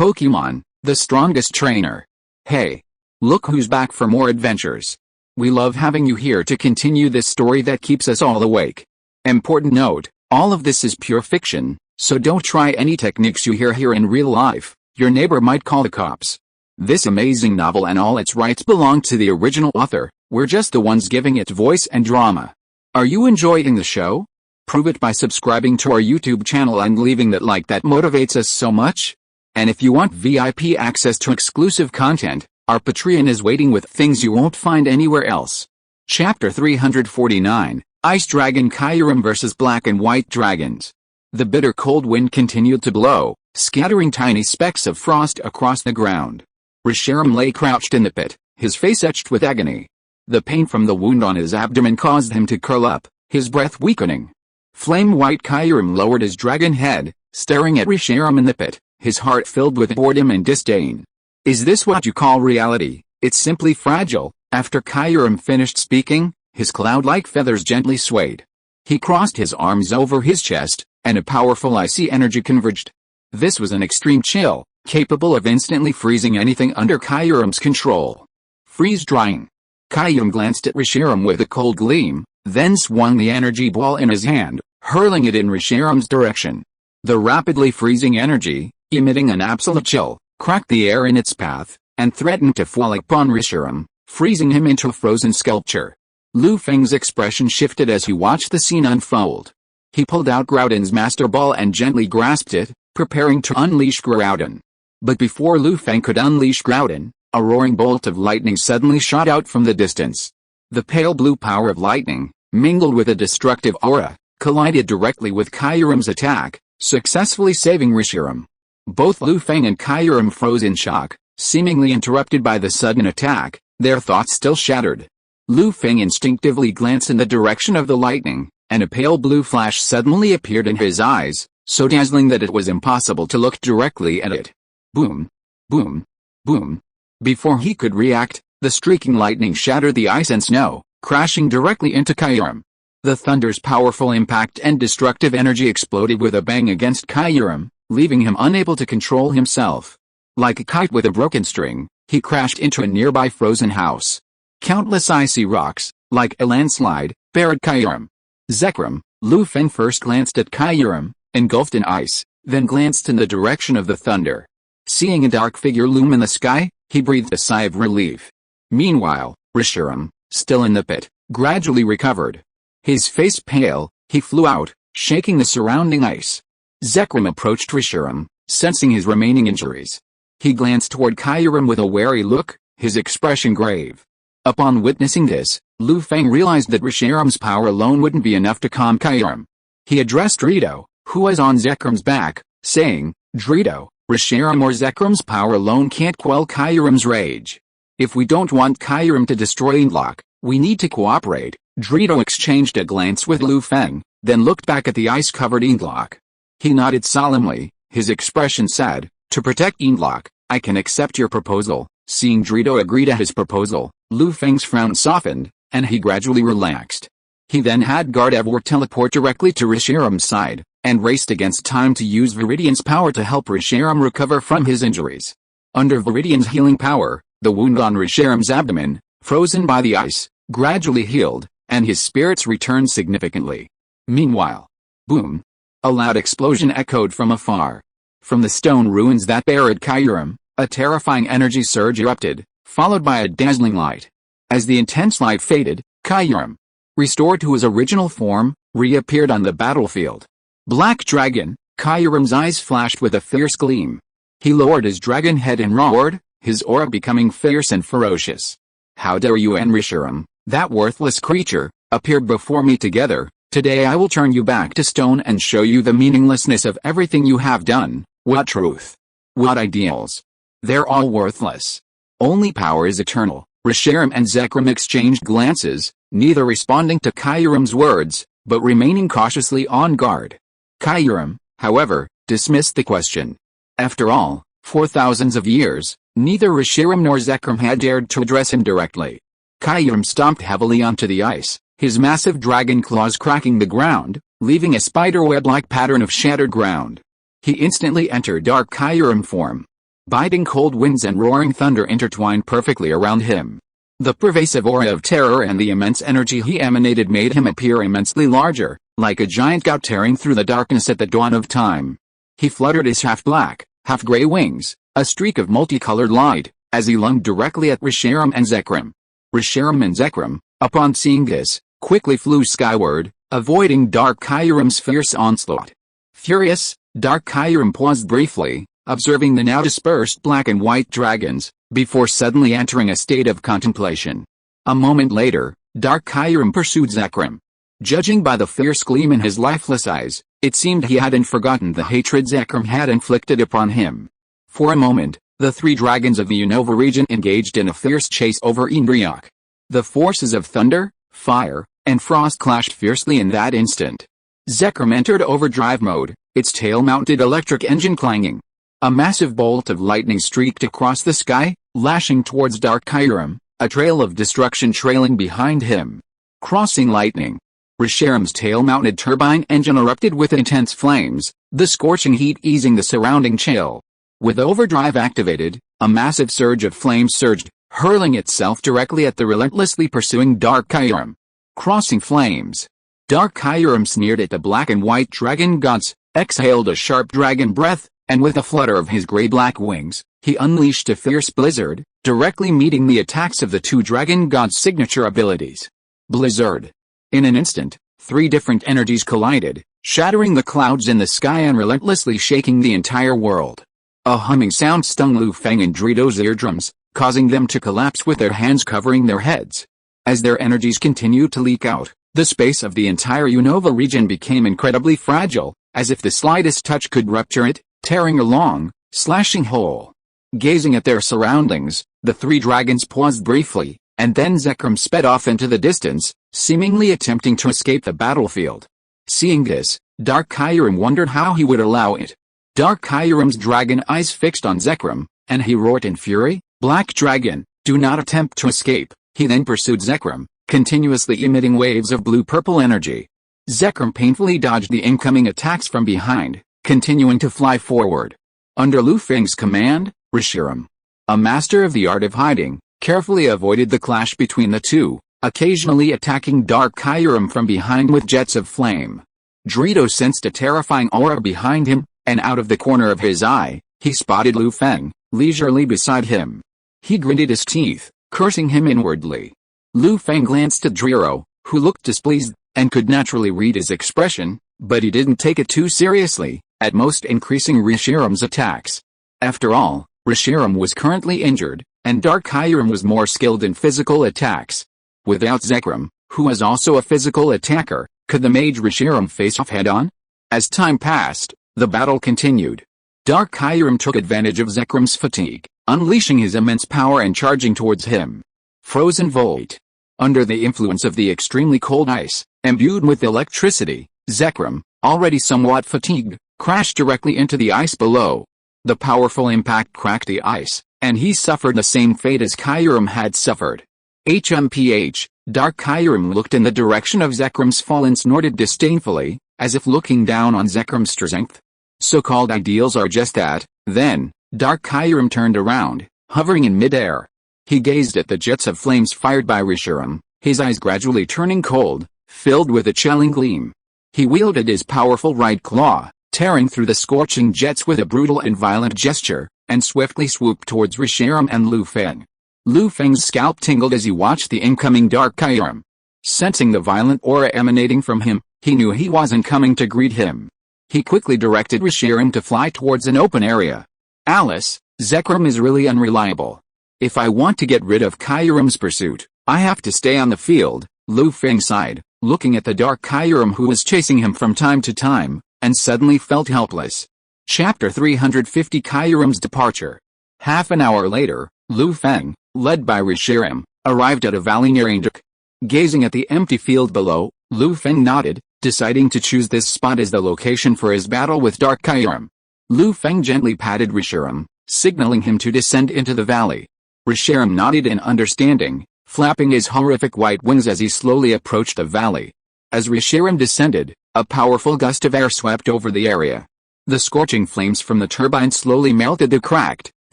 Pokémon, the strongest trainer. Hey! Look who's back for more adventures. We love having you here to continue this story that keeps us all awake. Important note, all of this is pure fiction, so don't try any techniques you hear here in real life. Your neighbor might call the cops. This amazing novel and all its rights belong to the original author. We're just the ones giving it voice and drama. Are you enjoying the show? Prove it by subscribing to our YouTube channel and leaving that like that motivates us so much. And if you want VIP access to exclusive content, our Patreon is waiting with things you won't find anywhere else. Chapter 349, Ice Dragon Kyurem vs. Black and White Dragons. The bitter cold wind continued to blow, scattering tiny specks of frost across the ground. Reshiram lay crouched in the pit, his face etched with agony. The pain from the wound on his abdomen caused him to curl up, his breath weakening. Flame-white Kyurem lowered his dragon head, staring at Reshiram in the pit, his heart filled with boredom and disdain. Is this what you call reality? It's simply fragile. After Kyurem finished speaking, his cloud-like feathers gently swayed. He crossed his arms over his chest, and a powerful icy energy converged. This was an extreme chill, capable of instantly freezing anything under Kyurem's control. Freeze-drying. Kyurem glanced at Reshiram with a cold gleam, then swung the energy ball in his hand, hurling it in Reshiram's direction. The rapidly freezing energy, emitting an absolute chill, cracked the air in its path, and threatened to fall upon Reshiram, freezing him into a frozen sculpture. Lu Feng's expression shifted as he watched the scene unfold. He pulled out Groudon's Master Ball and gently grasped it, preparing to unleash Groudon. But before Lu Feng could unleash Groudon, a roaring bolt of lightning suddenly shot out from the distance. The pale blue power of lightning, mingled with a destructive aura, collided directly with Kyurem's attack, successfully saving Reshiram. Both Lu Feng and Kyurem froze in shock, seemingly interrupted by the sudden attack, their thoughts still shattered. Lu Feng instinctively glanced in the direction of the lightning, and a pale blue flash suddenly appeared in his eyes, so dazzling that it was impossible to look directly at it. Boom! Boom! Boom! Before he could react, the streaking lightning shattered the ice and snow, crashing directly into Kyurem. The thunder's powerful impact and destructive energy exploded with a bang against Kyurem, leaving him unable to control himself. Like a kite with a broken string, he crashed into a nearby frozen house. Countless icy rocks, like a landslide, buried Kyurem. Zekrom. Lu Feng first glanced at Kyurem, engulfed in ice, then glanced in the direction of the thunder. Seeing a dark figure loom in the sky, he breathed a sigh of relief. Meanwhile, Reshiram, still in the pit, gradually recovered. His face pale, he flew out, shaking the surrounding ice. Zekrom approached Reshiram, sensing his remaining injuries. He glanced toward Kyurem with a wary look, his expression grave. Upon witnessing this, Lu Feng realized that Reshiram's power alone wouldn't be enough to calm Kyurem. He addressed Drito, who was on Zekrom's back, saying, "Drito, Reshiram or Zekrom's power alone can't quell Kyurem's rage. If we don't want Kyurem to destroy Indlock, we need to cooperate." Drito exchanged a glance with Lu Feng, then looked back at the ice-covered Indlock. He nodded solemnly, his expression sad, "To protect Indlock, I can accept your proposal." Seeing Drito agree to his proposal, Lu Feng's frown softened, and he gradually relaxed. He then had Gardevoir teleport directly to Reshiram's side, and raced against time to use Viridian's power to help Reshiram recover from his injuries. Under Viridian's healing power, the wound on Reshiram's abdomen, frozen by the ice, gradually healed, and his spirits returned significantly. Meanwhile, boom! A loud explosion echoed from afar. From the stone ruins that buried Kyurem, a terrifying energy surge erupted, followed by a dazzling light. As the intense light faded, Kyurem, restored to his original form, reappeared on the battlefield. Black Dragon. Kyurem's eyes flashed with a fierce gleam. He lowered his dragon head and roared, his aura becoming fierce and ferocious. "How dare you and Reshiram, that worthless creature, appear before me together? Today I will turn you back to stone and show you the meaninglessness of everything you have done. What truth? What ideals? They're all worthless. Only power is eternal." Reshiram and Zekrom exchanged glances, neither responding to Kyurem's words, but remaining cautiously on guard. Kyurem, however, dismissed the question. After all, for thousands of years, neither Reshiram nor Zekrom had dared to address him directly. Kyurem stomped heavily onto the ice, his massive dragon claws cracking the ground, leaving a spiderweb-like pattern of shattered ground. He instantly entered Dark Kyurem form. Biting cold winds and roaring thunder intertwined perfectly around him. The pervasive aura of terror and the immense energy he emanated made him appear immensely larger, like a giant god tearing through the darkness at the dawn of time. He fluttered his half-black, half-gray wings, a streak of multicolored light, as he lunged directly at Reshiram and Zekrom. Reshiram and Zekrom, upon seeing this, quickly flew skyward, avoiding Dark Kyurem's fierce onslaught. Furious, Dark Kyurem paused briefly, observing the now dispersed black and white dragons, before suddenly entering a state of contemplation. A moment later, Dark Kyurem pursued Zekrom. Judging by the fierce gleam in his lifeless eyes, it seemed he hadn't forgotten the hatred Zekrom had inflicted upon him. For a moment, the three dragons of the Unova region engaged in a fierce chase over Indriak. The forces of thunder, fire, and frost clashed fiercely in that instant. Zekrom entered overdrive mode, its tail-mounted electric engine clanging. A massive bolt of lightning streaked across the sky, lashing towards Dark Kyurem, a trail of destruction trailing behind him. Crossing lightning. Reshiram's tail-mounted turbine engine erupted with intense flames, the scorching heat easing the surrounding chill. With overdrive activated, a massive surge of flames surged, hurling itself directly at the relentlessly pursuing Dark Kyurem. Crossing flames. Dark Kyurem sneered at the black and white dragon gods, exhaled a sharp dragon breath, and with a flutter of his gray-black wings, he unleashed a fierce blizzard, directly meeting the attacks of the two dragon gods' signature abilities. Blizzard. In an instant, three different energies collided, shattering the clouds in the sky and relentlessly shaking the entire world. A humming sound stung Lu Feng and Drito's eardrums, causing them to collapse with their hands covering their heads. As their energies continued to leak out, the space of the entire Unova region became incredibly fragile, as if the slightest touch could rupture it, tearing along, slashing whole. Gazing at their surroundings, the three dragons paused briefly, and then Zekrom sped off into the distance, seemingly attempting to escape the battlefield. Seeing this, Dark Kyurem wondered how he would allow it. Dark Kyurem's dragon eyes fixed on Zekrom, and he roared in fury, "Black Dragon, do not attempt to escape." He then pursued Zekrom, continuously emitting waves of blue-purple energy. Zekrom painfully dodged the incoming attacks from behind, continuing to fly forward. Under Lu Feng's command, Reshiram, a master of the art of hiding, carefully avoided the clash between the two, occasionally attacking Dark Kyurem from behind with jets of flame. Drito sensed a terrifying aura behind him, and out of the corner of his eye, he spotted Lu Feng, leisurely beside him. He gritted his teeth, cursing him inwardly. Lu Feng glanced at Drito, who looked displeased, and could naturally read his expression, but he didn't take it too seriously, at most increasing Reshiram's attacks. After all, Reshiram was currently injured, and Dark Kyurem was more skilled in physical attacks. Without Zekrom, who was also a physical attacker, could the mage Reshiram face off head-on? As time passed, the battle continued. Dark Kyurem took advantage of Zekrom's fatigue, unleashing his immense power and charging towards him. Frozen Volt. Under the influence of the extremely cold ice, imbued with electricity, Zekrom, already somewhat fatigued, crashed directly into the ice below. The powerful impact cracked the ice, and he suffered the same fate as Kyurem had suffered. HMPH, Dark Kyurem looked in the direction of Zekrom's fall and snorted disdainfully, as if looking down on Zekrom's strength. So-called ideals are just that. Then, Dark Kyurem turned around, hovering in midair. He gazed at the jets of flames fired by Reshiram, his eyes gradually turning cold, filled with a chilling gleam. He wielded his powerful right claw, tearing through the scorching jets with a brutal and violent gesture, and swiftly swooped towards Reshiram and Lu Feng. Lu Feng's scalp tingled as he watched the incoming Dark Kyurem. Sensing the violent aura emanating from him, he knew he wasn't coming to greet him. He quickly directed Reshiram to fly towards an open area. "Alice, Zekrom is really unreliable. If I want to get rid of Kyurem's pursuit, I have to stay on the field," Lu Feng sighed, looking at the Dark Kyurem who was chasing him from time to time, and suddenly felt helpless. Chapter 350 Kyurem's Departure. Half an hour later, Lu Feng, led by Reshiram, arrived at a valley near Induk. Gazing at the empty field below, Lu Feng nodded, deciding to choose this spot as the location for his battle with Dark Kyurem. Lu Feng gently patted Reshiram, signaling him to descend into the valley. Reshiram nodded in understanding, flapping his horrific white wings as he slowly approached the valley. As Reshiram descended, a powerful gust of air swept over the area. The scorching flames from the turbine slowly melted the cracked,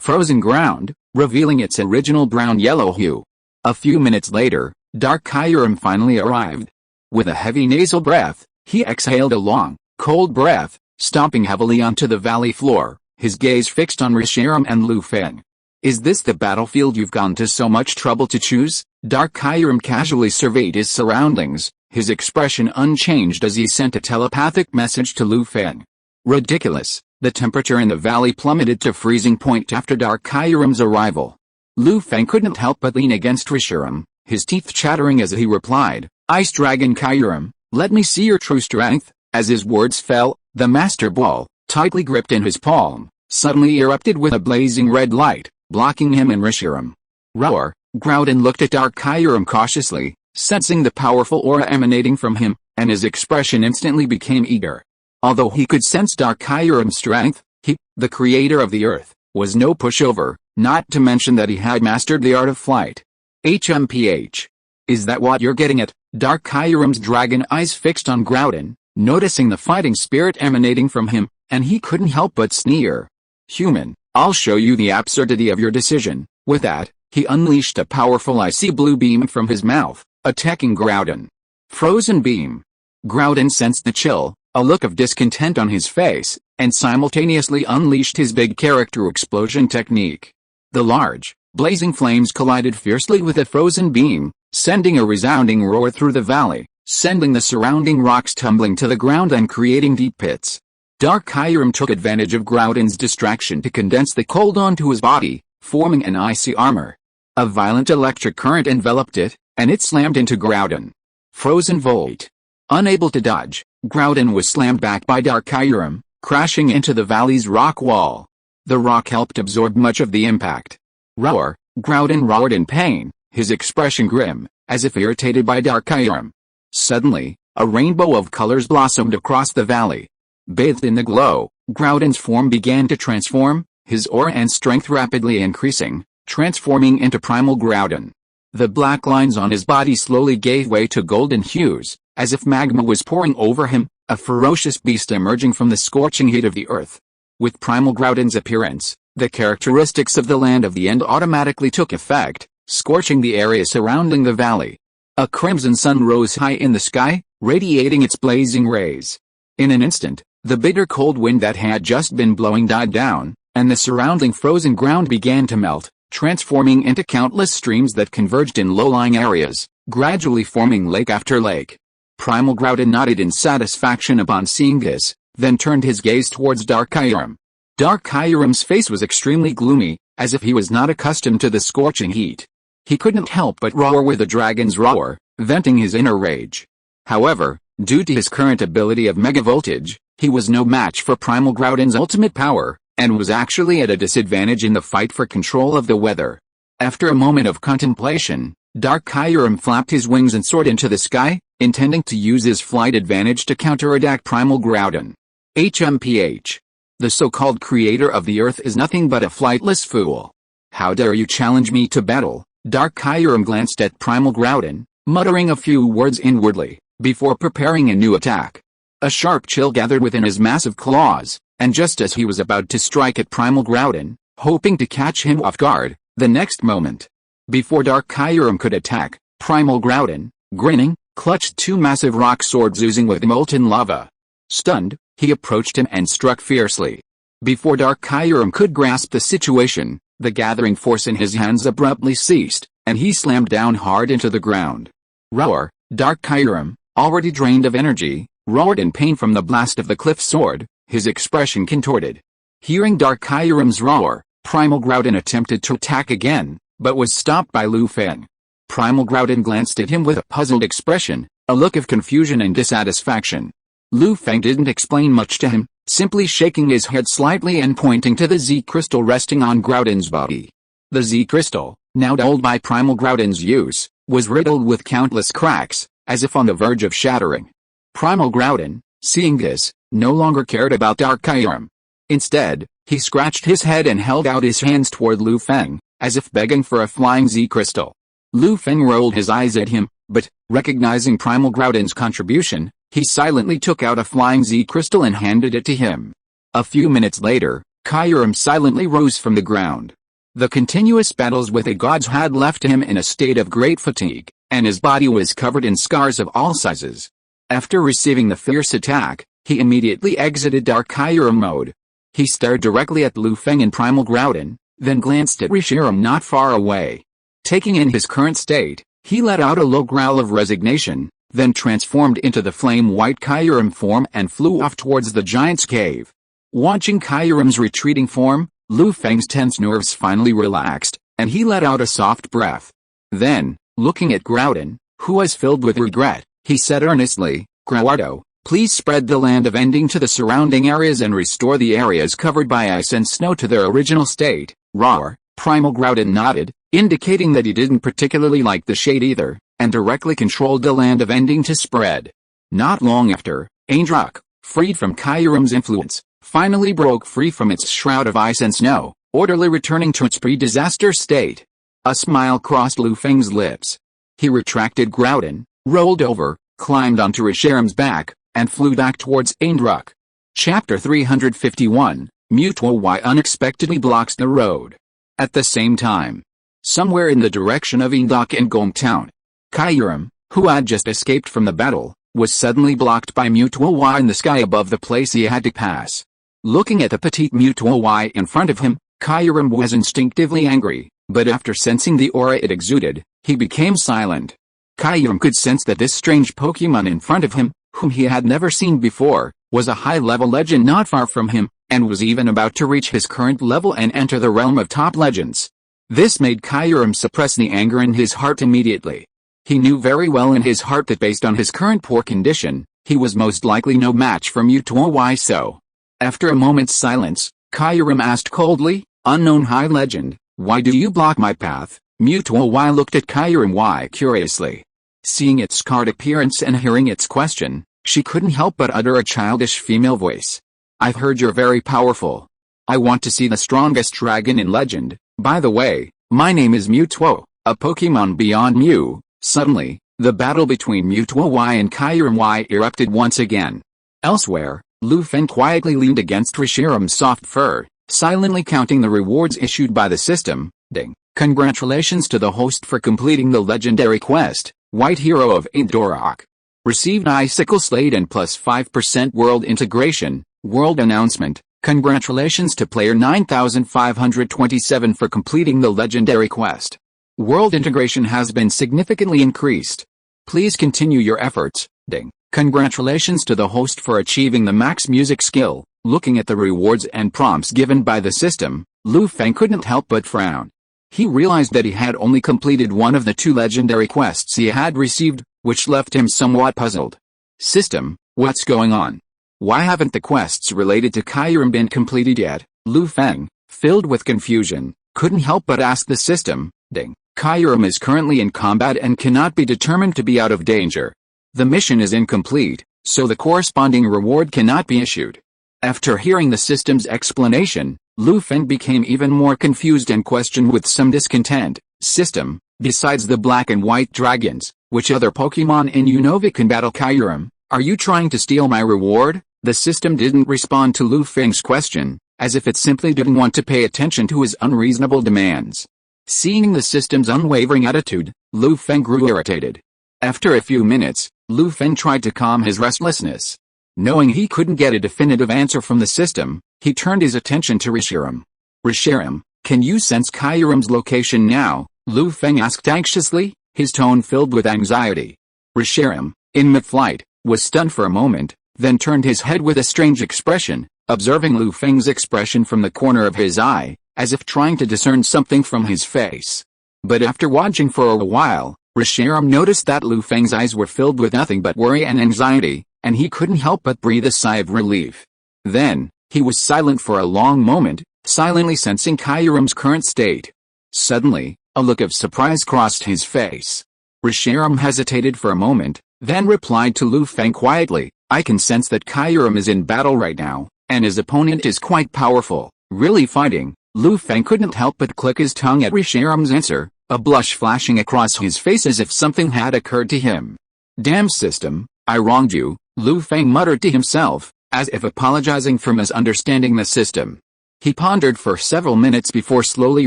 frozen ground, revealing its original brown-yellow hue. A few minutes later, Dark Kyurem finally arrived. With a heavy nasal breath, he exhaled a long, cold breath, stomping heavily onto the valley floor, his gaze fixed on Reshiram and Lu Feng. "Is this the battlefield you've gone to so much trouble to choose?" Dark Kyurem casually surveyed his surroundings, his expression unchanged as he sent a telepathic message to Lu Feng. Ridiculous, the temperature in the valley plummeted to freezing point after Dark Kyurem's arrival. Lu Feng couldn't help but lean against Reshiram, his teeth chattering as he replied, "Ice Dragon Kyurem, let me see your true strength." As his words fell, the Master Ball, tightly gripped in his palm, suddenly erupted with a blazing red light, blocking him and Reshiram. Roar! Groudon looked at Dark Kyurem cautiously, sensing the powerful aura emanating from him, and his expression instantly became eager. Although he could sense Dark Kyurem's strength, he, the creator of the earth, was no pushover, not to mention that he had mastered the art of flight. HMPH. Is that what you're getting at? Dark Kyurem's dragon eyes fixed on Groudon, noticing the fighting spirit emanating from him, and he couldn't help but sneer. "Human, I'll show you the absurdity of your decision." With that, he unleashed a powerful icy blue beam from his mouth, attacking Groudon. Frozen beam. Groudon sensed the chill, a look of discontent on his face, and simultaneously unleashed his big character explosion technique. The large, blazing flames collided fiercely with the frozen beam, sending a resounding roar through the valley, sending the surrounding rocks tumbling to the ground and creating deep pits. Dark Kyurem took advantage of Groudon's distraction to condense the cold onto his body, forming an icy armor. A violent electric current enveloped it, and it slammed into Groudon. Frozen Volt. Unable to dodge, Groudon was slammed back by Dark Kyurem, crashing into the valley's rock wall. The rock helped absorb much of the impact. Roar! Groudon roared in pain, his expression grim, as if irritated by Dark Kyurem. Suddenly, a rainbow of colors blossomed across the valley. Bathed in the glow, Groudon's form began to transform, his aura and strength rapidly increasing, transforming into Primal Groudon. The black lines on his body slowly gave way to golden hues, as if magma was pouring over him, a ferocious beast emerging from the scorching heat of the earth. With Primal Groudon's appearance, the characteristics of the Land of the End automatically took effect, scorching the area surrounding the valley. A crimson sun rose high in the sky, radiating its blazing rays. In an instant, the bitter cold wind that had just been blowing died down, and the surrounding frozen ground began to melt, transforming into countless streams that converged in low-lying areas, gradually forming lake after lake. Primal Groudon nodded in satisfaction upon seeing this, then turned his gaze towards Dark Kyurem. Dark Kyurem's face was extremely gloomy, as if he was not accustomed to the scorching heat. He couldn't help but roar with the dragon's roar, venting his inner rage. However, due to his current ability of Mega Voltage, he was no match for Primal Groudon's ultimate power, and was actually at a disadvantage in the fight for control of the weather. After a moment of contemplation, Dark Kyurem flapped his wings and soared into the sky, intending to use his flight advantage to counterattack Primal Groudon. HMPH. The so-called creator of the earth is nothing but a flightless fool. How dare you challenge me to battle? Dark Kyurem glanced at Primal Groudon, muttering a few words inwardly, before preparing a new attack. A sharp chill gathered within his massive claws, and just as he was about to strike at Primal Groudon, hoping to catch him off guard, the next moment, before Dark Kyurem could attack, Primal Groudon, grinning, clutched two massive rock swords oozing with molten lava. Stunned, he approached him and struck fiercely. Before Dark Kyurem could grasp the situation, the gathering force in his hands abruptly ceased, and he slammed down hard into the ground. Roar! Dark Kyurem, already drained of energy, roared in pain from the blast of the cliff sword, his expression contorted. Hearing Dark Kyurem's roar, Primal Groudon attempted to attack again, but was stopped by Lu Feng. Primal Groudon glanced at him with a puzzled expression, a look of confusion and dissatisfaction. Lu Feng didn't explain much to him, simply shaking his head slightly and pointing to the Z crystal resting on Groudon's body. The Z crystal, now dulled by Primal Groudon's use, was riddled with countless cracks, as if on the verge of shattering. Primal Groudon, seeing this, no longer cared about Dark Kyurem. Instead, he scratched his head and held out his hands toward Lu Feng, as if begging for a flying Z crystal. Lu Feng rolled his eyes at him, but, recognizing Primal Groudon's contribution, he silently took out a flying Z crystal and handed it to him. A few minutes later, Kairam silently rose from the ground. The continuous battles with the gods had left him in a state of great fatigue, and his body was covered in scars of all sizes. After receiving the fierce attack, he immediately exited Dark Kairam mode. He stared directly at Lu Feng and Primal Groudon, then glanced at Reshiram not far away. Taking in his current state, he let out a low growl of resignation, then transformed into the flame-white Kairam form and flew off towards the giant's cave. Watching Kairam's retreating form, Lu Feng's tense nerves finally relaxed, and he let out a soft breath. Then, looking at Groudon, who was filled with regret, he said earnestly, "Groudon, please spread the land of ending to the surrounding areas and restore the areas covered by ice and snow to their original state." Roar. Primal Groudon nodded, indicating that he didn't particularly like the shade either, and directly controlled the land of ending to spread. Not long after, Aindruk, freed from Kairam's influence, finally broke free from its shroud of ice and snow, orderly returning to its pre-disaster state. A smile crossed Lu Feng's lips. He retracted Groudon, rolled over, climbed onto Reshiram's back, and flew back towards Aindruk. Chapter 351, Mutual Y unexpectedly blocks the road. At the same time, somewhere in the direction of Aindruk and Gongtown, Kairam, who had just escaped from the battle, was suddenly blocked by Mutual Y in the sky above the place he had to pass. Looking at the petite Mutual Y in front of him, Kairam was instinctively angry, but after sensing the aura it exuded, he became silent. Kairam could sense that this strange Pokémon in front of him, whom he had never seen before, was a high-level legend not far from him, and was even about to reach his current level and enter the realm of top legends. This made Kairam suppress the anger in his heart immediately. He knew very well in his heart that based on his current poor condition, he was most likely no match for Mutual Y. So, after a moment's silence, Kairam asked coldly, "Unknown high legend, why do you block my path?" Mutual Y looked at Kairam Y curiously. Seeing its scarred appearance and hearing its question, she couldn't help but utter a childish female voice. "I've heard you're very powerful. I want to see the strongest dragon in legend. By the way, my name is Mewtwo, a Pokémon beyond Mew." Suddenly, the battle between Mutual Y and Kairam Y erupted once again. Elsewhere, Lu Feng quietly leaned against Reshiram's soft fur, silently counting the rewards issued by the system. Ding. Congratulations to the host for completing the legendary quest, White Hero of Indorok. Received Icicle Slate and plus 5% world integration. World announcement. Congratulations to player 9527 for completing the legendary quest. World integration has been significantly increased. Please continue your efforts. Ding. Congratulations to the host for achieving the max music skill. Looking at the rewards and prompts given by the system, Lu Feng couldn't help but frown. He realized that he had only completed one of the two legendary quests he had received, which left him somewhat puzzled. System, what's going on? Why haven't the quests related to Kairam been completed yet? Lu Feng, filled with confusion, couldn't help but ask the system. Ding. Kairam is currently in combat and cannot be determined to be out of danger. The mission is incomplete, so the corresponding reward cannot be issued. After hearing the system's explanation, Lu Feng became even more confused and questioned with some discontent. System, besides the black and white dragons, which other Pokémon in Unova can battle Kairam? Are you trying to steal my reward? The system didn't respond to Lu Feng's question, as if it simply didn't want to pay attention to his unreasonable demands. Seeing the system's unwavering attitude, Lu Feng grew irritated. After a few minutes, Lu Feng tried to calm his restlessness. Knowing he couldn't get a definitive answer from the system, he turned his attention to Reshiram. "Reshiram, can you sense Kairam's location now?" Lu Feng asked anxiously, his tone filled with anxiety. Reshiram, in mid-flight, was stunned for a moment, then turned his head with a strange expression, observing Lu Feng's expression from the corner of his eye, as if trying to discern something from his face. But after watching for a while, Reshiram noticed that Lu Feng's eyes were filled with nothing but worry and anxiety, and he couldn't help but breathe a sigh of relief. Then, he was silent for a long moment, silently sensing Kairam's current state. Suddenly, a look of surprise crossed his face. Reshiram hesitated for a moment, then replied to Lu Feng quietly, "I can sense that Kairam is in battle right now, and his opponent is quite powerful. Really fighting?" Lu Feng couldn't help but click his tongue at Reshiram's answer, a blush flashing across his face as if something had occurred to him. "Damn system, I wronged you," Lu Feng muttered to himself, as if apologizing for misunderstanding the system. He pondered for several minutes before slowly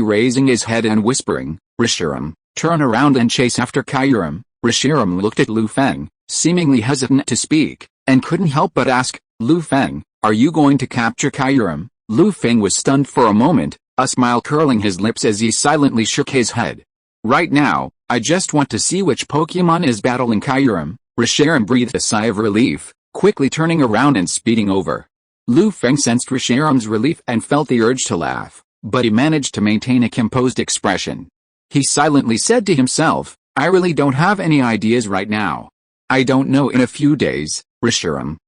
raising his head and whispering, "Reshiram, turn around and chase after Kyurem." Reshiram looked at Lu Feng, seemingly hesitant to speak, and couldn't help but ask, "Lu Feng, are you going to capture Kyurem?" Lu Feng was stunned for a moment, a smile curling his lips as he silently shook his head. "Right now, I just want to see which Pokémon is battling Kyurem." Reshiram breathed a sigh of relief, quickly turning around and speeding over. Lu Feng sensed Reshiram's relief and felt the urge to laugh, but he managed to maintain a composed expression. He silently said to himself, "I really don't have any ideas right now. I don't know, in a few days, Reshiram,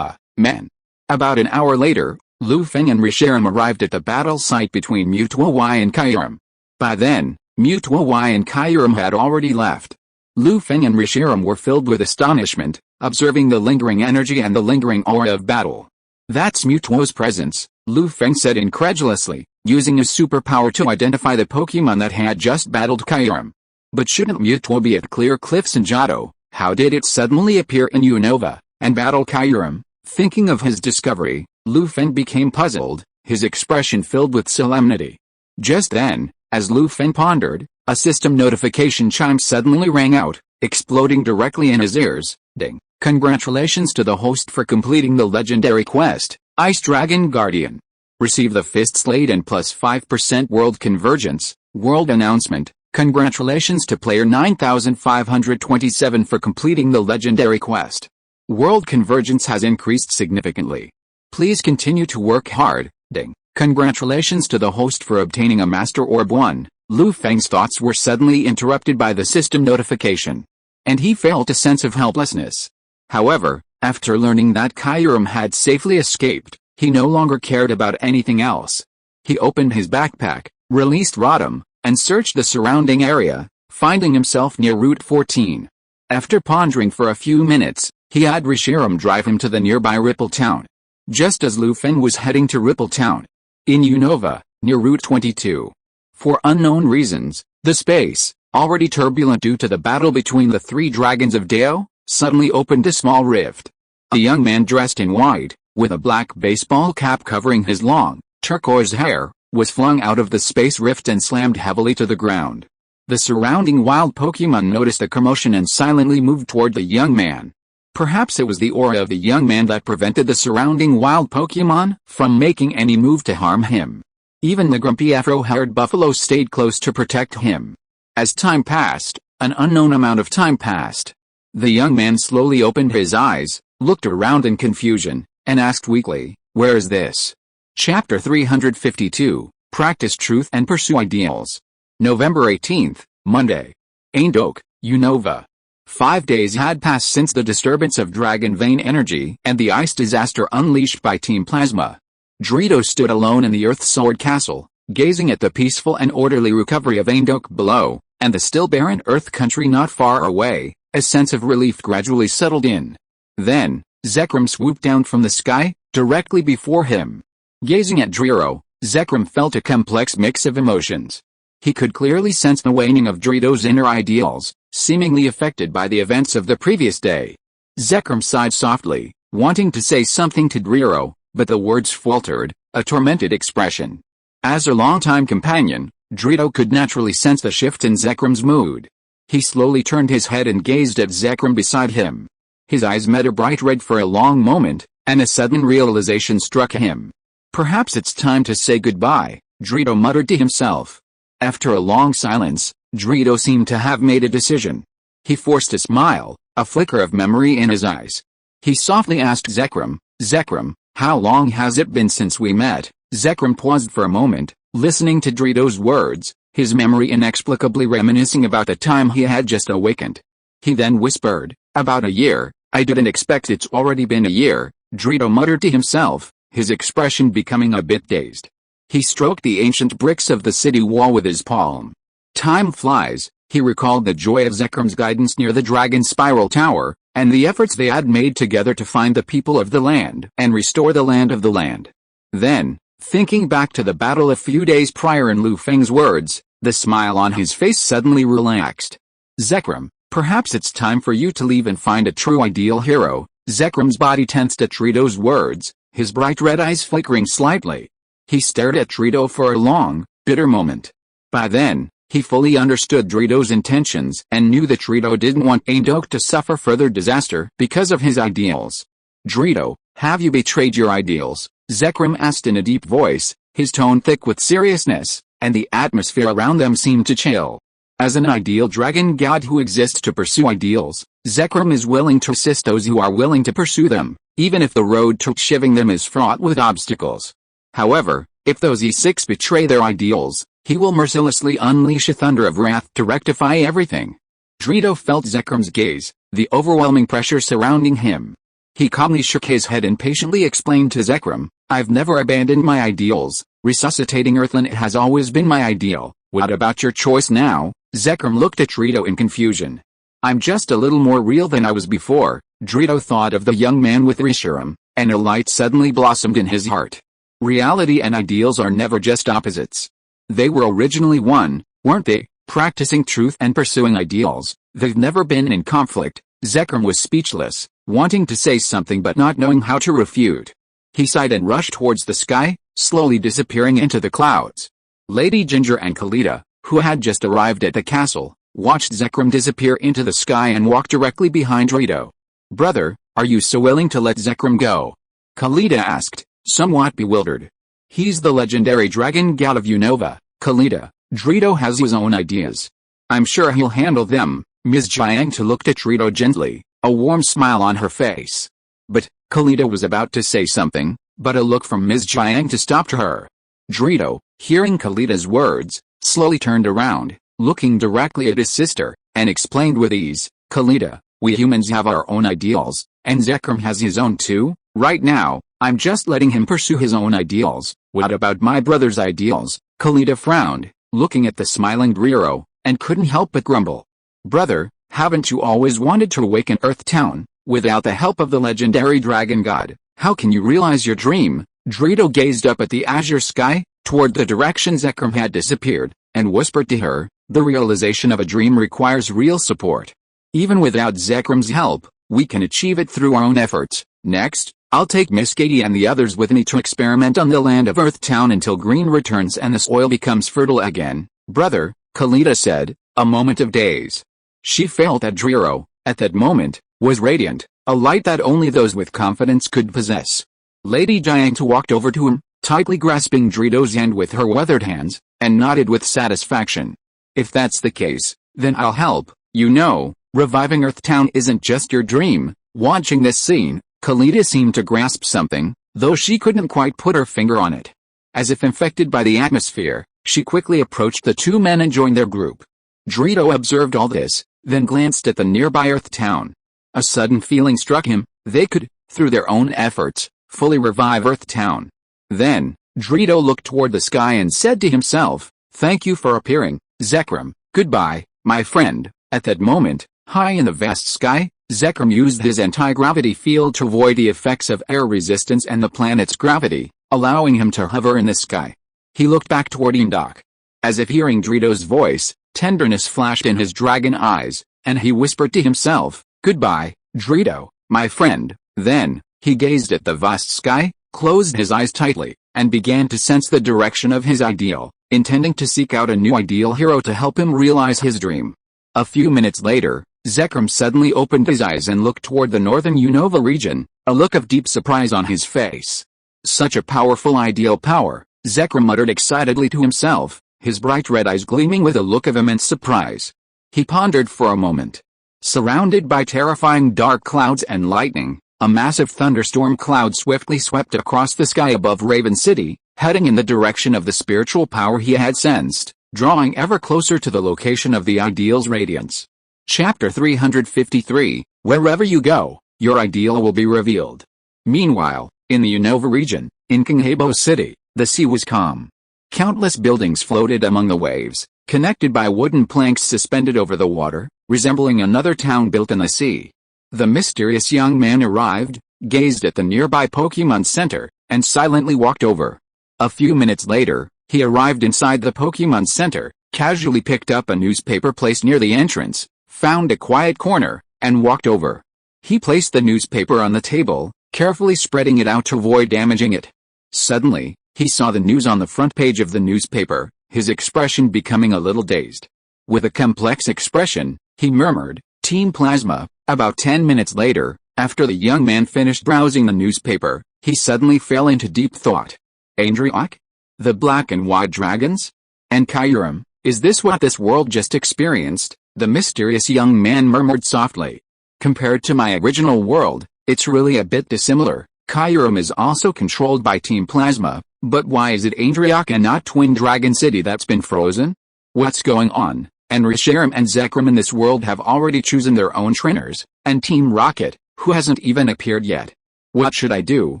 man." About an hour later, Lu Feng and Reshiram arrived at the battle site between Mutawai and Kyurem. By then, Mutawai and Kyurem had already left. Lu Feng and Reshiram were filled with astonishment, observing the lingering energy and the lingering aura of battle. "That's Mutawai's presence," Lu Feng said incredulously, using his superpower to identify the Pokémon that had just battled Kyurem. "But shouldn't Mutawai be at Clear Cliffs in Johto? How did it suddenly appear in Unova, and battle Kyurem?" Thinking of his discovery, Lu Feng became puzzled, his expression filled with solemnity. Just then, as Lu Feng pondered, a system notification chime suddenly rang out, exploding directly in his ears. "Ding! Congratulations to the host for completing the legendary quest, Ice Dragon Guardian. Receive the Fist Slate and plus 5% World Convergence." World announcement: congratulations to player 9527 for completing the legendary quest. World Convergence has increased significantly. Please continue to work hard. Ding! Congratulations to the host for obtaining a Master Orb 1. Lu Feng's thoughts were suddenly interrupted by the system notification, and he felt a sense of helplessness. However, after learning that Kyurem had safely escaped, he no longer cared about anything else. He opened his backpack, released Rotom, and searched the surrounding area, finding himself near Route 14. After pondering for a few minutes, he had Reshiram drive him to the nearby Ripple Town. Just as Lu Feng was heading to Ripple Town, in Unova, near Route 22. For unknown reasons, the space, already turbulent due to the battle between the three dragons of Dao, suddenly opened a small rift. A young man dressed in white, with a black baseball cap covering his long, turquoise hair, was flung out of the space rift and slammed heavily to the ground. The surrounding wild Pokémon noticed the commotion and silently moved toward the young man. Perhaps it was the aura of the young man that prevented the surrounding wild Pokémon from making any move to harm him. Even the grumpy afro-haired buffalo stayed close to protect him. As time passed, an unknown amount of time passed. The young man slowly opened his eyes, looked around in confusion, and asked weakly, "Where is this?" Chapter 352, Practice Truth and Pursue Ideals. November 18th, Monday. Aindok, Unova. 5 days had passed since the disturbance of Dragon Vein energy and the ice disaster unleashed by Team Plasma. Drito stood alone in the Earth Sword Castle, gazing at the peaceful and orderly recovery of Aindok below, and the still barren Earth country not far away. A sense of relief gradually settled in. Then, Zekrom swooped down from the sky, directly before him. Gazing at Drito, Zekrom felt a complex mix of emotions. He could clearly sense the waning of Drito's inner ideals, seemingly affected by the events of the previous day. Zekrom sighed softly, wanting to say something to Drito, but the words faltered, a tormented expression. As a longtime companion, Drito could naturally sense the shift in Zekrom's mood. He slowly turned his head and gazed at Zekrom beside him. His eyes met a bright red for a long moment, and a sudden realization struck him. "Perhaps it's time to say goodbye," Drito muttered to himself. After a long silence, Drito seemed to have made a decision. He forced a smile, a flicker of memory in his eyes. He softly asked Zekrom, "Zekrom, how long has it been since we met?" Zekrom paused for a moment, listening to Drito's words, his memory inexplicably reminiscing about the time he had just awakened. He then whispered, "About a year." "I didn't expect it's already been a year," Drito muttered to himself, his expression becoming a bit dazed. He stroked the ancient bricks of the city wall with his palm. Time flies. He recalled the joy of Zekrom's guidance near the Dragon Spiral Tower, and the efforts they had made together to find the people of the land and restore the land of the land. Then, thinking back to the battle a few days prior in Lu Feng's words, the smile on his face suddenly relaxed. "Zekrom, perhaps it's time for you to leave and find a true ideal hero." Zekrom's body tensed at Drito's words, his bright red eyes flickering slightly. He stared at Drito for a long, bitter moment. By then, he fully understood Drito's intentions and knew that Drito didn't want Aindok to suffer further disaster because of his ideals. Drito, have you betrayed your ideals? Zekrom asked in a deep voice, his tone thick with seriousness, and the atmosphere around them seemed to chill. As an ideal dragon god who exists to pursue ideals, Zekrom is willing to assist those who are willing to pursue them, even if the road to achieving them is fraught with obstacles. However, if those E6 betray their ideals, he will mercilessly unleash a thunder of wrath to rectify everything. Drito felt Zekrom's gaze, the overwhelming pressure surrounding him. He calmly shook his head and patiently explained to Zekrom, I've never abandoned my ideals, resuscitating Earthland has always been my ideal. What about your choice now? Zekrom looked at Drito in confusion. I'm just a little more real than I was before. Drito thought of the young man with Reshiram, and a light suddenly blossomed in his heart. Reality and ideals are never just opposites. They were originally one, weren't they? Practicing truth and pursuing ideals, they've never been in conflict. Zekrom was speechless, wanting to say something but not knowing how to refute. He sighed and rushed towards the sky, slowly disappearing into the clouds. Lady Ginger and Khalida, who had just arrived at the castle, watched Zekrom disappear into the sky and walked directly behind Drito. Brother, are you so willing to let Zekrom go? Khalida asked, somewhat bewildered. He's the legendary dragon god of Unova, Khalida. Drito has his own ideas. I'm sure he'll handle them. Ms. Jiangta looked at Drito gently, a warm smile on her face. But, Khalida was about to say something, but a look from Ms. Jiangta stopped her. Drito, hearing Khalida's words, slowly turned around, looking directly at his sister, and explained with ease, Khalida, we humans have our own ideals, and Zekrom has his own too. Right now, I'm just letting him pursue his own ideals. What about my brother's ideals? Khalida frowned, looking at the smiling Drito, and couldn't help but grumble. Brother, haven't you always wanted to awaken Earth Town? Without the help of the legendary dragon god, how can you realize your dream? Drito gazed up at the azure sky, toward the direction Zekrom had disappeared, and whispered to her, the realization of a dream requires real support. Even without Zekrom's help, we can achieve it through our own efforts. Next, I'll take Miss Katie and the others with me to experiment on the land of Earth Town until green returns and the soil becomes fertile again. Brother, Khalida said, a moment of daze. She felt that Drito, at that moment, was radiant, a light that only those with confidence could possess. Lady Jiangta walked over to him, tightly grasping Drito's hand with her weathered hands, and nodded with satisfaction. If that's the case, then I'll help. You know, reviving Earth Town isn't just your dream. Watching this scene, Khalida seemed to grasp something, though she couldn't quite put her finger on it. As if infected by the atmosphere, she quickly approached the two men and joined their group. Drito observed all this, then glanced at the nearby Earth Town. A sudden feeling struck him, they could, through their own efforts, fully revive Earth Town. Then, Drito looked toward the sky and said to himself, thank you for appearing, Zekrom. Goodbye, my friend. At that moment, high in the vast sky, Zekrom used his anti-gravity field to avoid the effects of air resistance and the planet's gravity, allowing him to hover in the sky. He looked back toward Aindok. As if hearing Drito's voice, tenderness flashed in his dragon eyes, and he whispered to himself, goodbye, Drito, my friend. Then, he gazed at the vast sky, closed his eyes tightly, and began to sense the direction of his ideal, intending to seek out a new ideal hero to help him realize his dream. A few minutes later, Zekrom suddenly opened his eyes and looked toward the northern Unova region, a look of deep surprise on his face. Such a powerful ideal power, Zekrom muttered excitedly to himself, his bright red eyes gleaming with a look of immense surprise. He pondered for a moment. Surrounded by terrifying dark clouds and lightning, a massive thunderstorm cloud swiftly swept across the sky above Raven City, heading in the direction of the spiritual power he had sensed, drawing ever closer to the location of the ideal's radiance. Chapter 353, Wherever you go, your ideal will be revealed. Meanwhile, in the Unova region, in Kinghabo City, the sea was calm. Countless buildings floated among the waves, connected by wooden planks suspended over the water, resembling another town built in the sea. The mysterious young man arrived, gazed at the nearby Pokémon Center, and silently walked over. A few minutes later, he arrived inside the Pokémon Center, casually picked up a newspaper placed near the entrance, found a quiet corner, and walked over. He placed the newspaper on the table, carefully spreading it out to avoid damaging it. Suddenly, He saw the news on the front page of the newspaper, his expression becoming a little dazed. With a complex expression, he murmured, "Team Plasma." About 10 minutes later, after the young man finished browsing the newspaper, he suddenly fell into deep thought. Andriok? The black and white dragons? And Kyurem, is this what this world just experienced? The mysterious young man murmured softly. Compared to my original world, it's really a bit dissimilar. Kyurem is also controlled by Team Plasma, but why is it Andriok and not Twin Dragon City that's been frozen? What's going on? And Reshiram and Zekrom in this world have already chosen their own trainers, and Team Rocket, who hasn't even appeared yet. What should I do?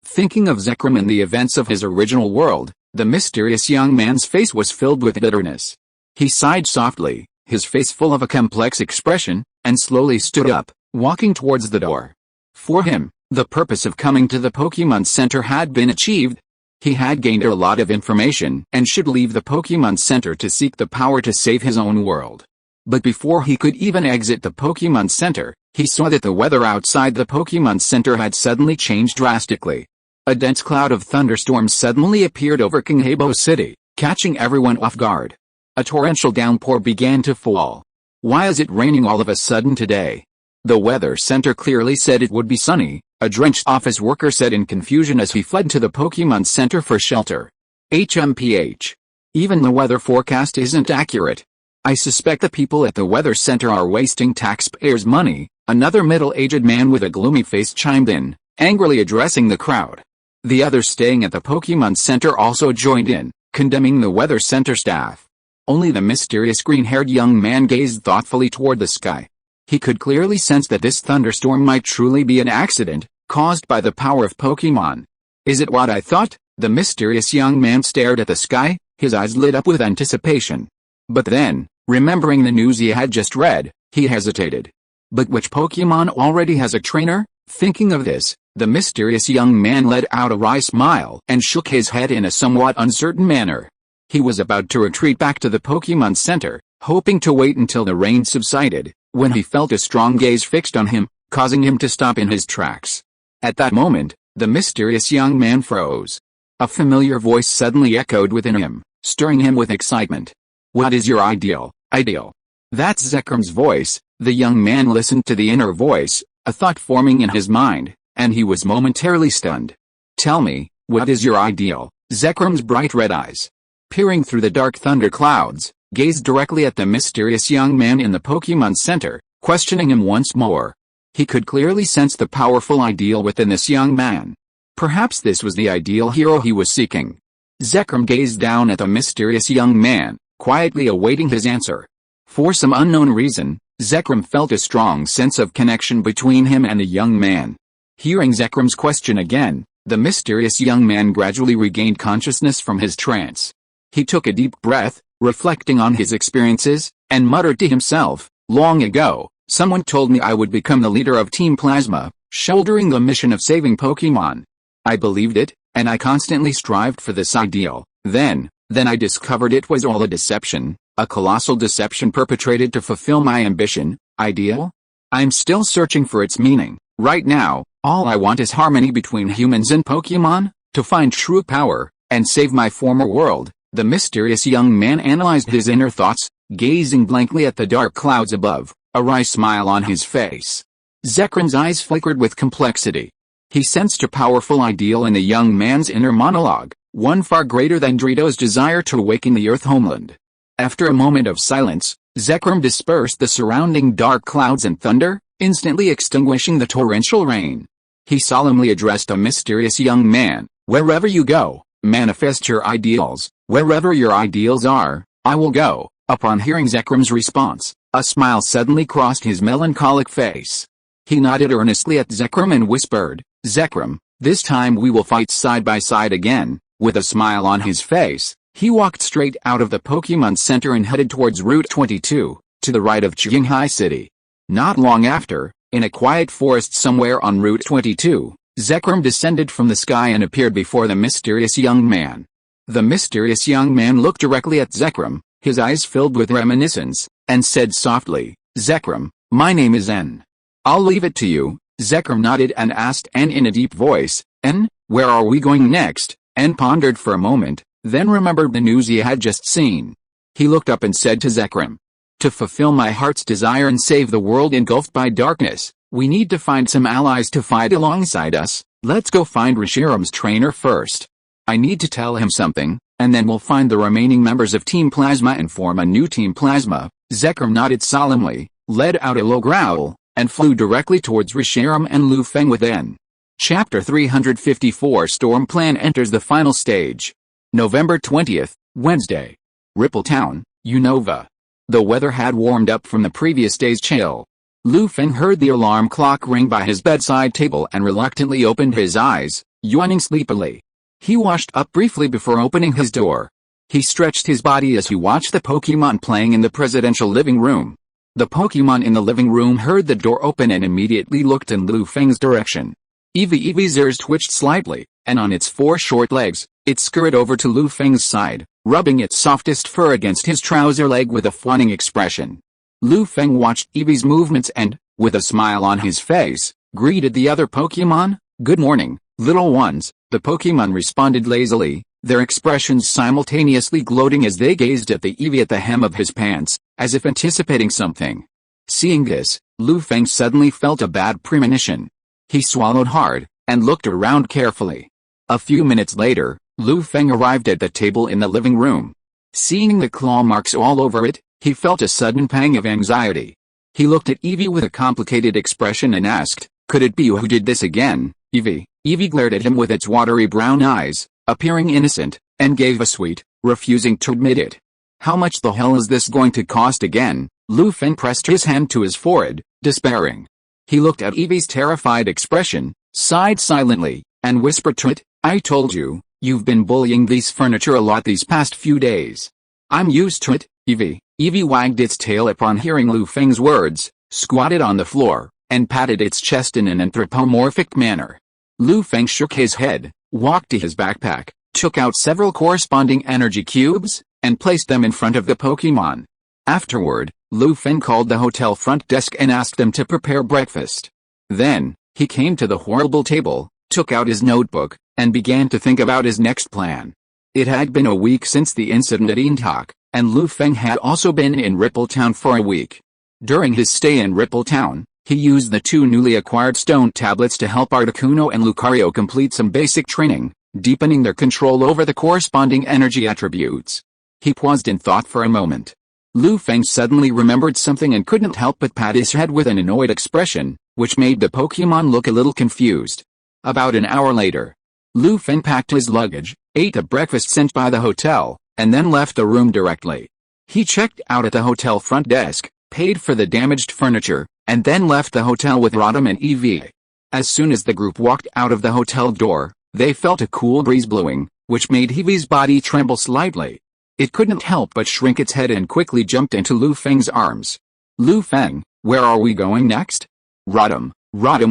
Thinking of Zekrom and the events of his original world, the mysterious young man's face was filled with bitterness. He sighed softly, his face full of a complex expression, and slowly stood up, walking towards the door. For him, the purpose of coming to the Pokémon Center had been achieved. He had gained a lot of information and should leave the Pokémon Center to seek the power to save his own world. But before he could even exit the Pokémon Center, he saw that the weather outside the Pokémon Center had suddenly changed drastically. A dense cloud of thunderstorms suddenly appeared over Kinghabo City, catching everyone off guard. A torrential downpour began to fall. Why is it raining all of a sudden today? The weather center clearly said it would be sunny, a drenched office worker said in confusion as he fled to the Pokémon Center for shelter. HMPH. Even the weather forecast isn't accurate. I suspect the people at the weather center are wasting taxpayers' money, another middle-aged man with a gloomy face chimed in, angrily addressing the crowd. The others staying at the Pokémon Center also joined in, condemning the weather center staff. Only the mysterious green-haired young man gazed thoughtfully toward the sky. He could clearly sense that this thunderstorm might truly be an accident, caused by the power of Pokémon. Is it what I thought? The mysterious young man stared at the sky, his eyes lit up with anticipation. But then, remembering the news he had just read, he hesitated. But which Pokémon already has a trainer? Thinking of this, the mysterious young man let out a wry smile and shook his head in a somewhat uncertain manner. He was about to retreat back to the Pokémon Center, hoping to wait until the rain subsided, when he felt a strong gaze fixed on him, causing him to stop in his tracks. At that moment, the mysterious young man froze. A familiar voice suddenly echoed within him, stirring him with excitement. What is your ideal? Ideal. That's Zekrom's voice. The young man listened to the inner voice, a thought forming in his mind, and he was momentarily stunned. Tell me, what is your ideal? Zekrom's bright red eyes, peering through the dark thunder clouds, gazed directly at the mysterious young man in the Pokémon Center, questioning him once more. He could clearly sense the powerful ideal within this young man. Perhaps this was the ideal hero he was seeking. Zekrom gazed down at the mysterious young man, quietly awaiting his answer. For some unknown reason, Zekrom felt a strong sense of connection between him and the young man. Hearing Zekrom's question again, the mysterious young man gradually regained consciousness from his trance. He took a deep breath, reflecting on his experiences, and muttered to himself, long ago, someone told me I would become the leader of Team Plasma, shouldering the mission of saving Pokémon. I believed it, and I constantly strived for this ideal. Then I discovered it was all a deception, a colossal deception perpetrated to fulfill my ambition. Ideal? I'm still searching for its meaning. Right now, all I want is harmony between humans and Pokémon, to find true power, and save my former world. The mysterious young man analyzed his inner thoughts, gazing blankly at the dark clouds above, a wry smile on his face. Zekrom's eyes flickered with complexity. He sensed a powerful ideal in the young man's inner monologue, one far greater than Drito's desire to awaken the Earth homeland. After a moment of silence, Zekrom dispersed the surrounding dark clouds and thunder, instantly extinguishing the torrential rain. He solemnly addressed a mysterious young man, wherever you go, manifest your ideals. Wherever your ideals are, I will go. Upon hearing Zekrom's response, a smile suddenly crossed his melancholic face. He nodded earnestly at Zekrom and whispered, Zekrom, this time we will fight side by side again. With a smile on his face, he walked straight out of the Pokémon Center and headed towards Route 22, to the right of Qinghai City. Not long after, in a quiet forest somewhere on Route 22, Zekrom descended from the sky and appeared before the mysterious young man. The mysterious young man looked directly at Zekrom, his eyes filled with reminiscence, and said softly, Zekrom, my name is N. I'll leave it to you. Zekrom nodded and asked N in a deep voice, N, where are we going next? and pondered for a moment, then remembered the news he had just seen. He looked up and said to Zekrom, "To fulfill my heart's desire and save the world engulfed by darkness, we need to find some allies to fight alongside us. Let's go find Reshiram's trainer first. I need to tell him something, and then we'll find the remaining members of Team Plasma and form a new Team Plasma." Zekrom nodded solemnly, let out a low growl, and flew directly towards Reshiram and Lu Feng within. Chapter 354 Storm Plan enters the final stage. November 20th, Wednesday. Ripple Town, Unova. The weather had warmed up from the previous day's chill. Lu Feng heard the alarm clock ring by his bedside table and reluctantly opened his eyes, yawning sleepily. He washed up briefly before opening his door. He stretched his body as he watched the Pokémon playing in the presidential living room. The Pokémon in the living room heard the door open and immediately looked in Lu Feng's direction. Eevee's ears twitched slightly, and on its 4 short legs, it scurried over to Lu Feng's side, rubbing its softest fur against his trouser leg with a fawning expression. Lu Feng watched Eevee's movements and, with a smile on his face, greeted the other Pokémon. "Good morning, little ones," the Pokémon responded lazily, their expressions simultaneously gloating as they gazed at the Eevee at the hem of his pants, as if anticipating something. Seeing this, Lu Feng suddenly felt a bad premonition. He swallowed hard, and looked around carefully. A few minutes later, Lu Feng arrived at the table in the living room. Seeing the claw marks all over it, he felt a sudden pang of anxiety. He looked at Eevee with a complicated expression and asked, "Could it be you who did this again, Eevee?" Eevee glared at him with its watery brown eyes, appearing innocent, and gave a sweet, refusing to admit it. "How much the hell is this going to cost again?" Lu Feng pressed his hand to his forehead, despairing. He looked at Eevee's terrified expression, sighed silently, and whispered to it, "I told you, you've been bullying this furniture a lot these past few days. I'm used to it, Eevee." Eevee wagged its tail upon hearing Lu Feng's words, squatted on the floor, and patted its chest in an anthropomorphic manner. Lu Feng shook his head, walked to his backpack, took out several corresponding energy cubes, and placed them in front of the Pokémon. Afterward, Lu Feng called the hotel front desk and asked them to prepare breakfast. Then, he came to the horrible table, took out his notebook, and began to think about his next plan. It had been a week since the incident at Intak, and Lu Feng had also been in Ripple Town for a week. During his stay in Ripple Town, he used the 2 newly acquired stone tablets to help Articuno and Lucario complete some basic training, deepening their control over the corresponding energy attributes. He paused in thought for a moment. Lu Feng suddenly remembered something and couldn't help but pat his head with an annoyed expression, which made the Pokémon look a little confused. About an hour later, Lu Feng packed his luggage, ate the breakfast sent by the hotel, and then left the room directly. He checked out at the hotel front desk, paid for the damaged furniture, and then left the hotel with Rodham and Eevee. As soon as the group walked out of the hotel door, they felt a cool breeze blowing, which made Eevee's body tremble slightly. It couldn't help but shrink its head and quickly jumped into Lu Feng's arms. "Lu Feng, where are we going next?" Rodham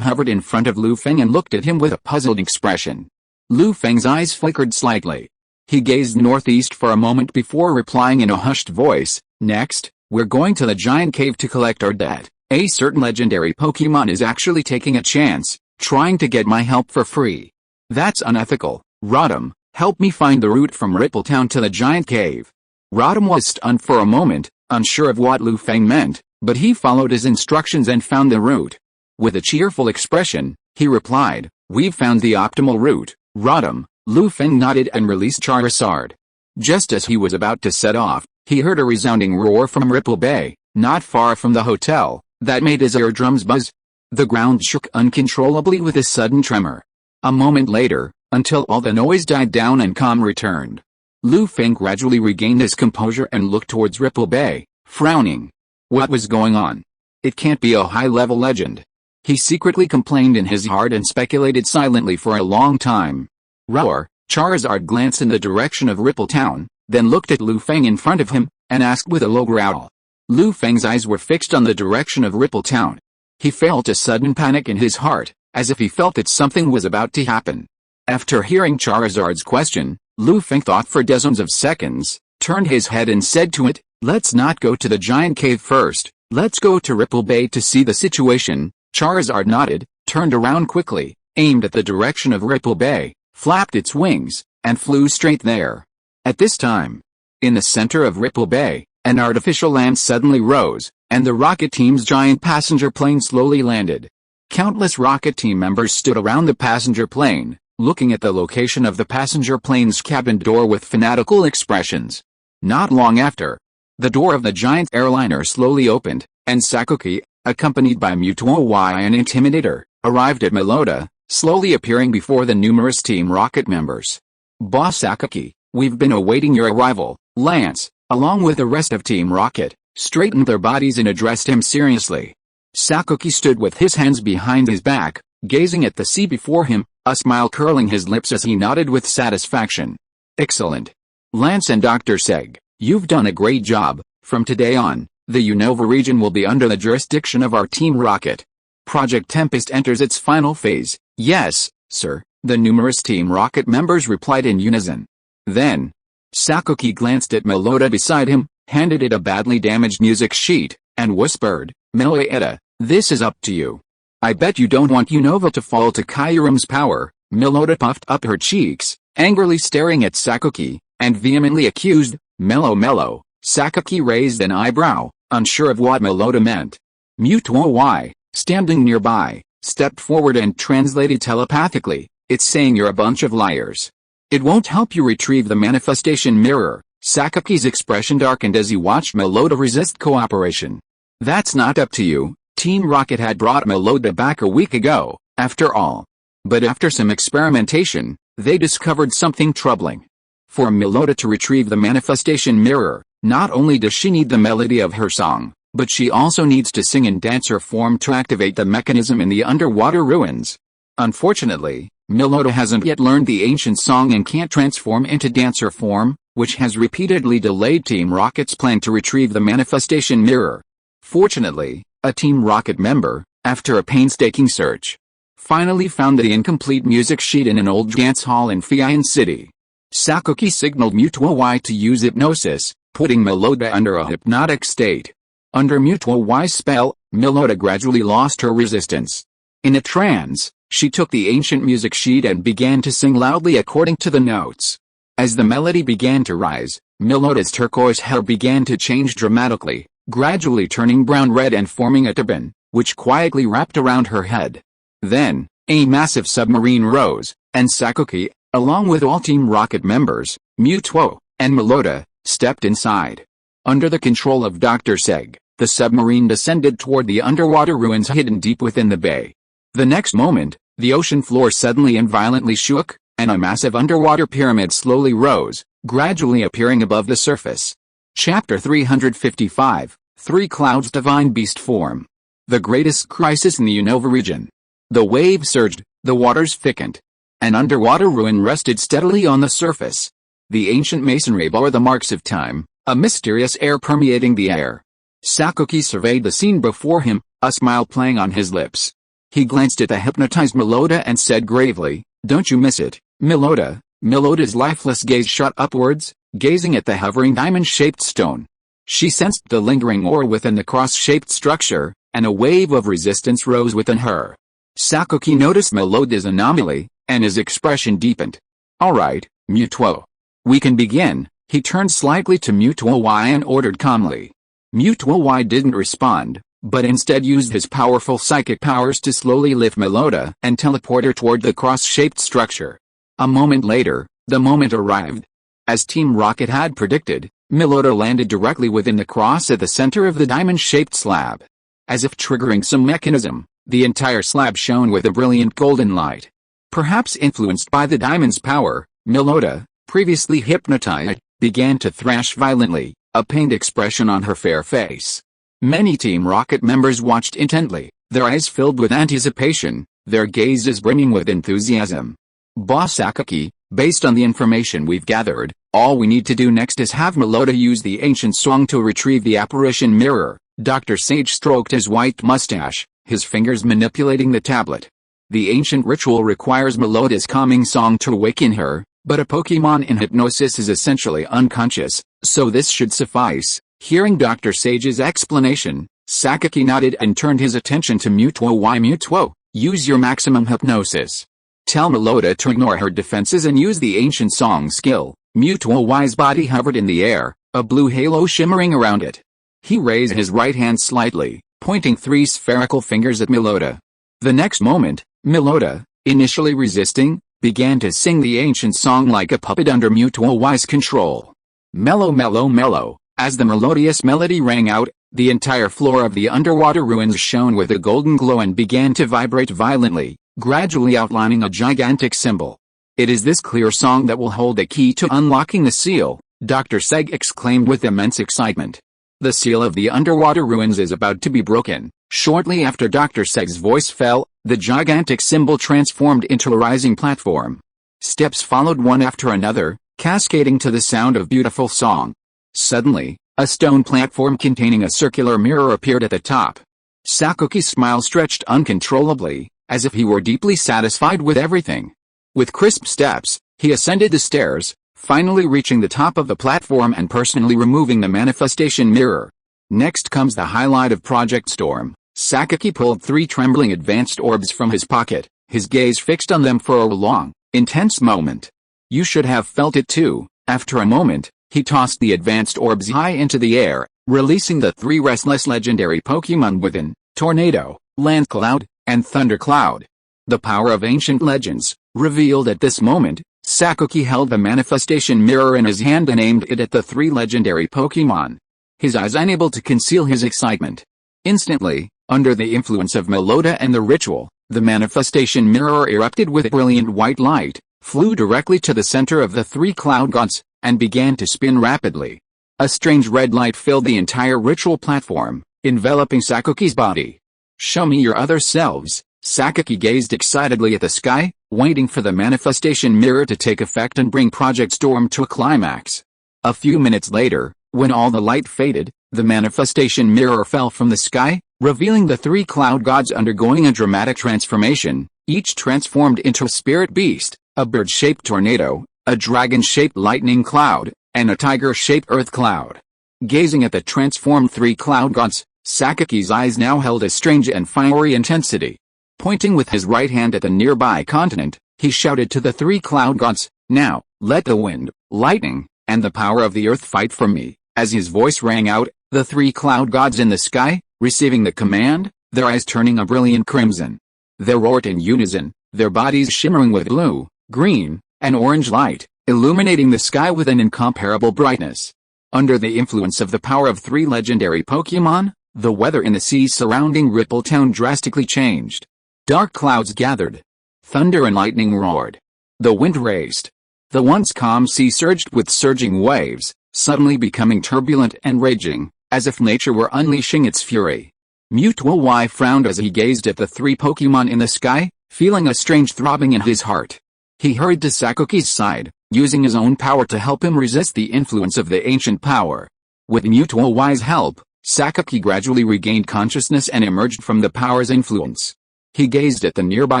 hovered in front of Lu Feng and looked at him with a puzzled expression. Lu Feng's eyes flickered slightly. He gazed northeast for a moment before replying in a hushed voice, "Next, we're going to the giant cave to collect our debt. A certain legendary Pokémon is actually taking a chance, trying to get my help for free. That's unethical. Rodham, help me find the route from Ripple Town to the giant cave." Rodham was stunned for a moment, unsure of what Lu Feng meant, but he followed his instructions and found the route. With a cheerful expression, he replied, "We've found the optimal route, Rodham." Lu Feng nodded and released Charizard. Just as he was about to set off, he heard a resounding roar from Ripple Bay, not far from the hotel, that made his eardrums buzz. The ground shook uncontrollably with a sudden tremor. A moment later, until all the noise died down and calm returned, Lu Feng gradually regained his composure and looked towards Ripple Bay, frowning. What was going on? It can't be a high-level legend. He secretly complained in his heart and speculated silently for a long time. Roar! Charizard glanced in the direction of Ripple Town, then looked at Lu Feng in front of him, and asked with a low growl. Lu Feng's eyes were fixed on the direction of Ripple Town. He felt a sudden panic in his heart, as if he felt that something was about to happen. After hearing Charizard's question, Lu Feng thought for dozens of seconds, turned his head and said to it, "Let's not go to the giant cave first, let's go to Ripple Bay to see the situation." Charizard nodded, turned around quickly, aimed at the direction of Ripple Bay, flapped its wings, and flew straight there. At this time, in the center of Ripple Bay, an artificial land suddenly rose, and the rocket team's giant passenger plane slowly landed. Countless rocket team members stood around the passenger plane, looking at the location of the passenger plane's cabin door with fanatical expressions. Not long after, the door of the giant airliner slowly opened, and Sakuki, accompanied by Mutuo Y and Intimidator, arrived at Melota, slowly appearing before the numerous Team Rocket members. "Boss Sakuki, we've been awaiting your arrival." Lance, along with the rest of Team Rocket, straightened their bodies and addressed him seriously. Sakuki stood with his hands behind his back, gazing at the sea before him, a smile curling his lips as he nodded with satisfaction. "Excellent. Lance and Dr. Seg, you've done a great job. From today on, the Unova region will be under the jurisdiction of our Team Rocket. Project Tempest enters its final phase." "Yes, sir," the numerous Team Rocket members replied in unison. Then, Sakuki glanced at Melota beside him, handed it a badly damaged music sheet, and whispered, "Melota, this is up to you. I bet you don't want Unova to fall to Kyurem's power." Melota puffed up her cheeks, angrily staring at Sakuki, and vehemently accused, Mello. Sakuki raised an eyebrow, unsure of what Melota meant. Mutuo Y, standing nearby, stepped forward and translated telepathically, "It's saying you're a bunch of liars. It won't help you retrieve the manifestation mirror." Sakuki's expression darkened as he watched Melota resist cooperation. "That's not up to you. Team Rocket had brought Melota back a week ago, after all. But after some experimentation, they discovered something troubling. For Melota to retrieve the manifestation mirror, not only does she need the melody of her song, but she also needs to sing in dancer form to activate the mechanism in the underwater ruins. Unfortunately, Melota hasn't yet learned the ancient song and can't transform into dancer form, which has repeatedly delayed Team Rocket's plan to retrieve the manifestation mirror. Fortunately, a Team Rocket member, after a painstaking search, finally found the incomplete music sheet in an old dance hall in Fian City. Sakuki signaled Mutuo Y to use hypnosis, putting Melota under a hypnotic state. Under Mutuo Y's spell, Melota gradually lost her resistance. In a trance, she took the ancient music sheet and began to sing loudly according to the notes. As the melody began to rise, Melota's turquoise hair began to change dramatically, gradually turning brown-red and forming a turban, which quietly wrapped around her head. Then, a massive submarine rose, and Sakuki, along with all Team Rocket members, Mutuo, and Melota, stepped inside. Under the control of Dr. Seg, the submarine descended toward the underwater ruins hidden deep within the bay. The next moment, the ocean floor suddenly and violently shook, and a massive underwater pyramid slowly rose, gradually appearing above the surface. Chapter 355, Three Clouds Divine Beast Form. The greatest crisis in the Unova region. The wave surged, the waters thickened. An underwater ruin rested steadily on the surface. The ancient masonry bore the marks of time, a mysterious air permeating the air. Sakuki surveyed the scene before him, a smile playing on his lips. He glanced at the hypnotized Melota and said gravely, "Don't you miss it, Melota?" Melota's lifeless gaze shot upwards, gazing at the hovering diamond-shaped stone. She sensed the lingering aura within the cross-shaped structure, and a wave of resistance rose within her. Sakuki noticed Melota's anomaly, and his expression deepened. "All right, Mutuo. We can begin." He turned slightly to Mutuo Y and ordered calmly. Mutuo Y didn't respond, but instead used his powerful psychic powers to slowly lift Melota and teleport her toward the cross-shaped structure. A moment later, the moment arrived. As Team Rocket had predicted, Melota landed directly within the cross at the center of the diamond-shaped slab. As if triggering some mechanism, the entire slab shone with a brilliant golden light. Perhaps influenced by the diamond's power, Melota, previously hypnotized, began to thrash violently, a pained expression on her fair face. Many Team Rocket members watched intently, their eyes filled with anticipation, their gazes brimming with enthusiasm. "Boss Sakuki, based on the information we've gathered, all we need to do next is have Melota use the ancient song to retrieve the apparition mirror." Dr. Sage stroked his white mustache, his fingers manipulating the tablet. "The ancient ritual requires Melota's calming song to awaken her, but a Pokémon in hypnosis is essentially unconscious, so this should suffice." Hearing Dr. Sage's explanation, Sakuki nodded and turned his attention to Mutuo Y. "Mutuo, use your maximum hypnosis. Tell Melota to ignore her defenses and use the ancient song skill. Mutual Y's body hovered in the air, a blue halo shimmering around it. He raised his right hand slightly, pointing 3 spherical fingers at Melota. The next moment, Melota, initially resisting, began to sing the ancient song like a puppet under Mutual Y's control. Mellow, mellow, mellow. As the melodious melody rang out, the entire floor of the underwater ruins shone with a golden glow and began to vibrate violently, gradually outlining a gigantic symbol. "It is this clear song that will hold the key to unlocking the seal," Dr. Seg exclaimed with immense excitement. "The seal of the underwater ruins is about to be broken." Shortly after Dr. Seg's voice fell, the gigantic symbol transformed into a rising platform. Steps followed one after another, cascading to the sound of beautiful song. Suddenly, a stone platform containing a circular mirror appeared at the top. Sakuki's smile stretched uncontrollably, as if he were deeply satisfied with everything. With crisp steps, he ascended the stairs, finally reaching the top of the platform and personally removing the manifestation mirror. Next comes the highlight of Project Storm. Sakuki pulled 3 trembling advanced orbs from his pocket, his gaze fixed on them for a long, intense moment. You should have felt it too. After a moment, he tossed the advanced orbs high into the air, releasing the 3 restless legendary Pokémon within: Tornado, Land Cloud, and Thunder Cloud. The power of ancient legends, revealed at this moment. Sakuki held the manifestation mirror in his hand and aimed it at the 3 legendary Pokémon. His eyes unable to conceal his excitement. Instantly, under the influence of Melota and the ritual, the manifestation mirror erupted with brilliant white light, flew directly to the center of the 3 cloud gods, and began to spin rapidly. A strange red light filled the entire ritual platform, enveloping Sakuki's body. "Show me your other selves." Sakuki gazed excitedly at the sky, waiting for the manifestation mirror to take effect and bring Project Storm to a climax. A few minutes later, when all the light faded, the manifestation mirror fell from the sky, revealing the 3 cloud gods undergoing a dramatic transformation, each transformed into a spirit beast, a bird-shaped tornado, a dragon-shaped lightning cloud, and a tiger-shaped earth cloud. Gazing at the transformed 3 cloud gods, Sakuki's eyes now held a strange and fiery intensity. Pointing with his right hand at the nearby continent, he shouted to the 3 cloud gods, "Now, let the wind, lightning, and the power of the earth fight for me." As his voice rang out, the 3 cloud gods in the sky, receiving the command, their eyes turning a brilliant crimson. They roared in unison, their bodies shimmering with blue, green, and orange light, illuminating the sky with an incomparable brightness. Under the influence of the power of 3 legendary Pokémon, the weather in the seas surrounding Ripple Town drastically changed. Dark clouds gathered. Thunder and lightning roared. The wind raced. The once calm sea surged with surging waves, suddenly becoming turbulent and raging, as if nature were unleashing its fury. Mutual Y frowned as he gazed at the 3 Pokémon in the sky, feeling a strange throbbing in his heart. He hurried to Sakuki's side, using his own power to help him resist the influence of the ancient power. With Mutual Y's help, Sakuki gradually regained consciousness and emerged from the power's influence. He gazed at the nearby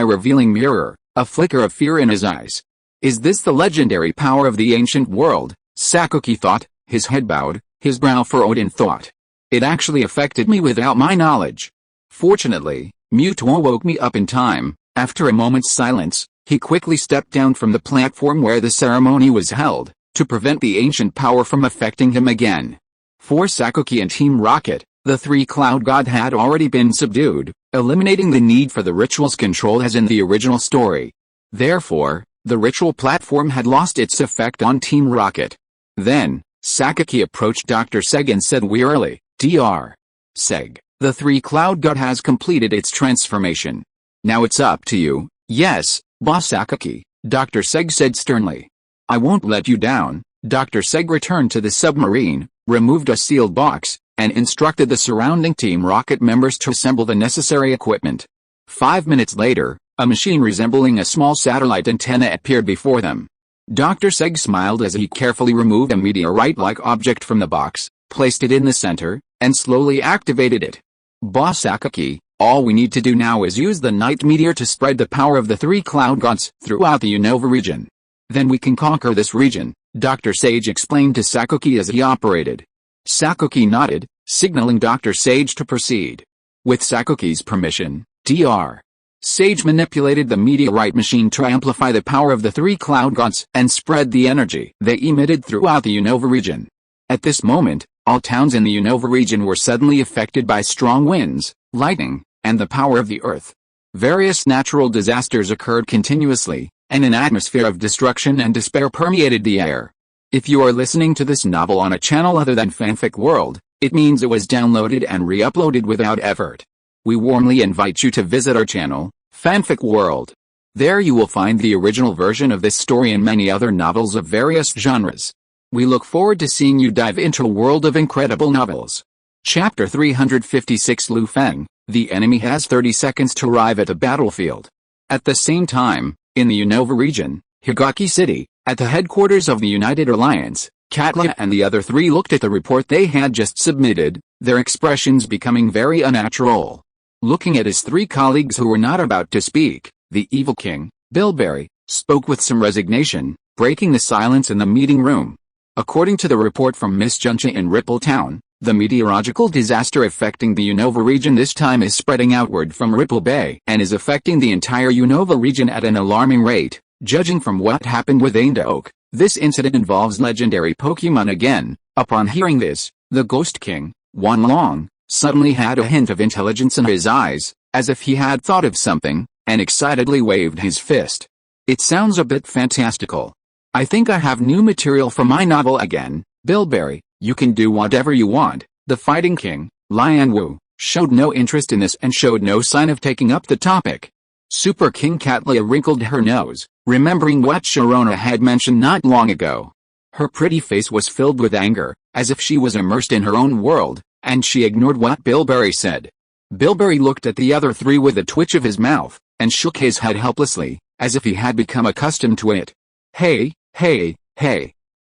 revealing mirror, a flicker of fear in his eyes. "Is this the legendary power of the ancient world?" Sakuki thought, his head bowed, his brow furrowed in thought. "It actually affected me without my knowledge. Fortunately, Mutual woke me up in time." After a moment's silence, he quickly stepped down from the platform where the ceremony was held, to prevent the ancient power from affecting him again. For Sakuki and Team Rocket, the 3 cloud god had already been subdued, eliminating the need for the ritual's control as in the original story. Therefore, the ritual platform had lost its effect on Team Rocket. Then, Sakuki approached Dr. Seg and said wearily, "Dr. Seg, the 3 cloud god has completed its transformation. Now it's up to you." "Yes, Boss Sakuki," Dr. Seg said sternly. "I won't let you down." Dr. Seg returned to the submarine, removed a sealed box, and instructed the surrounding Team Rocket members to assemble the necessary equipment. 5 minutes later, a machine resembling a small satellite antenna appeared before them. Dr. Seg smiled as he carefully removed a meteorite-like object from the box, placed it in the center, and slowly activated it. "Boss Sakuki, all we need to do now is use the night meteor to spread the power of the 3 cloud gods throughout the Unova region. Then we can conquer this region," Dr. Sage explained to Sakuki as he operated. Sakuki nodded, signaling Dr. Sage to proceed. With Sakuki's permission, Dr. Sage manipulated the meteorite machine to amplify the power of the three cloud gods and spread the energy they emitted throughout the Unova region. At this moment, all towns in the Unova region were suddenly affected by strong winds, lightning, and the power of the earth. Various natural disasters occurred continuously, and an atmosphere of destruction and despair permeated the air. If you are listening to this novel on a channel other than Fanfic World, it means it was downloaded and re-uploaded without effort. We warmly invite you to visit our channel, Fanfic World. There you will find the original version of this story and many other novels of various genres. We look forward to seeing you dive into a world of incredible novels. Chapter 356 Lu Feng, the enemy has 30 seconds to arrive at the battlefield. At the same time, in the Unova region, Higaki City, at the headquarters of the United Alliance, Katlia and the other three looked at the report they had just submitted, their expressions becoming very unnatural. Looking at his three colleagues who were not about to speak, the evil king, Bilberry, spoke with some resignation, breaking the silence in the meeting room. According to the report from Miss Juncha in Ripple Town, the meteorological disaster affecting the Unova region this time is spreading outward from Ripple Bay and is affecting the entire Unova region at an alarming rate. Judging from what happened with Aindaok, this incident involves legendary Pokémon again. Upon hearing this, the Ghost King, Wanlong, suddenly had a hint of intelligence in his eyes, as if he had thought of something, and excitedly waved his fist. It sounds a bit fantastical. I think I have new material for my novel again, Bilberry, you can do whatever you want. The Fighting King, Lian Wu, showed no interest in this and showed no sign of taking up the topic. Super King Katlia wrinkled her nose, remembering what Sharona had mentioned not long ago. Her pretty face was filled with anger, as if she was immersed in her own world, and she ignored what Bilberry said. Bilberry looked at the other three with a twitch of his mouth, and shook his head helplessly, as if he had become accustomed to it. Hey.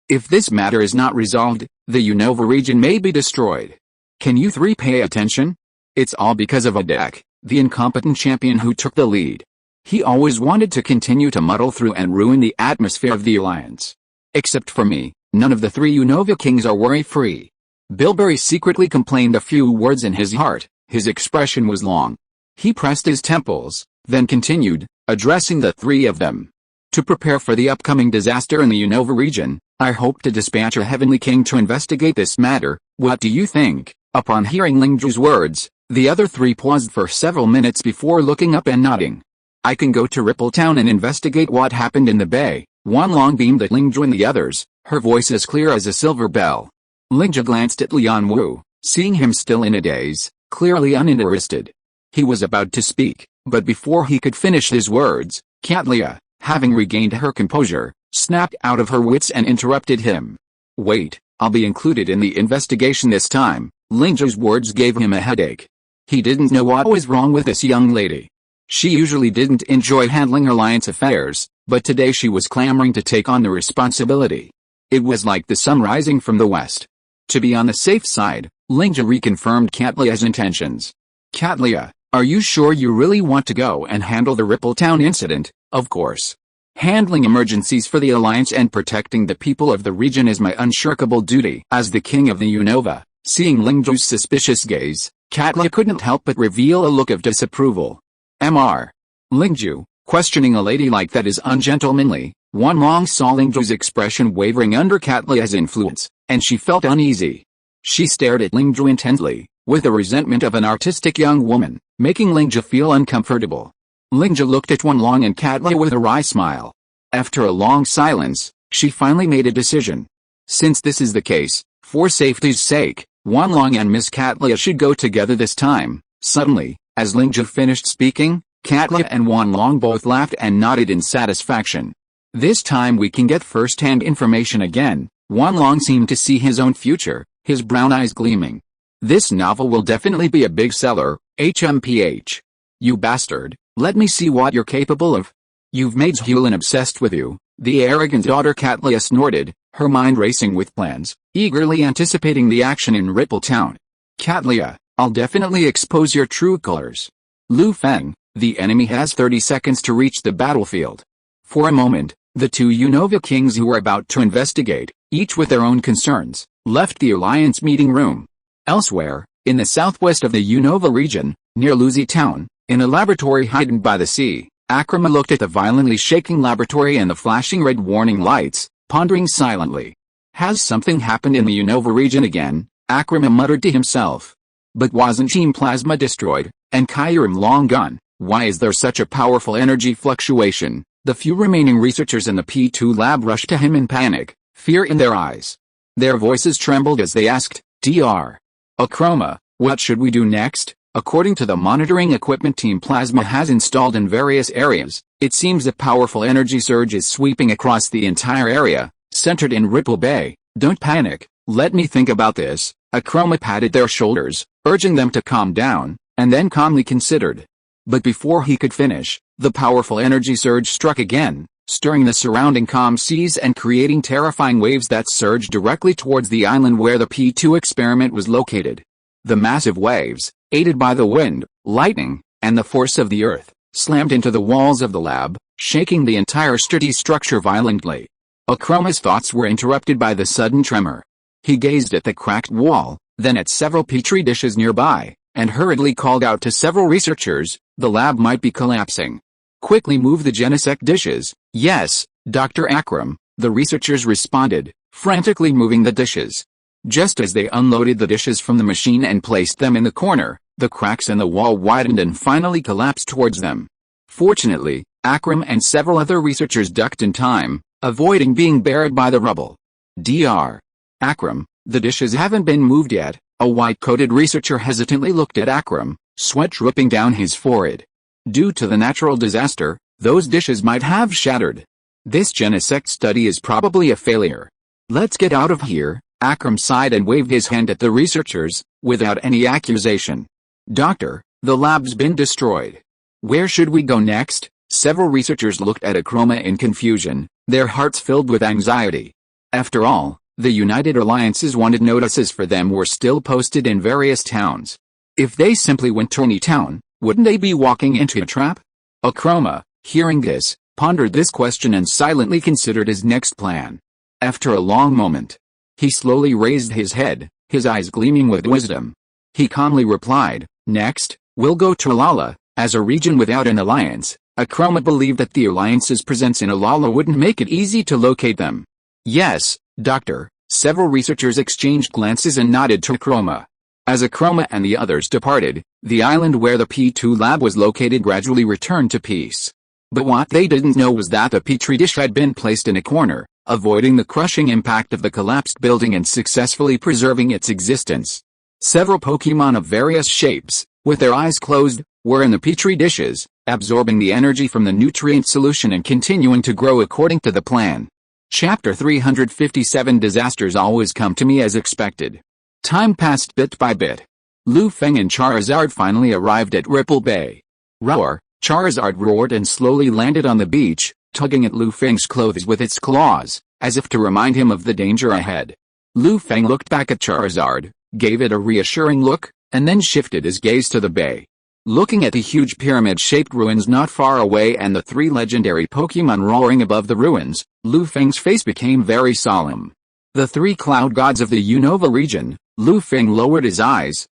If this matter is not resolved, the Unova region may be destroyed. Can you three pay attention? It's all because of Adak, the incompetent champion who took the lead. He always wanted to continue to muddle through and ruin the atmosphere of the Alliance. Except for me, none of the three Unova kings are worry-free. Bilberry secretly complained a few words in his heart. His expression was long. He pressed his temples, then continued, addressing the three of them. To prepare for the upcoming disaster in the Unova region, I hope to dispatch a Heavenly King to investigate this matter. What do you think? Upon hearing Lingzhu's words, the other three paused for several minutes before looking up and nodding. I can go to Ripple Town and investigate what happened in the bay. Wanlong beamed at Lingzhu and the others, her voice as clear as a silver bell. Lingzhu glanced at Lian Wu, seeing him still in a daze, clearly uninterested. He was about to speak, but before he could finish his words, Katlia, having regained her composure, snapped out of her wits and interrupted him. Wait, I'll be included in the investigation this time. Lingzhu's words gave him a headache. He didn't know what was wrong with this young lady. She usually didn't enjoy handling Alliance affairs, but today she was clamoring to take on the responsibility. It was like the sun rising from the west. To be on the safe side, Lingzhu reconfirmed Katlia's intentions. Katlia, are you sure you really want to go and handle the Ripple Town incident? Of course. Handling emergencies for the Alliance and protecting the people of the region is my unshirkable duty as the king of the Unova. Seeing Lingzhu's suspicious gaze, Katlia couldn't help but reveal a look of disapproval. Mr. Lingzhu, questioning a lady like that is ungentlemanly. Wanlong saw Lingzhu's expression wavering under Katlia's influence, and she felt uneasy. She stared at Lingzhu intently, with the resentment of an artistic young woman, making Lingzhu feel uncomfortable. Lingzhu looked at Wanlong and Katlia with a wry smile. After a long silence, she finally made a decision. Since this is the case, for safety's sake, Wanlong and Miss Katlia should go together this time. Suddenly, as Lingzhu finished speaking, Katlia and Wanlong both laughed and nodded in satisfaction. This time we can get first-hand information again. Wanlong seemed to see his own future, his brown eyes gleaming. This novel will definitely be a big seller, HMPH. You bastard, let me see what you're capable of. You've made Hoenn obsessed with you, the arrogant daughter. Katlia snorted, her mind racing with plans, eagerly anticipating the action in Ripple Town. Katlia, I'll definitely expose your true colors. Lu Feng, the enemy has 30 seconds to reach the battlefield. For a moment, the two Unova kings who were about to investigate, each with their own concerns, left the Alliance meeting room. Elsewhere, in the southwest of the Unova region, near Luzi Town, In a laboratory hidden by the sea, Akrama looked at the violently shaking laboratory and the flashing red warning lights, pondering silently. Has something happened in the Unova region again? Akrama muttered to himself. But wasn't Team Plasma destroyed, and Kyurem long gone? Why is there such a powerful energy fluctuation? The few remaining researchers in the P2 lab rushed to him in panic, fear in their eyes. Their voices trembled as they asked, Dr. Akrama, what should we do next? According to the monitoring equipment Team Plasma has installed in various areas, it seems a powerful energy surge is sweeping across the entire area, centered in Ripple Bay. Don't panic, let me think about this. Akrama patted their shoulders, urging them to calm down, and then calmly considered. But before he could finish, the powerful energy surge struck again, stirring the surrounding calm seas and creating terrifying waves that surged directly towards the island where the P2 experiment was located. The massive waves, aided by the wind, lightning, and the force of the earth, slammed into the walls of the lab, shaking the entire sturdy structure violently. Akrama's thoughts were interrupted by the sudden tremor. He gazed at the cracked wall, then at several petri dishes nearby, and hurriedly called out to several researchers, the lab might be collapsing. Quickly move the Genesect dishes. Yes, Dr. Akram, the researchers responded, frantically moving the dishes. Just as they unloaded the dishes from the machine and placed them in the corner, the cracks in the wall widened and finally collapsed towards them. Fortunately, Akram and several other researchers ducked in time, avoiding being buried by the rubble. Dr. Akram, the dishes haven't been moved yet. A white-coated researcher hesitantly looked at Akram, sweat dripping down his forehead. Due to the natural disaster, those dishes might have shattered. This Genesect study is probably a failure. Let's get out of here. Akram sighed and waved his hand at the researchers, without any accusation. Doctor, the lab's been destroyed. Where should we go next? Several researchers looked at Akrama in confusion, their hearts filled with anxiety. After all, the United Alliance's wanted notices for them were still posted in various towns. If they simply went to any town, wouldn't they be walking into a trap? Akrama, hearing this, pondered this question and silently considered his next plan. After a long moment, he slowly raised his head, his eyes gleaming with wisdom. He calmly replied, next, we'll go to Alala. As a region without an alliance, Akrama believed that the alliance's presence in Alala wouldn't make it easy to locate them. Yes, Doctor, several researchers exchanged glances and nodded to Akrama. As Akrama and the others departed, the island where the P2 lab was located gradually returned to peace. But what they didn't know was that the petri dish had been placed in a corner, avoiding the crushing impact of the collapsed building and successfully preserving its existence. Several Pokémon of various shapes, with their eyes closed, were in the petri dishes, absorbing the energy from the nutrient solution and continuing to grow according to the plan. Chapter 357 Disasters always come to me as expected. Time passed bit by bit. Lu Feng and Charizard finally arrived at Ripple Bay. Roar! Charizard roared and slowly landed on the beach, tugging at Lu Feng's clothes with its claws, as if to remind him of the danger ahead. Lu Feng looked back at Charizard, gave it a reassuring look, and then shifted his gaze to the bay. Looking at the huge pyramid-shaped ruins not far away and the three legendary Pokémon roaring above the ruins, Lu Feng's face became very solemn. The three cloud gods of the Unova region. Lu Feng lowered his eyes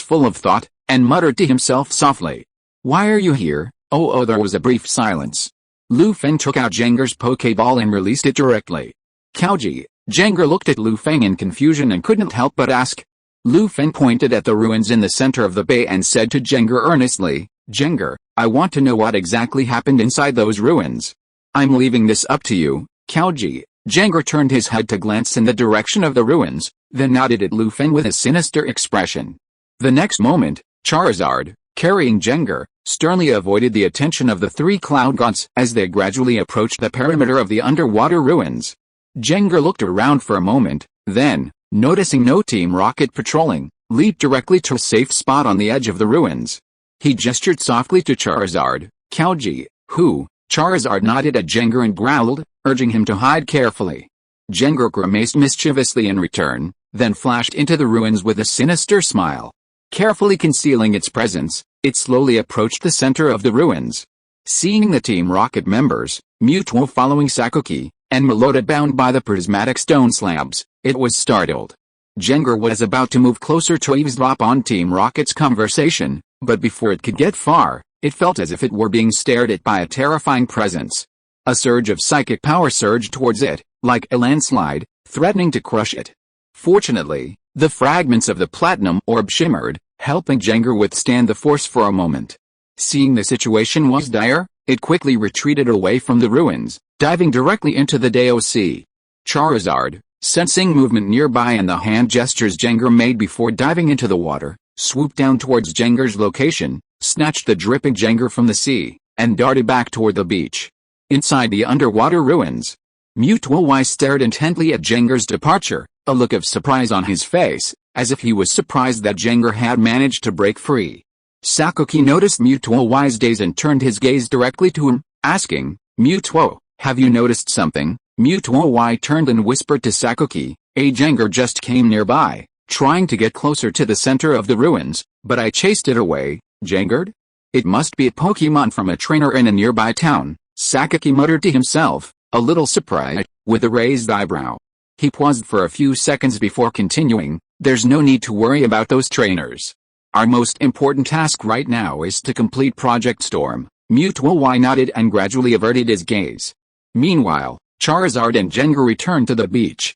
full of thought, and muttered to himself softly. Why are you here? Oh, there was a brief silence. Lu Feng took out Jenger's Pokéball and released it directly. Kauji, Jenger looked at Lu Feng in confusion and couldn't help but ask. Lu Feng pointed at the ruins in the center of the bay and said to Jenger earnestly, Jenger, I want to know what exactly happened inside those ruins. I'm leaving this up to you, Kauji. Jenger turned his head to glance in the direction of the ruins, then nodded at Lu Feng with a sinister expression. The next moment, Charizard, carrying Jenger, sternly avoided the attention of the three cloud gods as they gradually approached the perimeter of the underwater ruins. Jenger looked around for a moment, then, noticing no Team Rocket patrolling, leaped directly to a safe spot on the edge of the ruins. He gestured softly to Charizard, Kauji, who? Charizard nodded at Jenger and growled, urging him to hide carefully. Jenger grimaced mischievously in return, then flashed into the ruins with a sinister smile. Carefully concealing its presence, it slowly approached the center of the ruins. Seeing the Team Rocket members, Mewtwo following Sakuki, and Melota bound by the prismatic stone slabs, it was startled. Jenger was about to move closer to eavesdrop on Team Rocket's conversation, but before it could get far, It felt as if it were being stared at by a terrifying presence. A surge of psychic power surged towards it, like a landslide, threatening to crush it. Fortunately, the fragments of the platinum orb shimmered, helping Jengar withstand the force for a moment. Seeing the situation was dire, it quickly retreated away from the ruins, diving directly into the Dao Sea. Charizard, sensing movement nearby and the hand gestures Jengar made before diving into the water, swooped down towards Jengar's location, snatched the dripping Jengar from the sea, and darted back toward the beach. Inside the underwater ruins, Mewtwo stared intently at Jengar's departure, a look of surprise on his face, as if he was surprised that Jengar had managed to break free. Sakuki noticed Mewtwo's daze and turned his gaze directly to him, asking, "Mewtwo, have you noticed something?" Mewtwo turned and whispered to Sakuki, "A Jengar just came nearby, trying to get closer to the center of the ruins, but I chased it away." "Jengar? It must be a Pokémon from a trainer in a nearby town," Sakuki muttered to himself, a little surprised, with a raised eyebrow. He paused for a few seconds before continuing, "There's no need to worry about those trainers. Our most important task right now is to complete Project Storm." Mewtwo nodded and gradually averted his gaze. Meanwhile, Charizard and Jengar returned to the beach.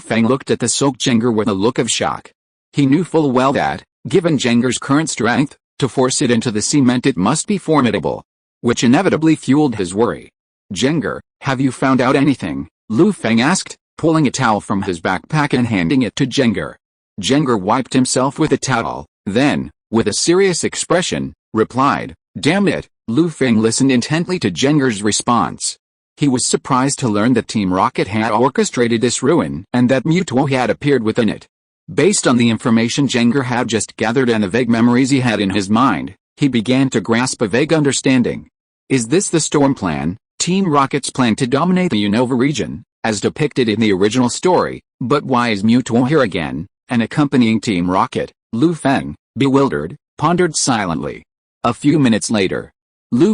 Feng looked at the soaked Jengar with a look of shock. He knew full well that, given Jengar's current strength, to force it into the cement it must be formidable. Which inevitably fueled his worry. "Jengar, have you found out anything?" Feng asked, pulling a towel from his backpack and handing it to Jengar. Jengar wiped himself with a towel, then, with a serious expression, replied, "Damn it." Feng listened intently to Jengar's response. He was surprised to learn that Team Rocket had orchestrated this ruin and that Mewtwo had appeared within it. Based on the information Jengar had just gathered and the vague memories he had in his mind, he began to grasp a vague understanding. Is this the Storm Plan, Team Rocket's plan to dominate the Unova region, as depicted in the original story? But why is Mewtwo here again, and accompanying Team Rocket? Feng, bewildered, pondered silently. A few minutes later,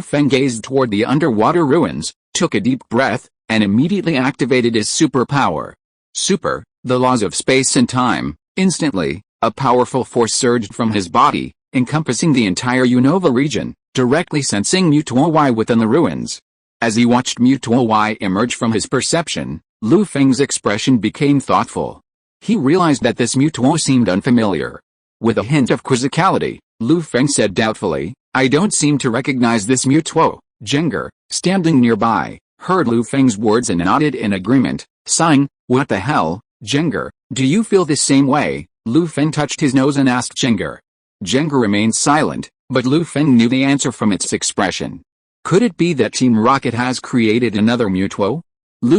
Feng gazed toward the underwater ruins, took a deep breath, and immediately activated his superpower. Super, the laws of space and time. Instantly, a powerful force surged from his body, encompassing the entire Unova region, directly sensing Mewtwo within the ruins. As he watched Mewtwo emerge from his perception, Feng's expression became thoughtful. He realized that this Mewtwo seemed unfamiliar. With a hint of quizzicality, Feng said doubtfully, "I don't seem to recognize this Mewtwo." Jengar, standing nearby, heard Feng's words and nodded in agreement, sighing, "What the hell, Jengar, do you feel the same way?" Feng touched his nose and asked Jengar. Jengar remained silent, but Feng knew the answer from its expression. Could it be that Team Rocket has created another Mewtwo?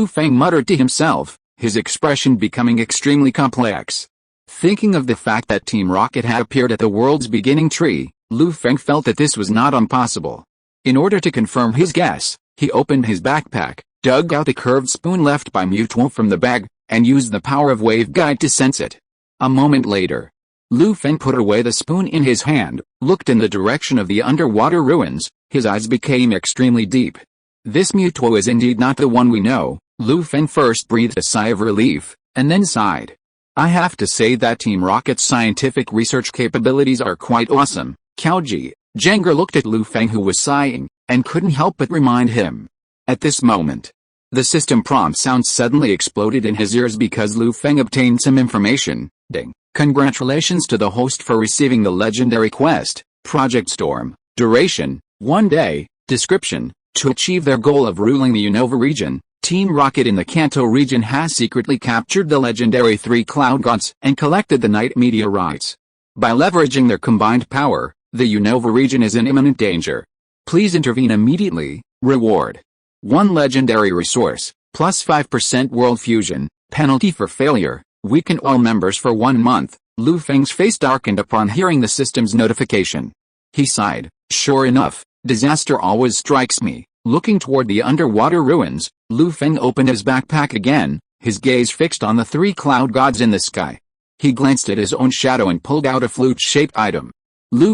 Feng muttered to himself, his expression becoming extremely complex. Thinking of the fact that Team Rocket had appeared at the world's beginning tree, Feng felt that this was not impossible. In order to confirm his guess, he opened his backpack, dug out the curved spoon left by Mewtwo from the bag, and used the power of Wave Guide to sense it. A moment later, Feng put away the spoon in his hand, looked in the direction of the underwater ruins. His eyes became extremely deep. "This Mewtwo is indeed not the one we know." Feng first breathed a sigh of relief, and then sighed. "I have to say that Team Rocket's scientific research capabilities are quite awesome, Kaoji." Jengar looked at Feng who was sighing, and couldn't help but remind him. At this moment, the system prompt sound suddenly exploded in his ears because Feng obtained some information. Ding. "Congratulations to the host for receiving the legendary quest, Project Storm. Duration, 1 day. Description, to achieve their goal of ruling the Unova region, Team Rocket in the Kanto region has secretly captured the legendary 3 cloud gods and collected the night meteorites. By leveraging their combined power, the Unova region is in imminent danger. Please intervene immediately. Reward: 1 legendary resource, plus 5% world fusion. Penalty for failure: weaken all members for 1 month. Feng's face darkened upon hearing the system's notification. He sighed. Sure enough, disaster always strikes me. Looking toward the underwater ruins, Feng opened his backpack again, his gaze fixed on the 3 cloud gods in the sky. He glanced at his own shadow and pulled out a flute-shaped item.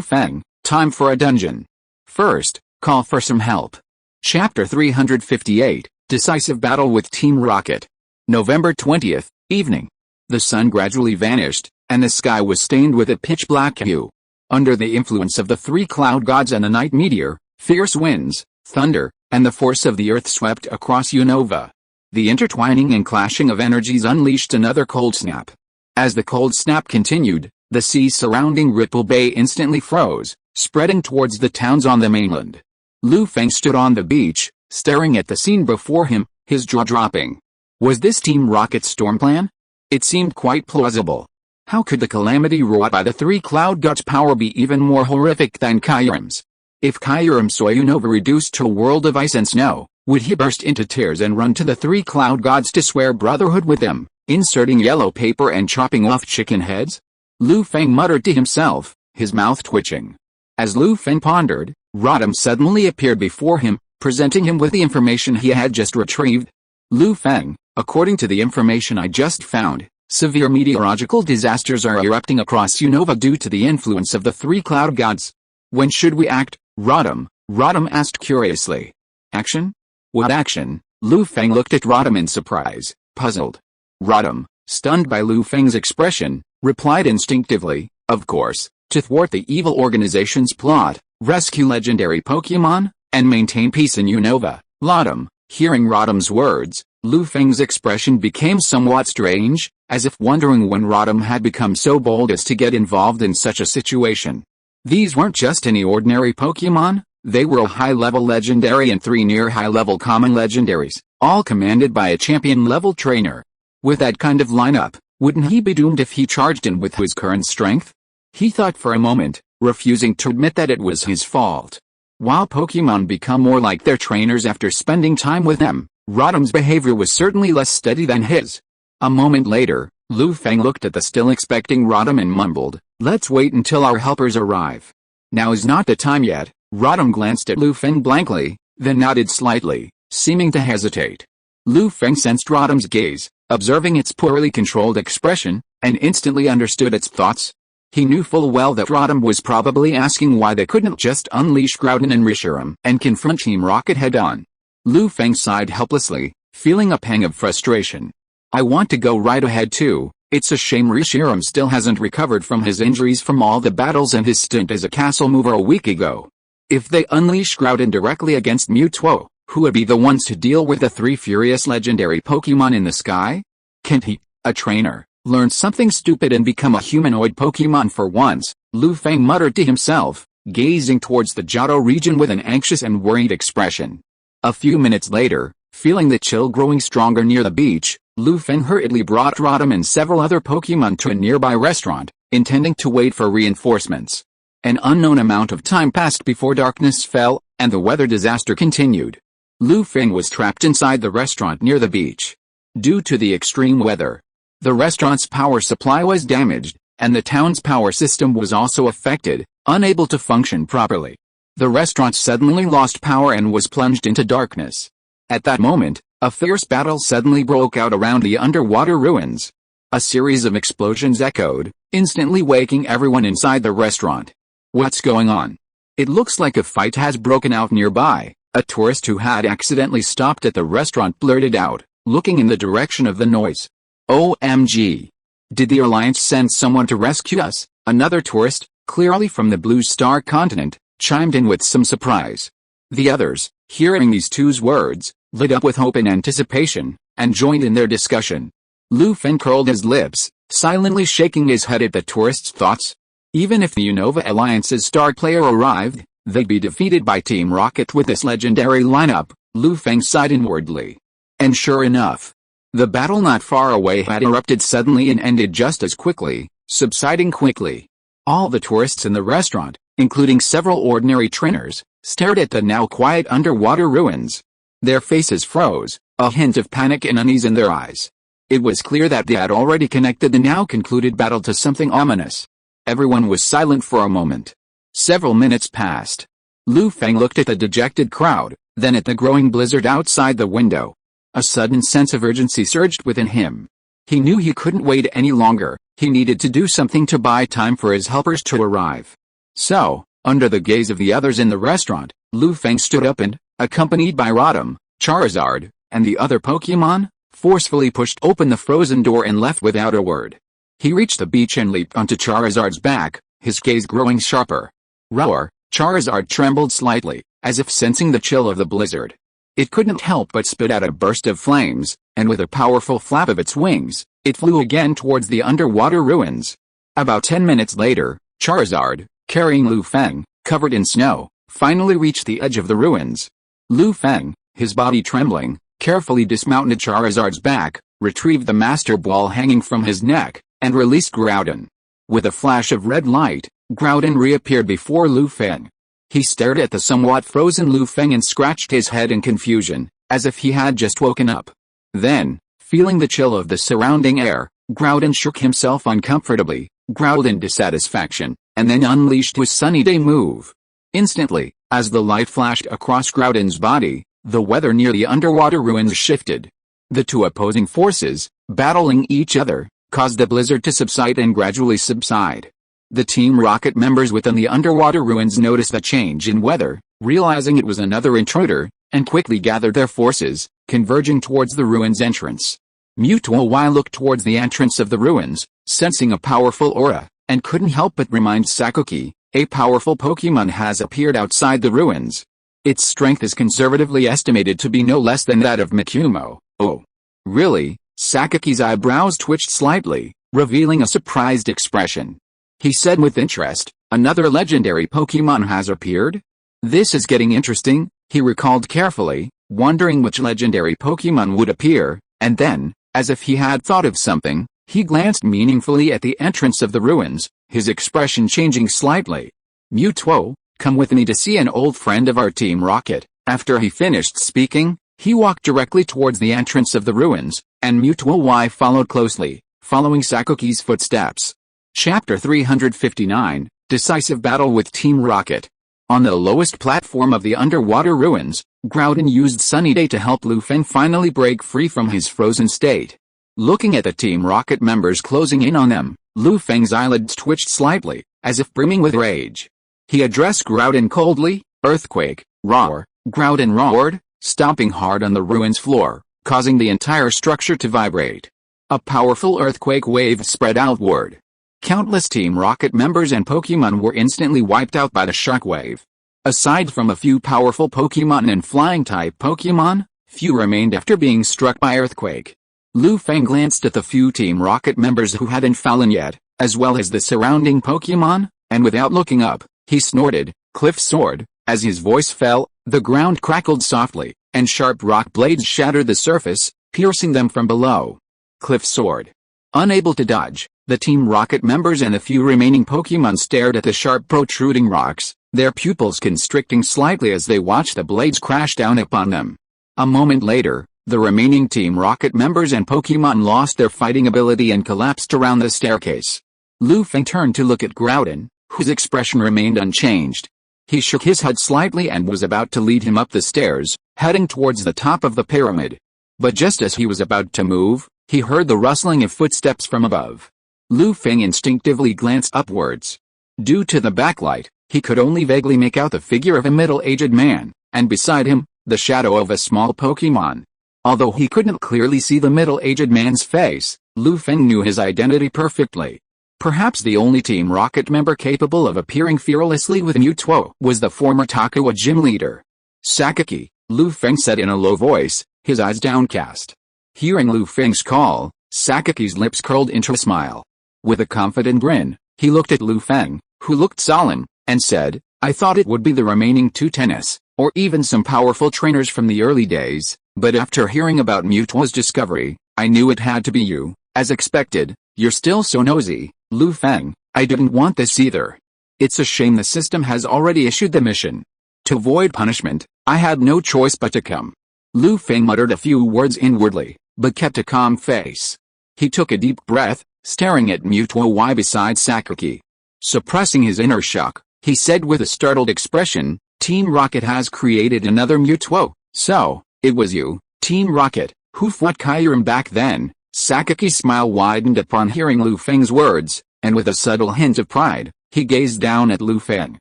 Feng, time for a dungeon. First, call for some help. Chapter 358, Decisive Battle with Team Rocket. November 20th, evening. The sun gradually vanished, and the sky was stained with a pitch-black hue. Under the influence of the three cloud gods and a night meteor, fierce winds, thunder, and the force of the earth swept across Unova. The intertwining and clashing of energies unleashed another cold snap. As the cold snap continued, the sea surrounding Ripple Bay instantly froze, spreading towards the towns on the mainland. Lu Feng stood on the beach, staring at the scene before him, his jaw dropping. Was this Team Rocket's storm plan? It seemed quite plausible. How could the calamity wrought by the three cloud gods' power be even more horrific than Kyurem's? If Kyurem saw Unova reduced to a world of ice and snow, would he burst into tears and run to the three cloud gods to swear brotherhood with them, inserting yellow paper and chopping off chicken heads? Lu Feng muttered to himself, his mouth twitching. As Lu Feng pondered, Rodham suddenly appeared before him, presenting him with the information he had just retrieved. Lu Feng, according to the information I just found, severe meteorological disasters are erupting across Unova due to the influence of the three cloud gods. When should we act, Rodham asked curiously. Action? What action? Lu Feng looked at Rodham in surprise, puzzled. Rodham, stunned by Lu Feng's expression, replied instinctively, of course, to thwart the evil organization's plot, rescue legendary Pokémon, and maintain peace in Unova. Rodham. Hearing Rodham's words, Lu Feng's expression became somewhat strange, as if wondering when Rodham had become so bold as to get involved in such a situation. These weren't just any ordinary Pokémon, they were a high-level legendary and 3 near high-level common legendaries, all commanded by a champion-level trainer. With that kind of lineup, wouldn't he be doomed if he charged in with his current strength? He thought for a moment, refusing to admit that it was his fault. While Pokémon become more like their trainers after spending time with them, Rodham's behavior was certainly less steady than his. A moment later, Lu Feng looked at the still expecting Rodham and mumbled, "Let's wait until our helpers arrive. Now is not the time yet." Rodham glanced at Lu Feng blankly, then nodded slightly, seeming to hesitate. Lu Feng sensed Rodham's gaze, observing its poorly controlled expression, and instantly understood its thoughts. He knew full well that Rodham was probably asking why they couldn't just unleash Groudon and Reshiram and confront Team Rocket head-on. Lu Feng sighed helplessly, feeling a pang of frustration. "I want to go right ahead too. It's a shame Reshiram still hasn't recovered from his injuries from all the battles and his stint as a castle mover a week ago. If they unleash Groudon directly against Mewtwo, who would be the ones to deal with the 3 furious legendary Pokémon in the sky? Can't he, a trainer, learn something stupid and become a humanoid Pokémon for once?" Lu Feng muttered to himself, gazing towards the Johto region with an anxious and worried expression. A few minutes later, feeling the chill growing stronger near the beach, Lu Feng hurriedly brought Rodham and several other Pokémon to a nearby restaurant, intending to wait for reinforcements. An unknown amount of time passed before darkness fell, and the weather disaster continued. Lu Feng was trapped inside the restaurant near the beach. Due to the extreme weather, the restaurant's power supply was damaged, and the town's power system was also affected, unable to function properly. The restaurant suddenly lost power and was plunged into darkness. At that moment, a fierce battle suddenly broke out around the underwater ruins. A series of explosions echoed, instantly waking everyone inside the restaurant. "What's going on? It looks like a fight has broken out nearby," a tourist who had accidentally stopped at the restaurant blurted out, looking in the direction of the noise. "OMG! Did the Alliance send someone to rescue us?" Another tourist, clearly from the Blue Star continent, chimed in with some surprise. The others, hearing these two words, lit up with hope and anticipation, and joined in their discussion. Lu Feng curled his lips, silently shaking his head at the tourists' thoughts. Even if the Unova Alliance's star player arrived, they'd be defeated by Team Rocket with this legendary lineup, Lu Feng sighed inwardly. And sure enough, the battle not far away had erupted suddenly and ended just as quickly, subsiding quickly. All the tourists in the restaurant, including several ordinary trainers, stared at the now quiet underwater ruins. Their faces froze, a hint of panic and unease in their eyes. It was clear that they had already connected the now concluded battle to something ominous. Everyone was silent for a moment. Several minutes passed. Lu Feng looked at the dejected crowd, then at the growing blizzard outside the window. A sudden sense of urgency surged within him. He knew he couldn't wait any longer. He needed to do something to buy time for his helpers to arrive. So, under the gaze of the others in the restaurant, Lu Feng stood up and, accompanied by Rodham, Charizard, and the other Pokémon, forcefully pushed open the frozen door and left without a word. He reached the beach and leaped onto Charizard's back, his gaze growing sharper. Roar! Charizard trembled slightly, as if sensing the chill of the blizzard. It couldn't help but spit out a burst of flames, and with a powerful flap of its wings, it flew again towards the underwater ruins. About 10 minutes later, Charizard, carrying Lu Feng, covered in snow, finally reached the edge of the ruins. Lu Feng, his body trembling, carefully dismounted Charizard's back, retrieved the Master Ball hanging from his neck, and released Groudon. With a flash of red light, Groudon reappeared before Lu Feng. He stared at the somewhat frozen Lu Feng and scratched his head in confusion, as if he had just woken up. Then, feeling the chill of the surrounding air, Groudon shook himself uncomfortably, growled in dissatisfaction, and then unleashed his Sunny Day move. Instantly, as the light flashed across Groudon's body, the weather near the underwater ruins shifted. The two opposing forces, battling each other, caused the blizzard to subside and gradually subside. The Team Rocket members within the underwater ruins noticed the change in weather, realizing it was another intruder, and quickly gathered their forces, converging towards the ruins' entrance. Mewtwo looked towards the entrance of the ruins, sensing a powerful aura, and couldn't help but remind Sakuki, a powerful Pokémon has appeared outside the ruins. Its strength is conservatively estimated to be no less than that of Mikumo. Oh. Really? Sakuki's eyebrows twitched slightly, revealing a surprised expression. He said with interest, another legendary Pokémon has appeared? This is getting interesting, he recalled carefully, wondering which legendary Pokémon would appear, and then, as if he had thought of something, he glanced meaningfully at the entrance of the ruins, his expression changing slightly. Mewtwo, come with me to see an old friend of our Team Rocket. After he finished speaking, he walked directly towards the entrance of the ruins, and Mewtwo followed closely, following Sakuki's footsteps. Chapter 359, Decisive Battle with Team Rocket. On the lowest platform of the underwater ruins, Groudon used Sunny Day to help Lu Feng finally break free from his frozen state. Looking at the Team Rocket members closing in on them, Lu Feng's eyelids twitched slightly, as if brimming with rage. He addressed Groudon coldly, "Earthquake, roar!" Groudon roared, stomping hard on the ruins floor, causing the entire structure to vibrate. A powerful earthquake wave spread outward. Countless Team Rocket members and Pokémon were instantly wiped out by the shockwave. Aside from a few powerful Pokémon and Flying-type Pokémon, few remained after being struck by earthquake. Lu Feng glanced at the few Team Rocket members who hadn't fallen yet, as well as the surrounding Pokémon, and without looking up, he snorted, "Cliff Sword." As his voice fell, the ground crackled softly, and sharp rock blades shattered the surface, piercing them from below. Cliff Sword. Unable to dodge, the Team Rocket members and the few remaining Pokémon stared at the sharp protruding rocks, their pupils constricting slightly as they watched the blades crash down upon them. A moment later, the remaining Team Rocket members and Pokémon lost their fighting ability and collapsed around the staircase. Lu Feng turned to look at Groudon, whose expression remained unchanged. He shook his head slightly and was about to lead him up the stairs, heading towards the top of the pyramid. But just as he was about to move, he heard the rustling of footsteps from above. Lu Feng instinctively glanced upwards. Due to the backlight, he could only vaguely make out the figure of a middle-aged man, and beside him, the shadow of a small Pokémon. Although he couldn't clearly see the middle-aged man's face, Lu Feng knew his identity perfectly. Perhaps the only Team Rocket member capable of appearing fearlessly with Mewtwo was the former Takua gym leader. "Sakuki," Lu Feng said in a low voice, his eyes downcast. Hearing Lu Feng's call, Sakuki's lips curled into a smile. With a confident grin, he looked at Lu Feng, who looked solemn, and said, "I thought it would be the remaining two tennis, or even some powerful trainers from the early days, but after hearing about Mewtwo's discovery, I knew it had to be you. As expected, you're still so nosy, Lu Feng. I didn't want this either. It's a shame the system has already issued the mission. To avoid punishment, I had no choice but to come." Lu Feng muttered a few words inwardly, but kept a calm face. He took a deep breath, staring at Mewtwo beside Sakuki. Suppressing his inner shock, he said with a startled expression, "Team Rocket has created another Mewtwo, so, it was you, Team Rocket, who fought Kyurem back then." Sakuki's smile widened upon hearing Lu Feng's words, and with a subtle hint of pride, he gazed down at Lu Feng.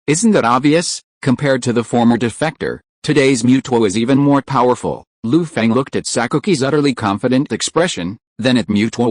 "Isn't that obvious? Compared to the former defector, today's Mewtwo is even more powerful." Lu Feng looked at Sakuki's utterly confident expression, then at Mewtwo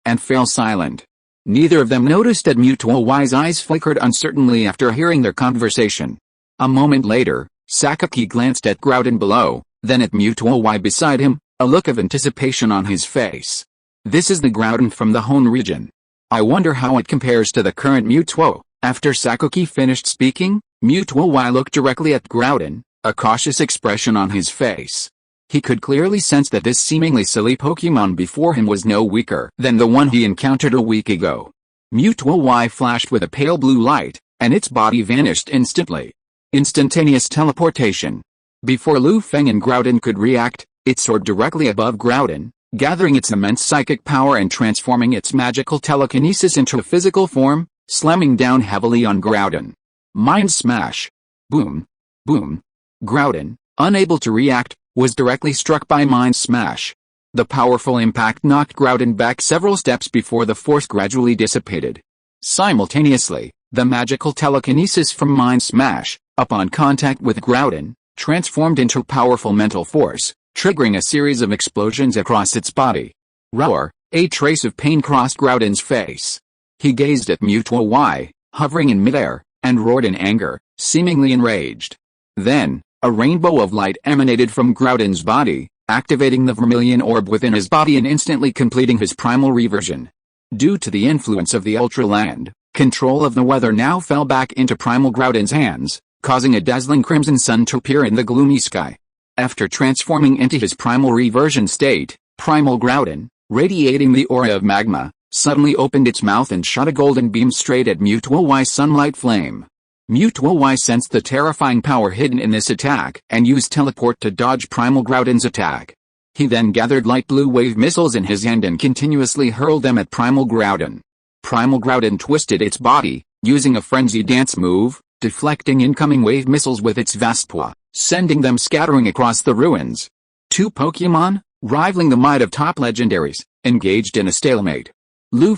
and fell silent. Neither of them noticed that Mutual Y's eyes flickered uncertainly after hearing their conversation. A moment later, Sakaki glanced at Groudon below, then at Mutual Y beside him, a look of anticipation on his face. This is the Groudon from the Hoenn region. I wonder how it compares to the current Mutuo. After Sakaki finished speaking, Mutual Y looked directly at Groudon, a cautious expression on his face. He could clearly sense that this seemingly silly Pokémon before him was no weaker than the one he encountered a week ago. Mutual Y flashed with a pale blue light, and its body vanished instantly. Instantaneous teleportation. Before Feng and Groudon could react, it soared directly above Groudon, gathering its immense psychic power and transforming its magical telekinesis into a physical form, slamming down heavily on Groudon. Mind Smash. Boom. Boom. Groudon, unable to react, was directly struck by Mind Smash. The powerful impact knocked Groudon back several steps before the force gradually dissipated. Simultaneously, the magical telekinesis from Mind Smash, upon contact with Groudon, transformed into powerful mental force, triggering a series of explosions across its body. Roar! A trace of pain crossed Groudon's face. He gazed at Mutual Y, hovering in midair, and roared in anger, seemingly enraged. Then, a rainbow of light emanated from Groudon's body, activating the vermilion orb within his body and instantly completing his primal reversion. Due to the influence of the Ultra Land, control of the weather now fell back into primal Groudon's hands, causing a dazzling crimson sun to appear in the gloomy sky. After transforming into his primal reversion state, primal Groudon, radiating the aura of magma, suddenly opened its mouth and shot a golden beam straight at Mutual Y's sunlight flame. Mutual Y sensed the terrifying power hidden in this attack and used teleport to dodge primal Groudon's attack. He then gathered light blue wave missiles in his hand and continuously hurled them at primal Groudon. Primal Groudon twisted its body, using a frenzy dance move, deflecting incoming wave missiles with its vast paw, sending them scattering across the ruins. Two Pokémon, rivaling the might of top legendaries, engaged in a stalemate.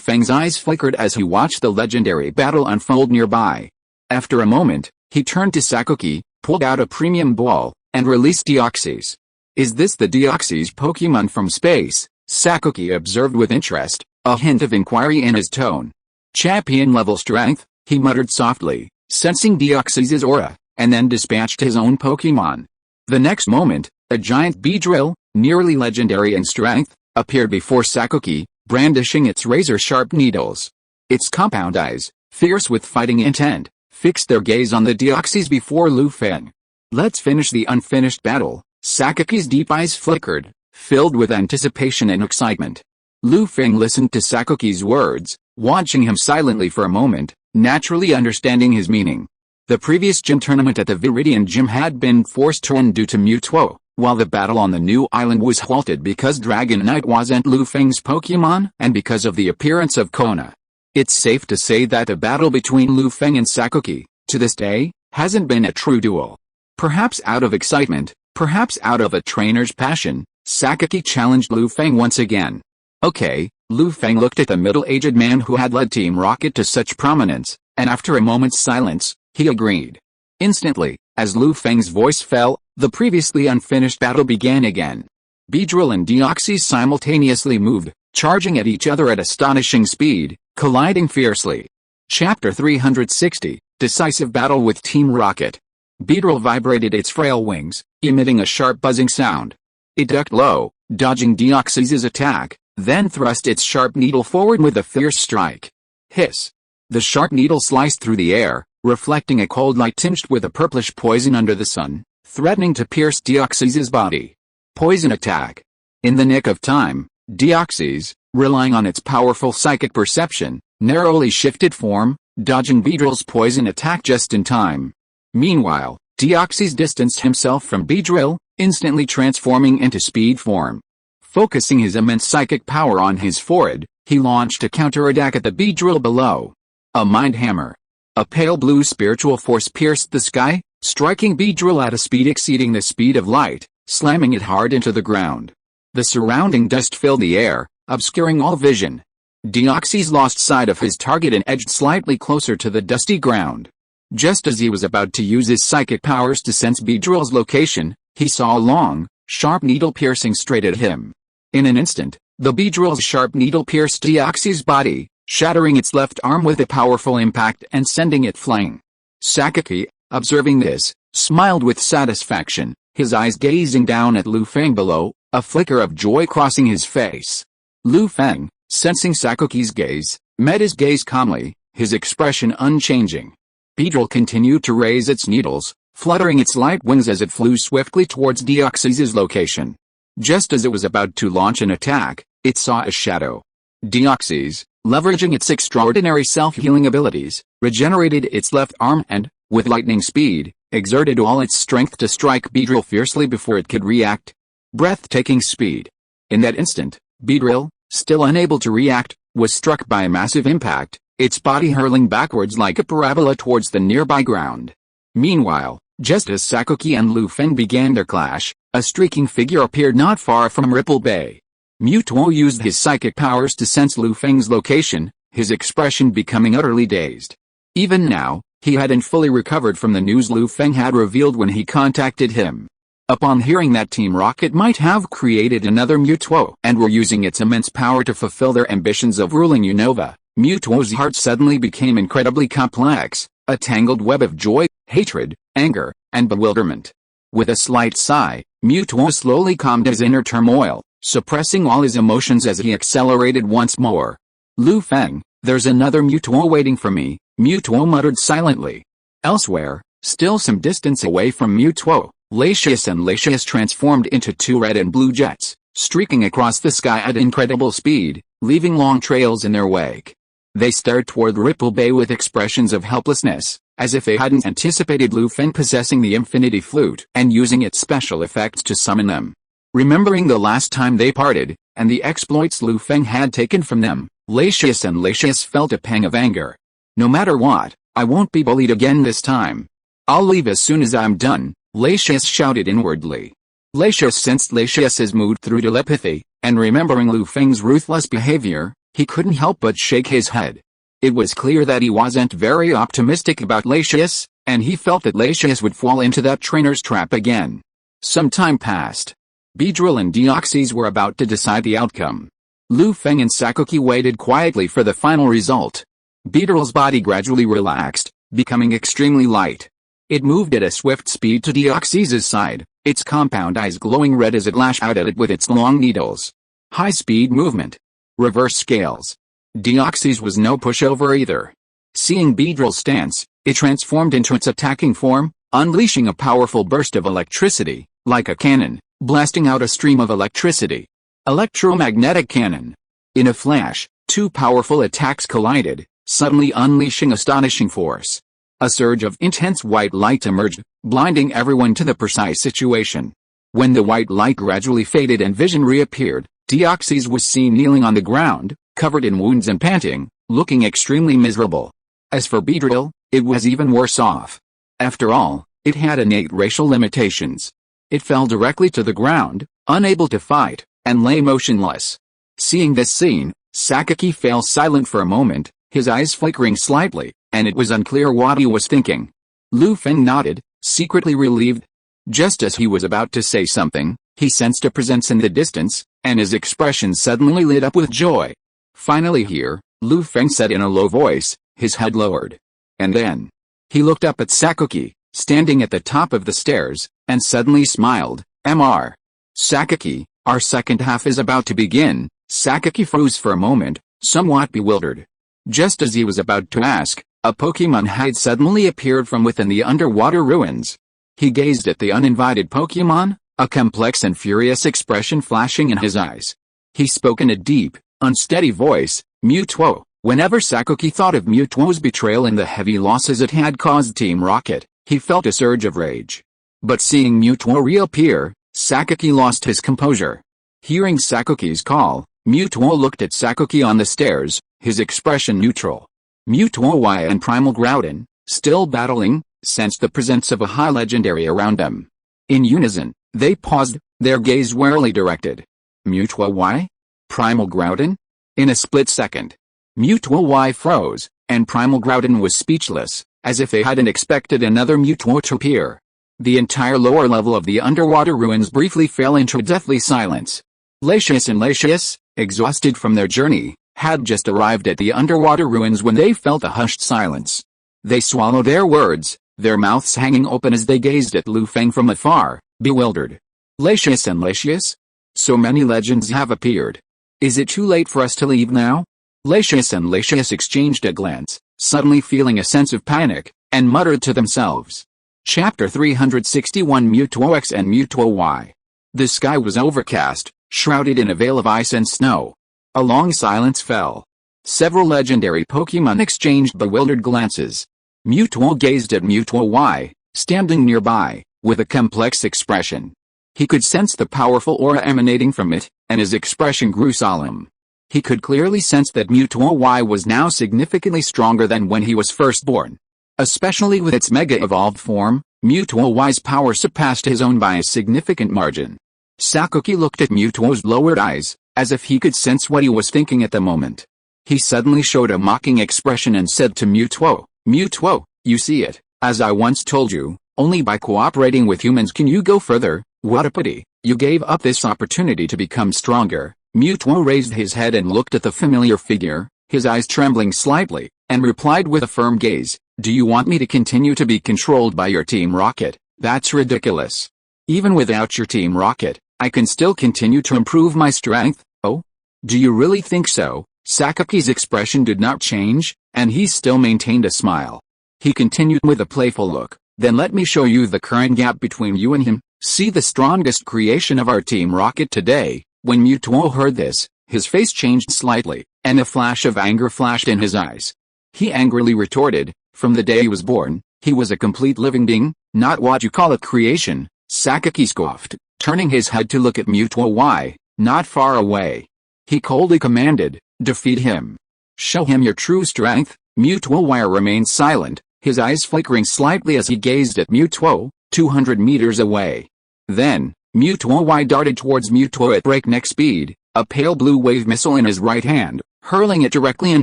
Feng's eyes flickered as he watched the legendary battle unfold nearby. After a moment, he turned to Sakaki, pulled out a premium ball, and released Deoxys. Is this the Deoxys Pokémon from space? Sakaki observed with interest, a hint of inquiry in his tone. Champion-level strength, he muttered softly, sensing Deoxys' aura, and then dispatched his own Pokémon. The next moment, a giant Beedrill, nearly legendary in strength, appeared before Sakaki, brandishing its razor-sharp needles. Its compound eyes, fierce with fighting intent, fixed their gaze on the Deoxys before Feng. Let's finish the unfinished battle. Sakaki's deep eyes flickered, filled with anticipation and excitement. Feng listened to Sakaki's words, watching him silently for a moment, naturally understanding his meaning. The previous gym tournament at the Viridian Gym had been forced to end due to Mutuo, while the battle on the new island was halted because Dragonite wasn't Feng's Pokémon and because of the appearance of Kona. It's safe to say that the battle between Feng and Sakaki, to this day, hasn't been a true duel. Perhaps out of excitement, perhaps out of a trainer's passion, Sakaki challenged Feng once again. Okay, Feng looked at the middle-aged man who had led Team Rocket to such prominence, and after a moment's silence, he agreed. Instantly, as Feng's voice fell, the previously unfinished battle began again. Beedrill and Deoxys simultaneously moved, charging at each other at astonishing speed, colliding fiercely. Chapter 360, Decisive Battle with Team Rocket. Beedrill vibrated its frail wings, emitting a sharp buzzing sound. It ducked low, dodging Deoxys' attack, then thrust its sharp needle forward with a fierce strike. Hiss! The sharp needle sliced through the air, reflecting a cold light tinged with a purplish poison under the sun, threatening to pierce Deoxys' body. Poison attack. In the nick of time, Deoxys, relying on its powerful psychic perception, narrowly shifted form, dodging Beedrill's poison attack just in time. Meanwhile, Deoxys distanced himself from Beedrill, instantly transforming into speed form. Focusing his immense psychic power on his forehead, he launched a counterattack at the Beedrill below. A mind hammer. A pale blue spiritual force pierced the sky, striking Beedrill at a speed exceeding the speed of light, slamming it hard into the ground. The surrounding dust filled the air, obscuring all vision. Deoxys lost sight of his target and edged slightly closer to the dusty ground. Just as he was about to use his psychic powers to sense Beedrill's location, he saw a long, sharp needle piercing straight at him. In an instant, the Beedrill's sharp needle pierced Deoxys' body, shattering its left arm with a powerful impact and sending it flying. Sakaki, observing this, smiled with satisfaction, his eyes gazing down at Lu Feng below, a flicker of joy crossing his face. Lu Feng, sensing Sakaki's gaze, met his gaze calmly, his expression unchanging. Beedrill continued to raise its needles, fluttering its light wings as it flew swiftly towards Deoxys' location. Just as it was about to launch an attack, it saw a shadow. Deoxys, leveraging its extraordinary self-healing abilities, regenerated its left arm and, with lightning speed, exerted all its strength to strike Beedrill fiercely before it could react. Breathtaking speed. In that instant, Beedrill, still unable to react, was struck by a massive impact, its body hurling backwards like a parabola towards the nearby ground. Meanwhile, just as Sakaki and Lu Feng began their clash, a streaking figure appeared not far from Ripple Bay. Mutuo used his psychic powers to sense Lu Feng's location, his expression becoming utterly dazed. Even now, he hadn't fully recovered from the news Lu Feng had revealed when he contacted him. Upon hearing that Team Rocket might have created another Mutuo and were using its immense power to fulfill their ambitions of ruling Unova, Mutuo's heart suddenly became incredibly complex, a tangled web of joy, hatred, anger, and bewilderment. With a slight sigh, Mutuo slowly calmed his inner turmoil, suppressing all his emotions as he accelerated once more. Lu Feng, there's another Mutuo waiting for me, Mutuo muttered silently. Elsewhere, still some distance away from Mutuo, Latius and Latius transformed into two red and blue jets, streaking across the sky at incredible speed, leaving long trails in their wake. They stared toward Ripple Bay with expressions of helplessness, as if they hadn't anticipated Lu Feng possessing the Infinity Flute and using its special effects to summon them. Remembering the last time they parted, and the exploits Lu Feng had taken from them, Latius and Latius felt a pang of anger. No matter what, I won't be bullied again this time. I'll leave as soon as I'm done, Latius shouted inwardly. Latius sensed Latius's mood through telepathy, and remembering Lu Feng's ruthless behavior, he couldn't help but shake his head. It was clear that he wasn't very optimistic about Latius, and he felt that Latius would fall into that trainer's trap again. Some time passed. Beedrill and Deoxys were about to decide the outcome. Lu Feng and Sakaki waited quietly for the final result. Beedrill's body gradually relaxed, becoming extremely light. It moved at a swift speed to Deoxys' side, its compound eyes glowing red as it lashed out at it with its long needles. High-speed movement. Reverse scales. Deoxys was no pushover either. Seeing Beedrill's stance, it transformed into its attacking form, unleashing a powerful burst of electricity, like a cannon, blasting out a stream of electricity. Electromagnetic cannon. In a flash, two powerful attacks collided, suddenly unleashing astonishing force. A surge of intense white light emerged, blinding everyone to the precise situation. When the white light gradually faded and vision reappeared, Deoxys was seen kneeling on the ground, covered in wounds and panting, looking extremely miserable. As for Beedrill, it was even worse off. After all, it had innate racial limitations. It fell directly to the ground, unable to fight, and lay motionless. Seeing this scene, Sakaki fell silent for a moment, his eyes flickering slightly, and it was unclear what he was thinking. Lu Feng nodded, secretly relieved. Just as he was about to say something, he sensed a presence in the distance, and his expression suddenly lit up with joy. Finally here, Lu Feng said in a low voice, his head lowered. And then, he looked up at Sakaki, standing at the top of the stairs, and suddenly smiled. Mr. Sakaki, our second half is about to begin. Sakaki froze for a moment, somewhat bewildered. Just as he was about to ask, a Pokémon had suddenly appeared from within the underwater ruins. He gazed at the uninvited Pokémon, a complex and furious expression flashing in his eyes. He spoke in a deep, unsteady voice, Mutuo. Whenever Sakaki thought of Mutuo's betrayal and the heavy losses it had caused Team Rocket, he felt a surge of rage. But seeing Mutuo reappear, Sakaki lost his composure. Hearing Sakaki's call, Mutuo looked at Sakaki on the stairs, his expression neutral. Mutuo and Primal Groudon, still battling, sensed the presence of a high legendary around them. In unison, they paused, their gaze warily directed. Mutuo? Primal Groudon? In a split second, Mutuo froze, and Primal Groudon was speechless, as if they hadn't expected another Mutuo to appear. The entire lower level of the underwater ruins briefly fell into deathly silence. Latius and Latius, exhausted from their journey, had just arrived at the underwater ruins when they felt a hushed silence. They swallowed their words, their mouths hanging open as they gazed at Lu Feng from afar, bewildered. Lacius and Lacius? So many legends have appeared. Is it too late for us to leave now? Lacius and Lacius exchanged a glance, suddenly feeling a sense of panic, and muttered to themselves. Chapter 361 Mutuo X and Mutuo Y. The sky was overcast, shrouded in a veil of ice and snow. A long silence fell. Several legendary Pokémon exchanged bewildered glances. Mutuo gazed at Mutuo Y, standing nearby, with a complex expression. He could sense the powerful aura emanating from it, and his expression grew solemn. He could clearly sense that Mutuo Y was now significantly stronger than when he was first born. Especially with its mega-evolved form, Mutuo Y's power surpassed his own by a significant margin. Sakuki looked at Mutuo's lowered eyes, as if he could sense what he was thinking at the moment. He suddenly showed a mocking expression and said to Mutuo, Mutuo, you see it, as I once told you, only by cooperating with humans can you go further. What a pity, you gave up this opportunity to become stronger. Mutuo raised his head and looked at the familiar figure, his eyes trembling slightly, and replied with a firm gaze, do you want me to continue to be controlled by your Team Rocket? That's ridiculous. Even without your Team Rocket, I can still continue to improve my strength. Oh? Do you really think so? Sakuki's expression did not change, and he still maintained a smile. He continued with a playful look, then let me show you the current gap between you and him. See the strongest creation of our Team Rocket today. When Mutuo heard this, his face changed slightly, and a flash of anger flashed in his eyes. He angrily retorted, from the day he was born, he was a complete living being, not what you call a creation. Sakuki scoffed, turning his head to look at Mutuo Y, not far away. He coldly commanded, defeat him. Show him your true strength. Mutuo Y remained silent, his eyes flickering slightly as he gazed at Mutuo, 200 meters away. Then, Mutuo Y darted towards Mutuo at breakneck speed, a pale blue wave missile in his right hand, hurling it directly in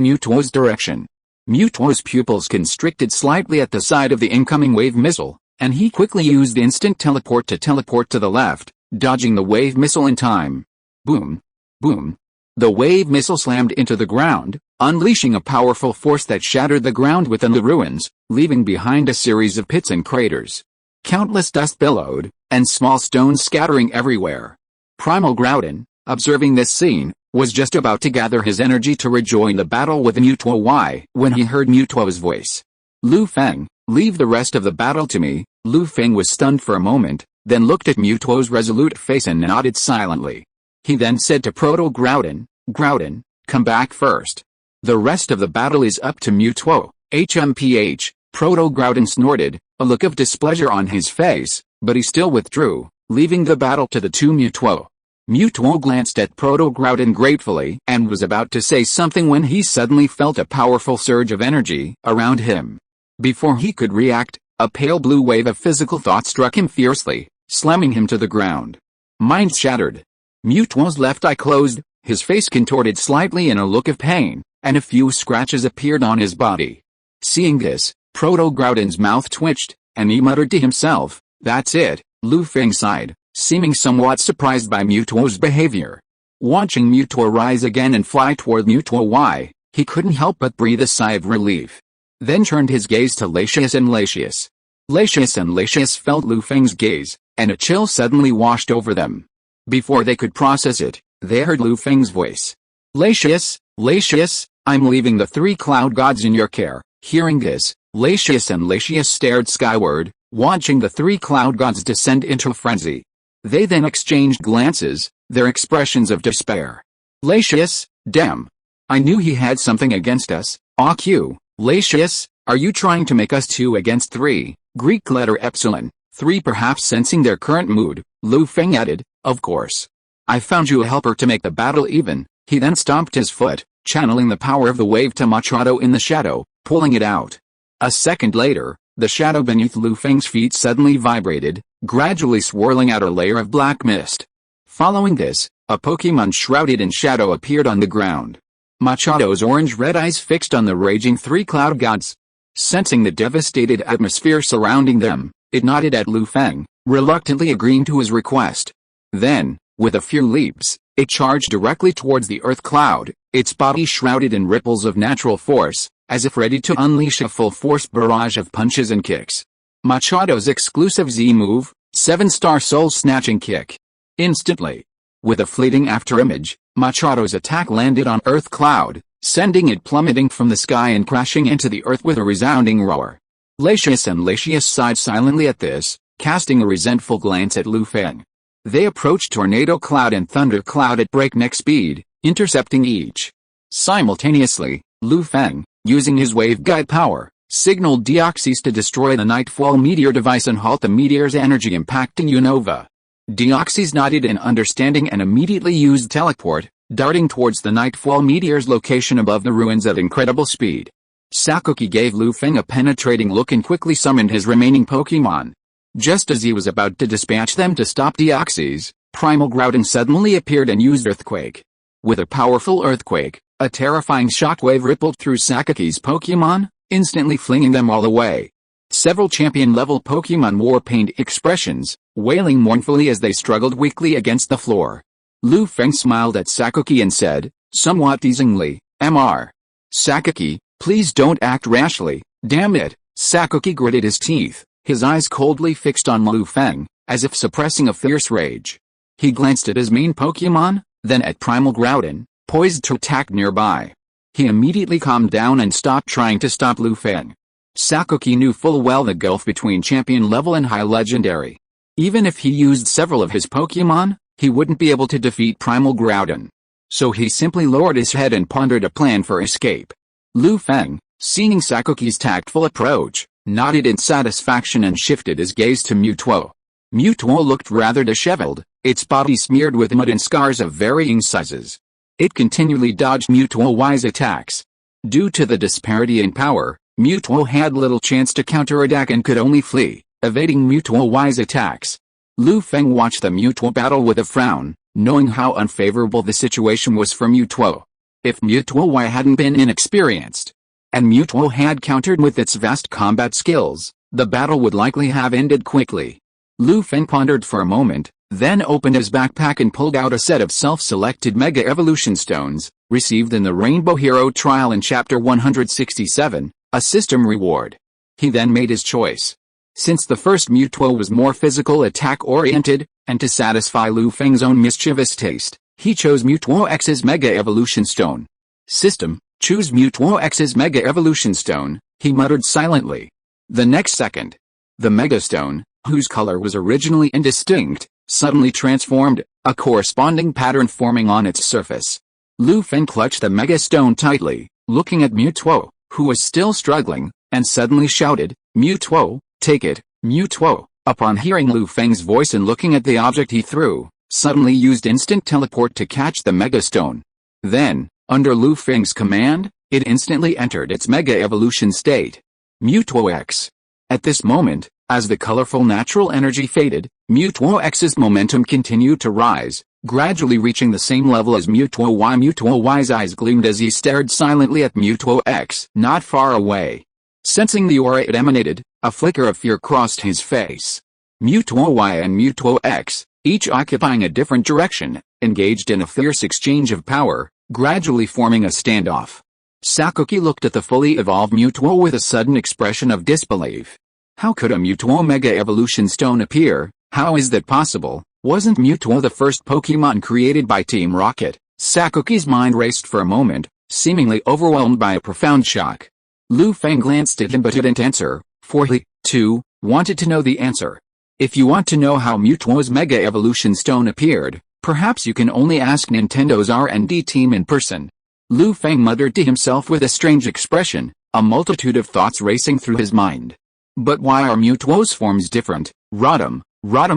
Mutuo's direction. Mutuo's pupils constricted slightly at the sight of the incoming wave missile, and he quickly used instant teleport to the left, dodging the wave missile in time. Boom! Boom! The wave missile slammed into the ground, unleashing a powerful force that shattered the ground within the ruins, leaving behind a series of pits and craters. Countless dust billowed, and small stones scattering everywhere. Primal Groudon, observing this scene, was just about to gather his energy to rejoin the battle with Mutuo Y when he heard Mutuo's voice. Lu Feng, leave the rest of the battle to me. Lu Feng was stunned for a moment, then looked at Mutuo's resolute face and nodded silently. He then said to Proto Groudon, Groudon, come back first. The rest of the battle is up to Mutuo. HMPH, Proto Groudon snorted, a look of displeasure on his face, but he still withdrew, leaving the battle to the two Mutuo. Mutuo glanced at Proto Groudon gratefully and was about to say something when he suddenly felt a powerful surge of energy around him. Before he could react, a pale blue wave of physical thought struck him fiercely, slamming him to the ground. Mind shattered. Mutuo's left eye closed, his face contorted slightly in a look of pain, and a few scratches appeared on his body. Seeing this, Proto Groudon's mouth twitched, and he muttered to himself, that's it. Lu Feng sighed, seeming somewhat surprised by Mutuo's behavior. Watching Mutuo rise again and fly toward Mutuo Y, he couldn't help but breathe a sigh of relief. Then turned his gaze to Lacius and Lacius. Lacius and Lacius felt Lu Feng's gaze, and a chill suddenly washed over them. Before they could process it, they heard Lu Feng's voice. Lacius, Lacius, I'm leaving the three cloud gods in your care. Hearing this, Lacius and Lacius stared skyward, watching the three cloud gods descend into a frenzy. They then exchanged glances, their expressions of despair. Lacius, damn. I knew he had something against us. AQ, Lacius, are you trying to make us 2 against 3? Greek letter epsilon, 3 perhaps sensing their current mood, Lu Feng added, of course. I found you a helper to make the battle even. He then stomped his foot, channeling the power of the wave to Machado in the shadow, pulling it out. A second later, the shadow beneath Lu Feng's feet suddenly vibrated, gradually swirling out a layer of black mist. Following this, a Pokémon shrouded in shadow appeared on the ground. Machado's orange-red eyes fixed on the raging three cloud gods. Sensing the devastated atmosphere surrounding them, it nodded at Lu Feng, reluctantly agreeing to his request. Then, with a few leaps, it charged directly towards the earth cloud, its body shrouded in ripples of natural force, as if ready to unleash a full-force barrage of punches and kicks. Machado's exclusive Z-move, 7-star soul-snatching kick. Instantly, with a fleeting afterimage, Machado's attack landed on Earth Cloud, sending it plummeting from the sky and crashing into the earth with a resounding roar. Latius and Latius sighed silently at this, casting a resentful glance at Lu Feng. They approached Tornado Cloud and Thunder Cloud at breakneck speed, intercepting each. Simultaneously, Lu Feng, using his waveguide power, signaled Deoxys to destroy the Nightfall meteor device and halt the meteor's energy impacting Unova. Deoxys nodded in understanding and immediately used teleport, darting towards the Nightfall meteor's location above the ruins at incredible speed. Sakuki gave Lu Feng a penetrating look and quickly summoned his remaining Pokémon. Just as he was about to dispatch them to stop Deoxys, Primal Groudon suddenly appeared and used Earthquake. With a powerful earthquake, a terrifying shockwave rippled through Sakuki's Pokémon, instantly flinging them all away. Several champion-level Pokémon wore pained expressions, wailing mournfully as they struggled weakly against the floor. Lu Feng smiled at Sakuki and said, somewhat teasingly, "Mr. Sakuki, please don't act rashly, damn it." Sakuki gritted his teeth, his eyes coldly fixed on Lu Feng, as if suppressing a fierce rage. He glanced at his main Pokémon, then at Primal Groudon, poised to attack nearby. He immediately calmed down and stopped trying to stop Lu Feng. Sakuki knew full well the gulf between champion level and high legendary. Even if he used several of his Pokémon, he wouldn't be able to defeat Primal Groudon. So he simply lowered his head and pondered a plan for escape. Lu Feng, seeing Sakuki's tactful approach, nodded in satisfaction and shifted his gaze to Mewtwo. Mewtwo looked rather disheveled, its body smeared with mud and scars of varying sizes. It continually dodged Mewtwo-wise attacks. Due to the disparity in power, Mewtwo had little chance to counterattack and could only flee, evading Mewtwo-wise attacks. Lu Feng watched the Mewtwo battle with a frown, knowing how unfavorable the situation was for Mewtwo. If Mewtwo-Y hadn't been inexperienced, and Mewtwo had countered with its vast combat skills, the battle would likely have ended quickly. Lu Feng pondered for a moment, then opened his backpack and pulled out a set of self-selected Mega Evolution Stones, received in the Rainbow Hero Trial in Chapter 167, a system reward. He then made his choice. Since the first Mewtwo was more physical attack-oriented, and to satisfy Lu Feng's own mischievous taste, he chose Mewtwo X's Mega Evolution Stone. System, choose Mewtwo X's Mega Evolution Stone, he muttered silently. The next second, the Mega Stone, whose color was originally indistinct, suddenly transformed, a corresponding pattern forming on its surface. Lu Feng clutched the Mega Stone tightly, looking at Mewtwo, who was still struggling, and suddenly shouted, "Mewtwo, take it, Mewtwo!" Upon hearing Lu Feng's voice and looking at the object he threw, suddenly used instant teleport to catch the Mega Stone. Then, under Lu Feng's command, it instantly entered its Mega Evolution state. Mewtwo X. At this moment, as the colorful natural energy faded, Mewtwo X's momentum continued to rise, gradually reaching the same level as Mewtwo Y. Mewtwo Y's eyes gleamed as he stared silently at Mewtwo X, not far away. Sensing the aura it emanated, a flicker of fear crossed his face. Mewtwo Y and Mewtwo X, each occupying a different direction, engaged in a fierce exchange of power, gradually forming a standoff. Sakuki looked at the fully evolved Mewtwo with a sudden expression of disbelief. How could a Mewtwo Mega Evolution Stone appear? How is that possible? Wasn't Mewtwo the first Pokémon created by Team Rocket? Sakuki's mind raced for a moment, seemingly overwhelmed by a profound shock. Lu Feng glanced at him but didn't answer, for he, too, wanted to know the answer. If you want to know how Mewtwo's Mega Evolution Stone appeared, perhaps you can only ask Nintendo's R&D team in person. Lu Feng muttered to himself with a strange expression, a multitude of thoughts racing through his mind. But why are Mewtwo's forms different? Rodham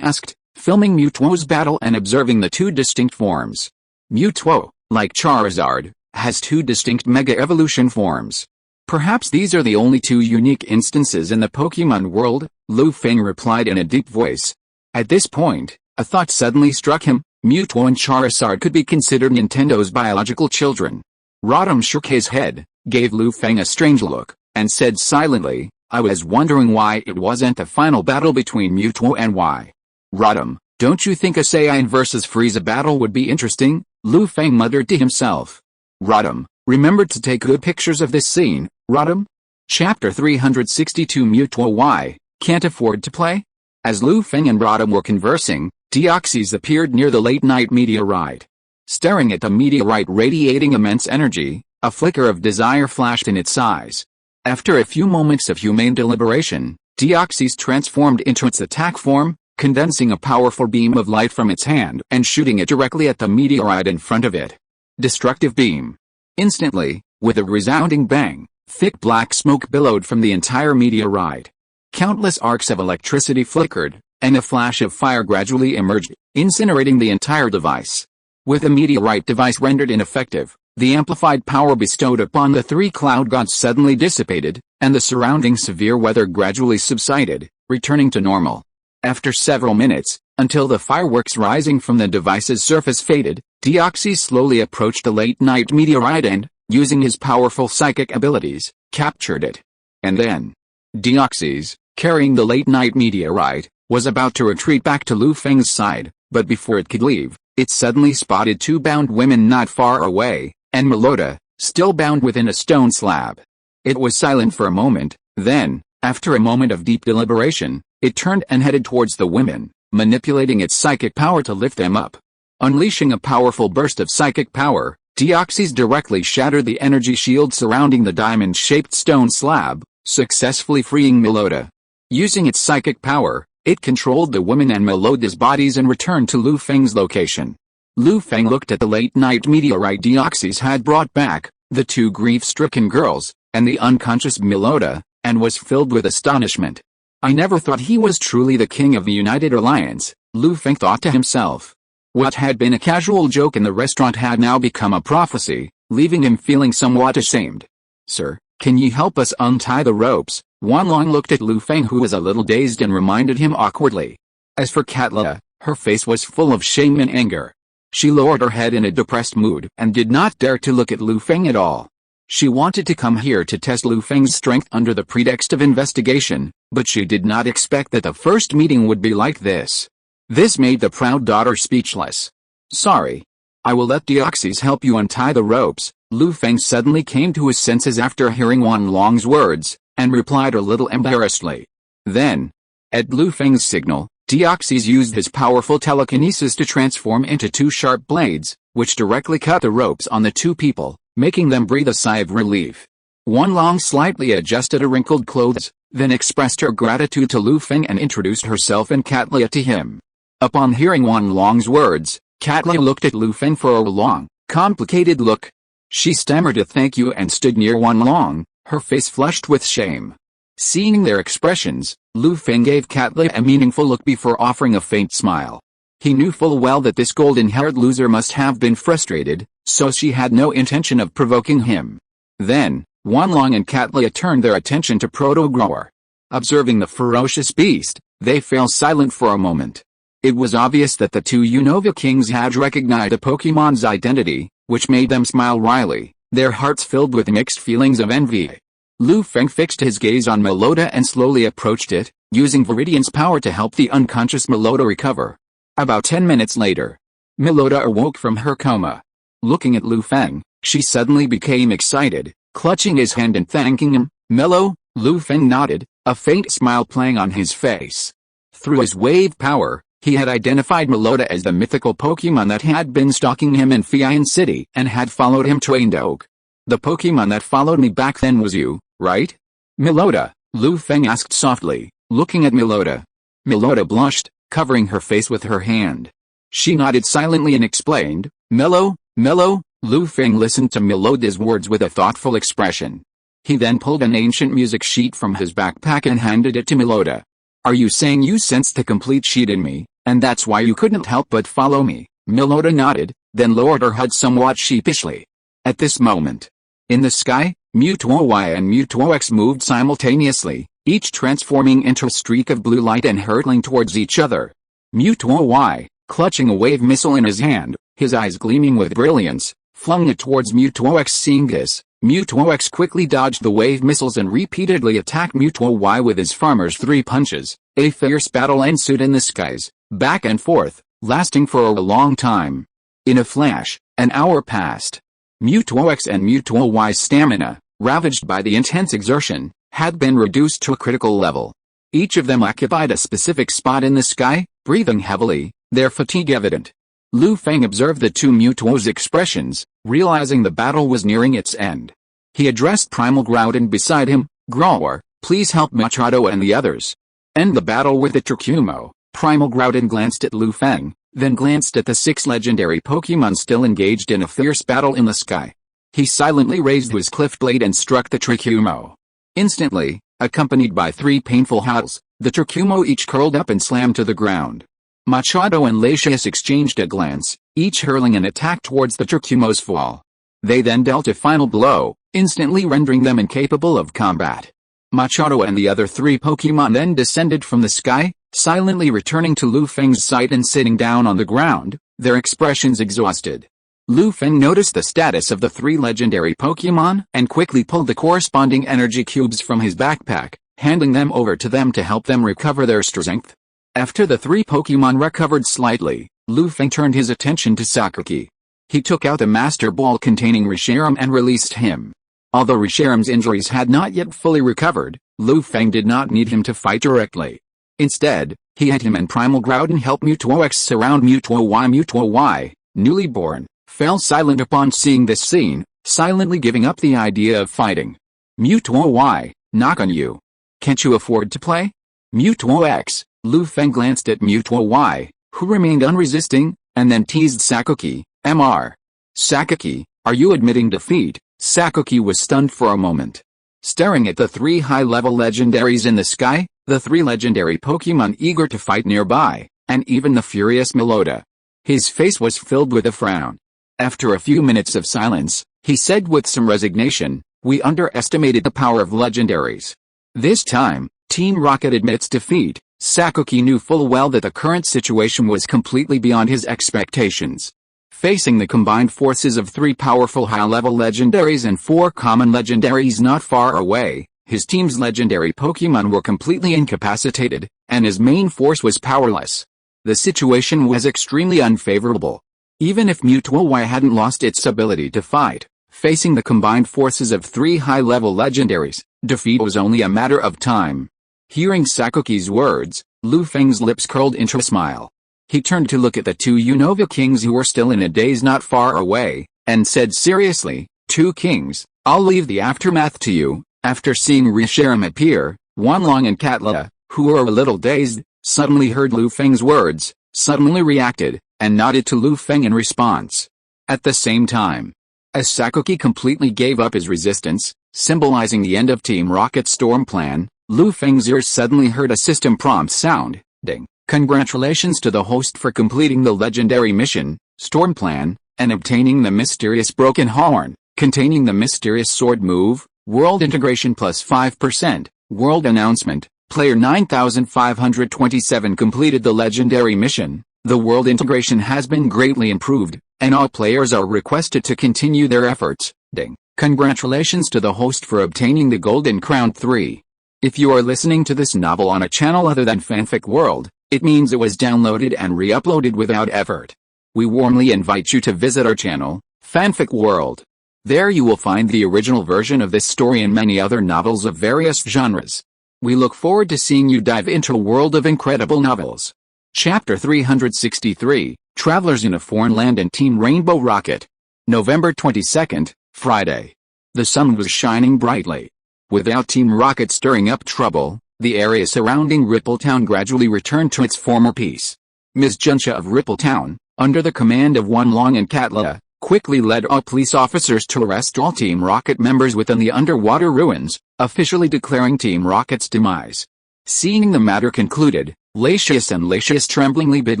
asked, filming Mewtwo's battle and observing the two distinct forms. Mewtwo, like Charizard, has two distinct Mega Evolution forms. Perhaps these are the only two unique instances in the Pokémon world, Lu Feng replied in a deep voice. At this point, a thought suddenly struck him. Mewtwo and Charizard could be considered Nintendo's biological children. Rodham shook his head, gave Lu Feng a strange look, and said silently, "I was wondering why it wasn't the final battle between Mewtwo and Y. Rodham, don't you think a Saiyan vs Frieza battle would be interesting?" Lu Feng muttered to himself. Rodham, remember to take good pictures of this scene, Rodham? Chapter 362 Mutual Y, can't afford to play? As Lu Feng and Rodham were conversing, Deoxys appeared near the late-night meteorite. Staring at the meteorite radiating immense energy, a flicker of desire flashed in its eyes. After a few moments of humane deliberation, Deoxys transformed into its attack form, condensing a powerful beam of light from its hand and shooting it directly at the meteorite in front of it. Destructive beam. Instantly, with a resounding bang, thick black smoke billowed from the entire meteorite. Countless arcs of electricity flickered, and a flash of fire gradually emerged, incinerating the entire device. With the meteorite device rendered ineffective, the amplified power bestowed upon the three cloud gods suddenly dissipated, and the surrounding severe weather gradually subsided, returning to normal. After several minutes, until the fireworks rising from the device's surface faded, Deoxys slowly approached the late-night meteorite and, using his powerful psychic abilities, captured it. And then, Deoxys, carrying the late-night meteorite, was about to retreat back to Lu Feng's side, but before it could leave, it suddenly spotted two bound women not far away, and Melota, still bound within a stone slab. It was silent for a moment, then, after a moment of deep deliberation, it turned and headed towards the women, manipulating its psychic power to lift them up. Unleashing a powerful burst of psychic power, Deoxys directly shattered the energy shield surrounding the diamond-shaped stone slab, successfully freeing Melota. Using its psychic power, it controlled the women and Melota's bodies and returned to Lu Feng's location. Lu Feng looked at the late-night meteorite Deoxys had brought back, the two grief-stricken girls, and the unconscious Melota, and was filled with astonishment. I never thought he was truly the king of the United Alliance, Lu Feng thought to himself. What had been a casual joke in the restaurant had now become a prophecy, leaving him feeling somewhat ashamed. Sir, can you help us untie the ropes? Wanlong looked at Lu Feng, who was a little dazed, and reminded him awkwardly. As for Katla, her face was full of shame and anger. She lowered her head in a depressed mood and did not dare to look at Lu Feng at all. She wanted to come here to test Lu Feng's strength under the pretext of investigation, but she did not expect that the first meeting would be like this. This made the proud daughter speechless. Sorry. I will let Deoxys help you untie the ropes. Lu Feng suddenly came to his senses after hearing Wanlong's words, and replied a little embarrassedly. Then, at Lu Feng's signal, Deoxys used his powerful telekinesis to transform into two sharp blades, which directly cut the ropes on the two people, making them breathe a sigh of relief. Wanlong slightly adjusted her wrinkled clothes, then expressed her gratitude to Lu Feng and introduced herself and Katla to him. Upon hearing Wanlong's words, Katla looked at Lu Feng for a long, complicated look. She stammered a thank you and stood near Wanlong, her face flushed with shame. Seeing their expressions, Lu Feng gave Katla a meaningful look before offering a faint smile. He knew full well that this golden-haired loser must have been frustrated, so she had no intention of provoking him. Then, Wanlong and Katla turned their attention to Proto-Grower. Observing the ferocious beast, they fell silent for a moment. It was obvious that the two Unova kings had recognized the Pokémon's identity, which made them smile wryly, their hearts filled with mixed feelings of envy. Lu Feng fixed his gaze on Melota and slowly approached it, using Viridian's power to help the unconscious Melota recover. About 10 minutes later, Melota awoke from her coma. Looking at Lu Feng, she suddenly became excited, clutching his hand and thanking him. Mello, Lu Feng nodded, a faint smile playing on his face. Through his wave power, he had identified Melota as the mythical Pokémon that had been stalking him in Fian City and had followed him to Aindog. The Pokémon that followed me back then was you, right? Melota, Lu Feng asked softly, looking at Melota. Melota blushed, covering her face with her hand. She nodded silently and explained, Mello. Lu Feng listened to Melota's words with a thoughtful expression. He then pulled an ancient music sheet from his backpack and handed it to Melota. Are you saying you sensed the complete sheet in me, and that's why you couldn't help but follow me? Melota nodded, then lowered her head somewhat sheepishly. At this moment, in the sky, Mutuo Y and Mutuo X moved simultaneously, each transforming into a streak of blue light and hurtling towards each other. Mutuo Y, clutching a wave missile in his hand, his eyes gleaming with brilliance, flung it towards Mutuo X. Seeing this, Mutuo X quickly dodged the wave missiles and repeatedly attacked Mutuo Y with his farmer's three punches. A fierce battle ensued in the skies, back and forth, lasting for a long time. In a flash, an hour passed. Mutuo X and Mutuo Y's stamina, ravaged by the intense exertion, had been reduced to a critical level. Each of them occupied a specific spot in the sky, breathing heavily, their fatigue evident. Lu Feng observed the two Mutuo's expressions, realizing the battle was nearing its end. He addressed Primal Groudon beside him, "Grower, please help Machado and the others. End the battle with the Turcumo." Primal Groudon glanced at Lu Feng, then glanced at the 6 legendary Pokémon still engaged in a fierce battle in the sky. He silently raised his cliff blade and struck the Turcumo. Instantly, accompanied by 3 painful howls, the Turcumo each curled up and slammed to the ground. Machado and Latius exchanged a glance, each hurling an attack towards the Turcumo's fall. They then dealt a final blow, instantly rendering them incapable of combat. Machado and the other 3 Pokémon then descended from the sky, silently returning to Lu Feng's side and sitting down on the ground, their expressions exhausted. Lu Feng noticed the status of the 3 legendary Pokémon and quickly pulled the corresponding energy cubes from his backpack, handing them over to them to help them recover their strength. After the 3 Pokémon recovered slightly, Lu Feng turned his attention to Sakuki. He took out a Master Ball containing Reshiram and released him. Although Reshiram's injuries had not yet fully recovered, Lu Feng did not need him to fight directly. Instead, he had him and Primal Groudon help Mutuo X surround Mutuo Y. Mutuo Y, newly born, fell silent upon seeing this scene, silently giving up the idea of fighting. Mutuo Y, knock on you. Can't you afford to play? Mutuo X, Lu Feng glanced at Mutuo Y, who remained unresisting, and then teased Sakuki, "Mr. Sakuki, are you admitting defeat?" Sakuki was stunned for a moment. Staring at the 3 high-level legendaries in the sky, the 3 legendary Pokémon eager to fight nearby, and even the furious Melota. His face was filled with a frown. After a few minutes of silence, he said with some resignation, "We underestimated the power of legendaries. This time, Team Rocket admits defeat." Sakuki knew full well that the current situation was completely beyond his expectations. Facing the combined forces of 3 powerful high-level legendaries and 4 common legendaries not far away, his team's legendary Pokémon were completely incapacitated, and his main force was powerless. The situation was extremely unfavorable. Even if Mutuo Y hadn't lost its ability to fight, facing the combined forces of 3 high-level legendaries, defeat was only a matter of time. Hearing Sakuki's words, Lu Feng's lips curled into a smile. He turned to look at the 2 Unova kings who were still in a daze not far away, and said seriously, "2 kings, I'll leave the aftermath to you." After seeing Reshiram appear, Wanlong and Katla, who were a little dazed, suddenly heard Lu Feng's words, suddenly reacted, and nodded to Lu Feng in response. At the same time, as Sakuki completely gave up his resistance, symbolizing the end of Team Rocket's storm plan, Lu Feng's ears suddenly heard a system prompt sound, "Ding. Congratulations to the host for completing the legendary mission, Storm Plan, and obtaining the mysterious Broken Horn, containing the mysterious sword move, World Integration plus 5%, World Announcement, Player 9527 completed the legendary mission, the World Integration has been greatly improved, and all players are requested to continue their efforts, Ding. Congratulations to the host for obtaining the Golden Crown 3. If you are listening to this novel on a channel other than Fanfic World, it means it was downloaded and re-uploaded without effort. We warmly invite you to visit our channel, Fanfic World. There you will find the original version of this story and many other novels of various genres. We look forward to seeing you dive into a world of incredible novels. Chapter 363, Travelers in a Foreign Land and Team Rainbow Rocket. November 22nd, Friday. The sun was shining brightly. Without Team Rocket stirring up trouble, the area surrounding Rippletown gradually returned to its former peace. Ms. Junsha of Rippletown, under the command of Wanlong and Katla, quickly led all police officers to arrest all Team Rocket members within the underwater ruins, officially declaring Team Rocket's demise. Seeing the matter concluded, Latius and Latius tremblingly bid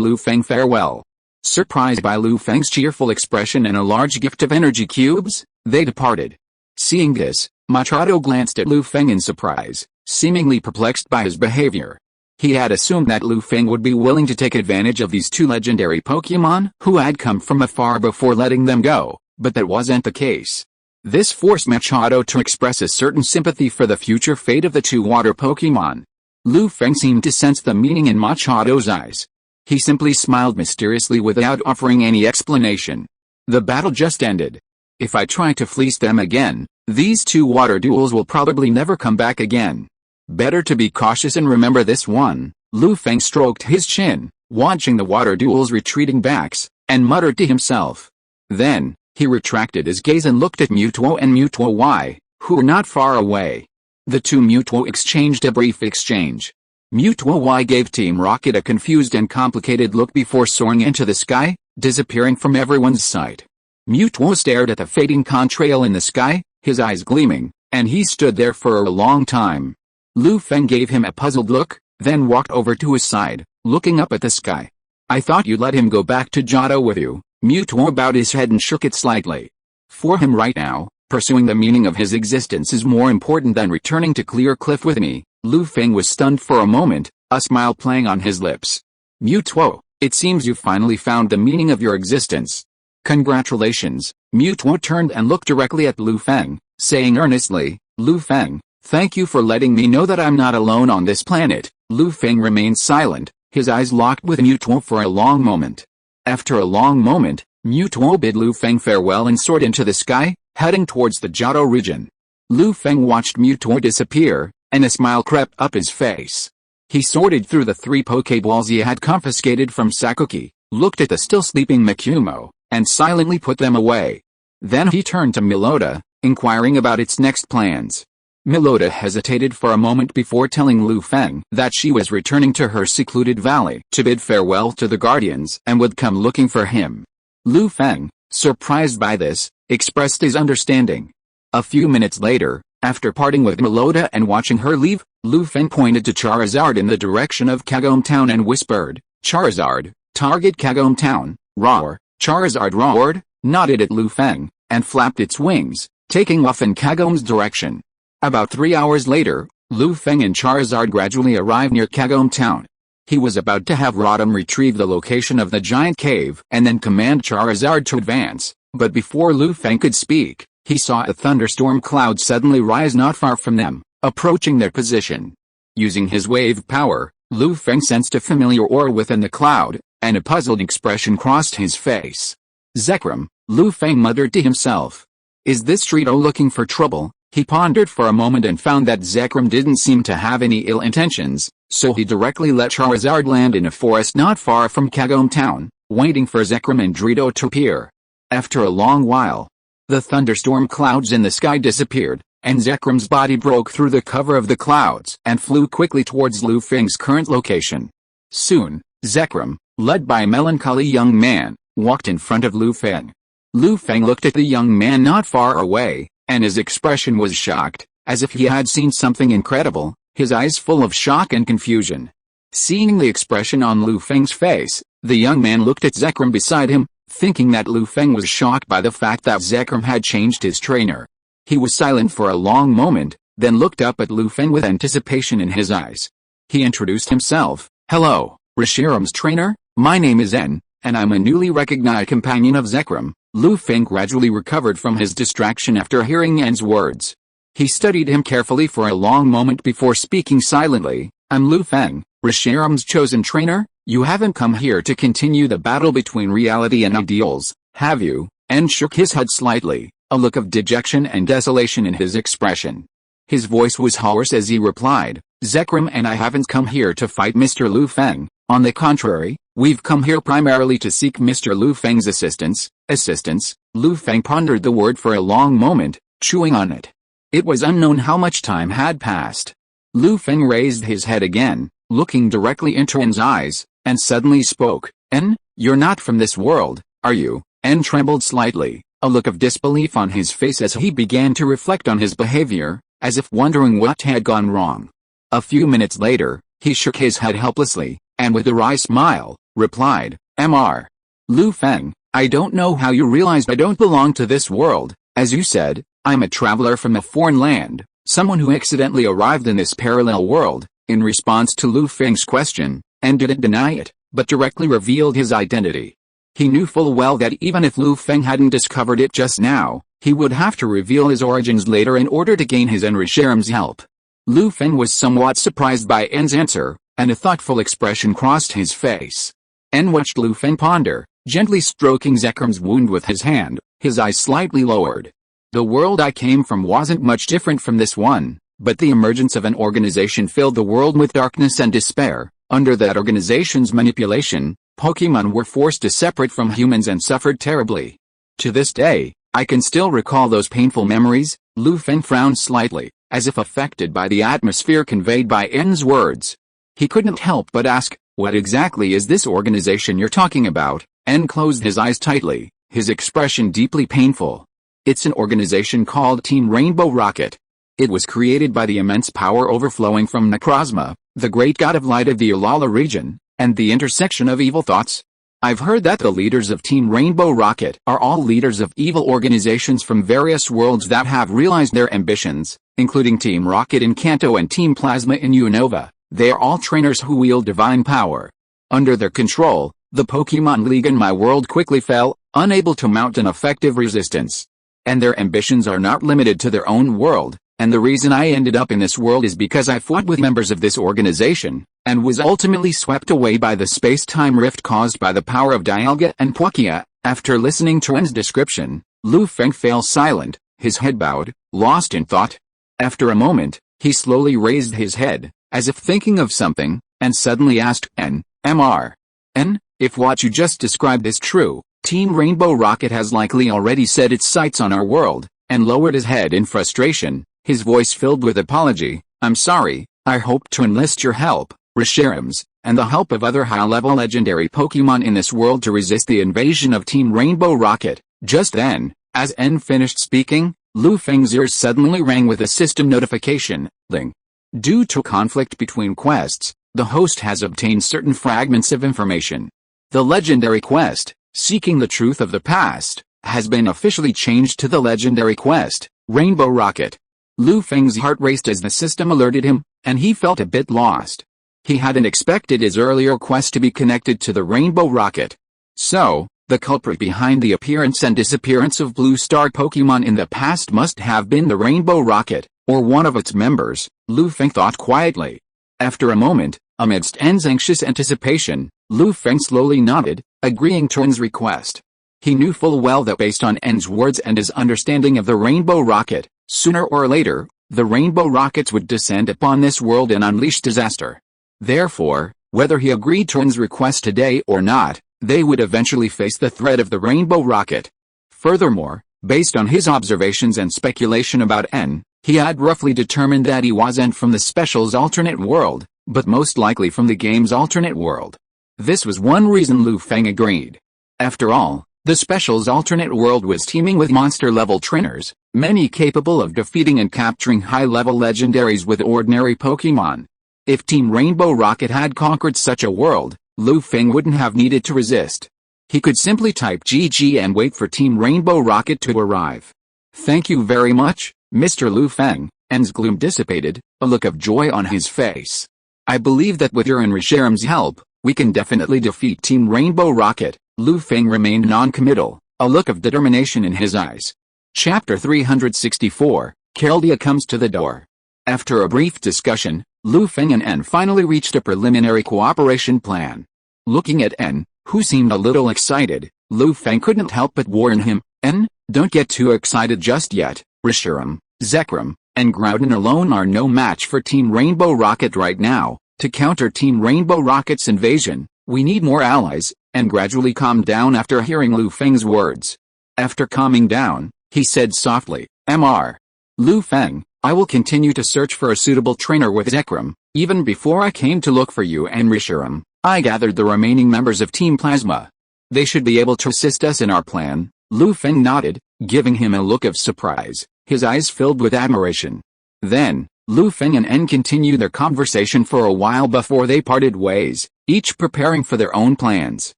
Lu Feng farewell. Surprised by Lu Feng's cheerful expression and a large gift of energy cubes, they departed. Seeing this, Machado glanced at Lu Feng in surprise, seemingly perplexed by his behavior. He had assumed that Lu Feng would be willing to take advantage of these 2 legendary Pokémon who had come from afar before letting them go, but that wasn't the case. This forced Machado to express a certain sympathy for the future fate of the 2 water Pokémon. Lu Feng seemed to sense the meaning in Machado's eyes. He simply smiled mysteriously without offering any explanation. The battle just ended. If I try to fleece them again, these two water duels will probably never come back again. Better to be cautious and remember this one. Lu Feng stroked his chin, watching the water duels retreating backs, and muttered to himself. Then, he retracted his gaze and looked at Mutuo and Mutuo Y, who were not far away. The two Mutuo exchanged a brief exchange. Mutuo Y gave Team Rocket a confused and complicated look before soaring into the sky, disappearing from everyone's sight. Mutuo stared at the fading contrail in the sky, his eyes gleaming, and he stood there for a long time. Lu Feng gave him a puzzled look, then walked over to his side, looking up at the sky. I thought you'd let him go back to Johto with you. Mutuo bowed his head and shook it slightly. For him right now, pursuing the meaning of his existence is more important than returning to Clear Cliff with me. Lu Feng was stunned for a moment, a smile playing on his lips. Mutuo, it seems you finally found the meaning of your existence. Congratulations. Mutuo turned and looked directly at Lu Feng, saying earnestly, Lu Feng, thank you for letting me know that I'm not alone on this planet. Lu Feng remained silent, his eyes locked with Mutuo for a long moment. After a long moment, Mutuo bid Lu Feng farewell and soared into the sky, heading towards the Johto region. Lu Feng watched Mutuo disappear, and a smile crept up his face. He sorted through the 3 Pokeballs he had confiscated from Sakuki, looked at the still sleeping Makumo, and silently put them away. Then he turned to Melota, inquiring about its next plans. Melota hesitated for a moment before telling Lu Feng that she was returning to her secluded valley to bid farewell to the Guardians and would come looking for him. Lu Feng, surprised by this, expressed his understanding. A few minutes later, after parting with Melota and watching her leave, Lu Feng pointed to Charizard in the direction of Kagome Town and whispered, Charizard, target Kagome Town, roar. Charizard roared, nodded at Lu Feng, and flapped its wings, taking off in Kagome's direction. About 3 hours later, Lu Feng and Charizard gradually arrived near Kagome Town. He was about to have Rotom retrieve the location of the giant cave and then command Charizard to advance, but before Lu Feng could speak, he saw a thunderstorm cloud suddenly rise not far from them, approaching their position. Using his wave power, Lu Feng sensed a familiar aura within the cloud, and a puzzled expression crossed his face. Zekrom, Lu Feng muttered to himself. Is this Trito looking for trouble? He pondered for a moment and found that Zekrom didn't seem to have any ill intentions, so he directly let Charizard land in a forest not far from Kagome Town, waiting for Zekrom and Drito to appear. After a long while, the thunderstorm clouds in the sky disappeared, and Zekrom's body broke through the cover of the clouds and flew quickly towards Lu Feng's current location. Soon, Zekrom, led by a melancholy young man, walked in front of Lu Feng. Lu Feng looked at the young man not far away, and his expression was shocked, as if he had seen something incredible, his eyes full of shock and confusion. Seeing the expression on Lu Feng's face, the young man looked at Zekrom beside him, thinking that Lu Feng was shocked by the fact that Zekrom had changed his trainer. He was silent for a long moment, then looked up at Lu Feng with anticipation in his eyes. He introduced himself. Hello, Reshirum's trainer, my name is En, and I'm a newly recognized companion of Zekrom. Lu Feng gradually recovered from his distraction after hearing En's words. He studied him carefully for a long moment before speaking silently. I'm Lu Feng, Reshirum's chosen trainer. You haven't come here to continue the battle between reality and ideals, have you? En shook his head slightly, a look of dejection and desolation in his expression. His voice was hoarse as he replied, Zekrom and I haven't come here to fight Mr. Lu Feng. On the contrary, we've come here primarily to seek Mr. Lu Feng's assistance. Assistance? Lu Feng pondered the word for a long moment, chewing on it. It was unknown how much time had passed. Lu Feng raised his head again, looking directly into En's eyes, and suddenly spoke. En, you're not from this world, are you? En trembled slightly, a look of disbelief on his face as he began to reflect on his behavior, as if wondering what had gone wrong. A few minutes later, he shook his head helplessly, and with a wry smile, replied, Mr. Lu Feng, I don't know how you realized I don't belong to this world. As you said, I'm a traveler from a foreign land, someone who accidentally arrived in this parallel world. In response to Lu Feng's question, En didn't deny it, but directly revealed his identity. He knew full well that even if Lu Feng hadn't discovered it just now, he would have to reveal his origins later in order to gain his and Reshirum's help. Lu Feng was somewhat surprised by En's answer, and a thoughtful expression crossed his face. En watched Lu Feng ponder, gently stroking Zekrom's wound with his hand, his eyes slightly lowered. The world I came from wasn't much different from this one, but the emergence of an organization filled the world with darkness and despair. Under that organization's manipulation, Pokémon were forced to separate from humans and suffered terribly. To this day, I can still recall those painful memories. Lu Feng frowned slightly, as if affected by the atmosphere conveyed by N's words. He couldn't help but ask, "What exactly is this organization you're talking about?" N closed his eyes tightly, his expression deeply painful. "It's an organization called Team Rainbow Rocket. It was created by the immense power overflowing from Necrozma, the great god of light of the Ulala region, and the intersection of evil thoughts. I've heard that the leaders of Team Rainbow Rocket are all leaders of evil organizations from various worlds that have realized their ambitions, including Team Rocket in Kanto and Team Plasma in Unova. They are all trainers who wield divine power. Under their control, the Pokémon League in my world quickly fell, unable to mount an effective resistance. And their ambitions are not limited to their own world, and the reason I ended up in this world is because I fought with members of this organization, and was ultimately swept away by the space-time rift caused by the power of Dialga and Palkia." After listening to N's description, Lu Feng fell silent, his head bowed, lost in thought. After a moment, he slowly raised his head, as if thinking of something, and suddenly asked, "Mr. N, if what you just described is true, Team Rainbow Rocket has likely already set its sights on our world," and lowered his head in frustration, his voice filled with apology. "I'm sorry, I hoped to enlist your help, Reshiram's, and the help of other high-level legendary Pokémon in this world to resist the invasion of Team Rainbow Rocket." Just then, as N finished speaking, Lu Feng's ears suddenly rang with a system notification. "Ling. Due to conflict between quests, the host has obtained certain fragments of information. The legendary quest, Seeking the Truth of the Past, has been officially changed to the legendary quest, Rainbow Rocket." Lu Feng's heart raced as the system alerted him, and he felt a bit lost. He hadn't expected his earlier quest to be connected to the Rainbow Rocket. So, the culprit behind the appearance and disappearance of Blue Star Pokémon in the past must have been the Rainbow Rocket, or one of its members, Lu Feng thought quietly. After a moment, amidst N's anxious anticipation, Lu Feng slowly nodded, agreeing to N's request. He knew full well that based on N's words and his understanding of the Rainbow Rocket, sooner or later, the Rainbow Rockets would descend upon this world and unleash disaster. Therefore, whether he agreed to N's request today or not, they would eventually face the threat of the Rainbow Rocket. Furthermore, based on his observations and speculation about N, he had roughly determined that he wasn't from the Special's alternate world, but most likely from the game's alternate world. This was one reason Lu Feng agreed. After all, the Special's alternate world was teeming with monster-level trainers, many capable of defeating and capturing high-level legendaries with ordinary Pokémon. If Team Rainbow Rocket had conquered such a world, Lu Feng wouldn't have needed to resist. He could simply type GG and wait for Team Rainbow Rocket to arrive. "Thank you very much, Mr. Lu Feng," N's gloom dissipated, a look of joy on his face. "I believe that with your and Reshiram's help, we can definitely defeat Team Rainbow Rocket." Lu Feng remained non-committal, a look of determination in his eyes. Chapter 364, Keldea comes to the door. After a brief discussion, Lu Feng and N finally reached a preliminary cooperation plan. Looking at N, who seemed a little excited, Lu Feng couldn't help but warn him, "N, don't get too excited just yet. Reshiram, Zekrom, and Groudon alone are no match for Team Rainbow Rocket right now. To counter Team Rainbow Rocket's invasion, we need more allies," and gradually calmed down after hearing Lu Feng's words. After calming down, he said softly, "Mr. Lu Feng, I will continue to search for a suitable trainer with Zekrom. Even before I came to look for you and Reshiram, I gathered the remaining members of Team Plasma. They should be able to assist us in our plan." Lu Feng nodded, giving him a look of surprise, his eyes filled with admiration. Then, Lu Feng and N continued their conversation for a while before they parted ways, each preparing for their own plans.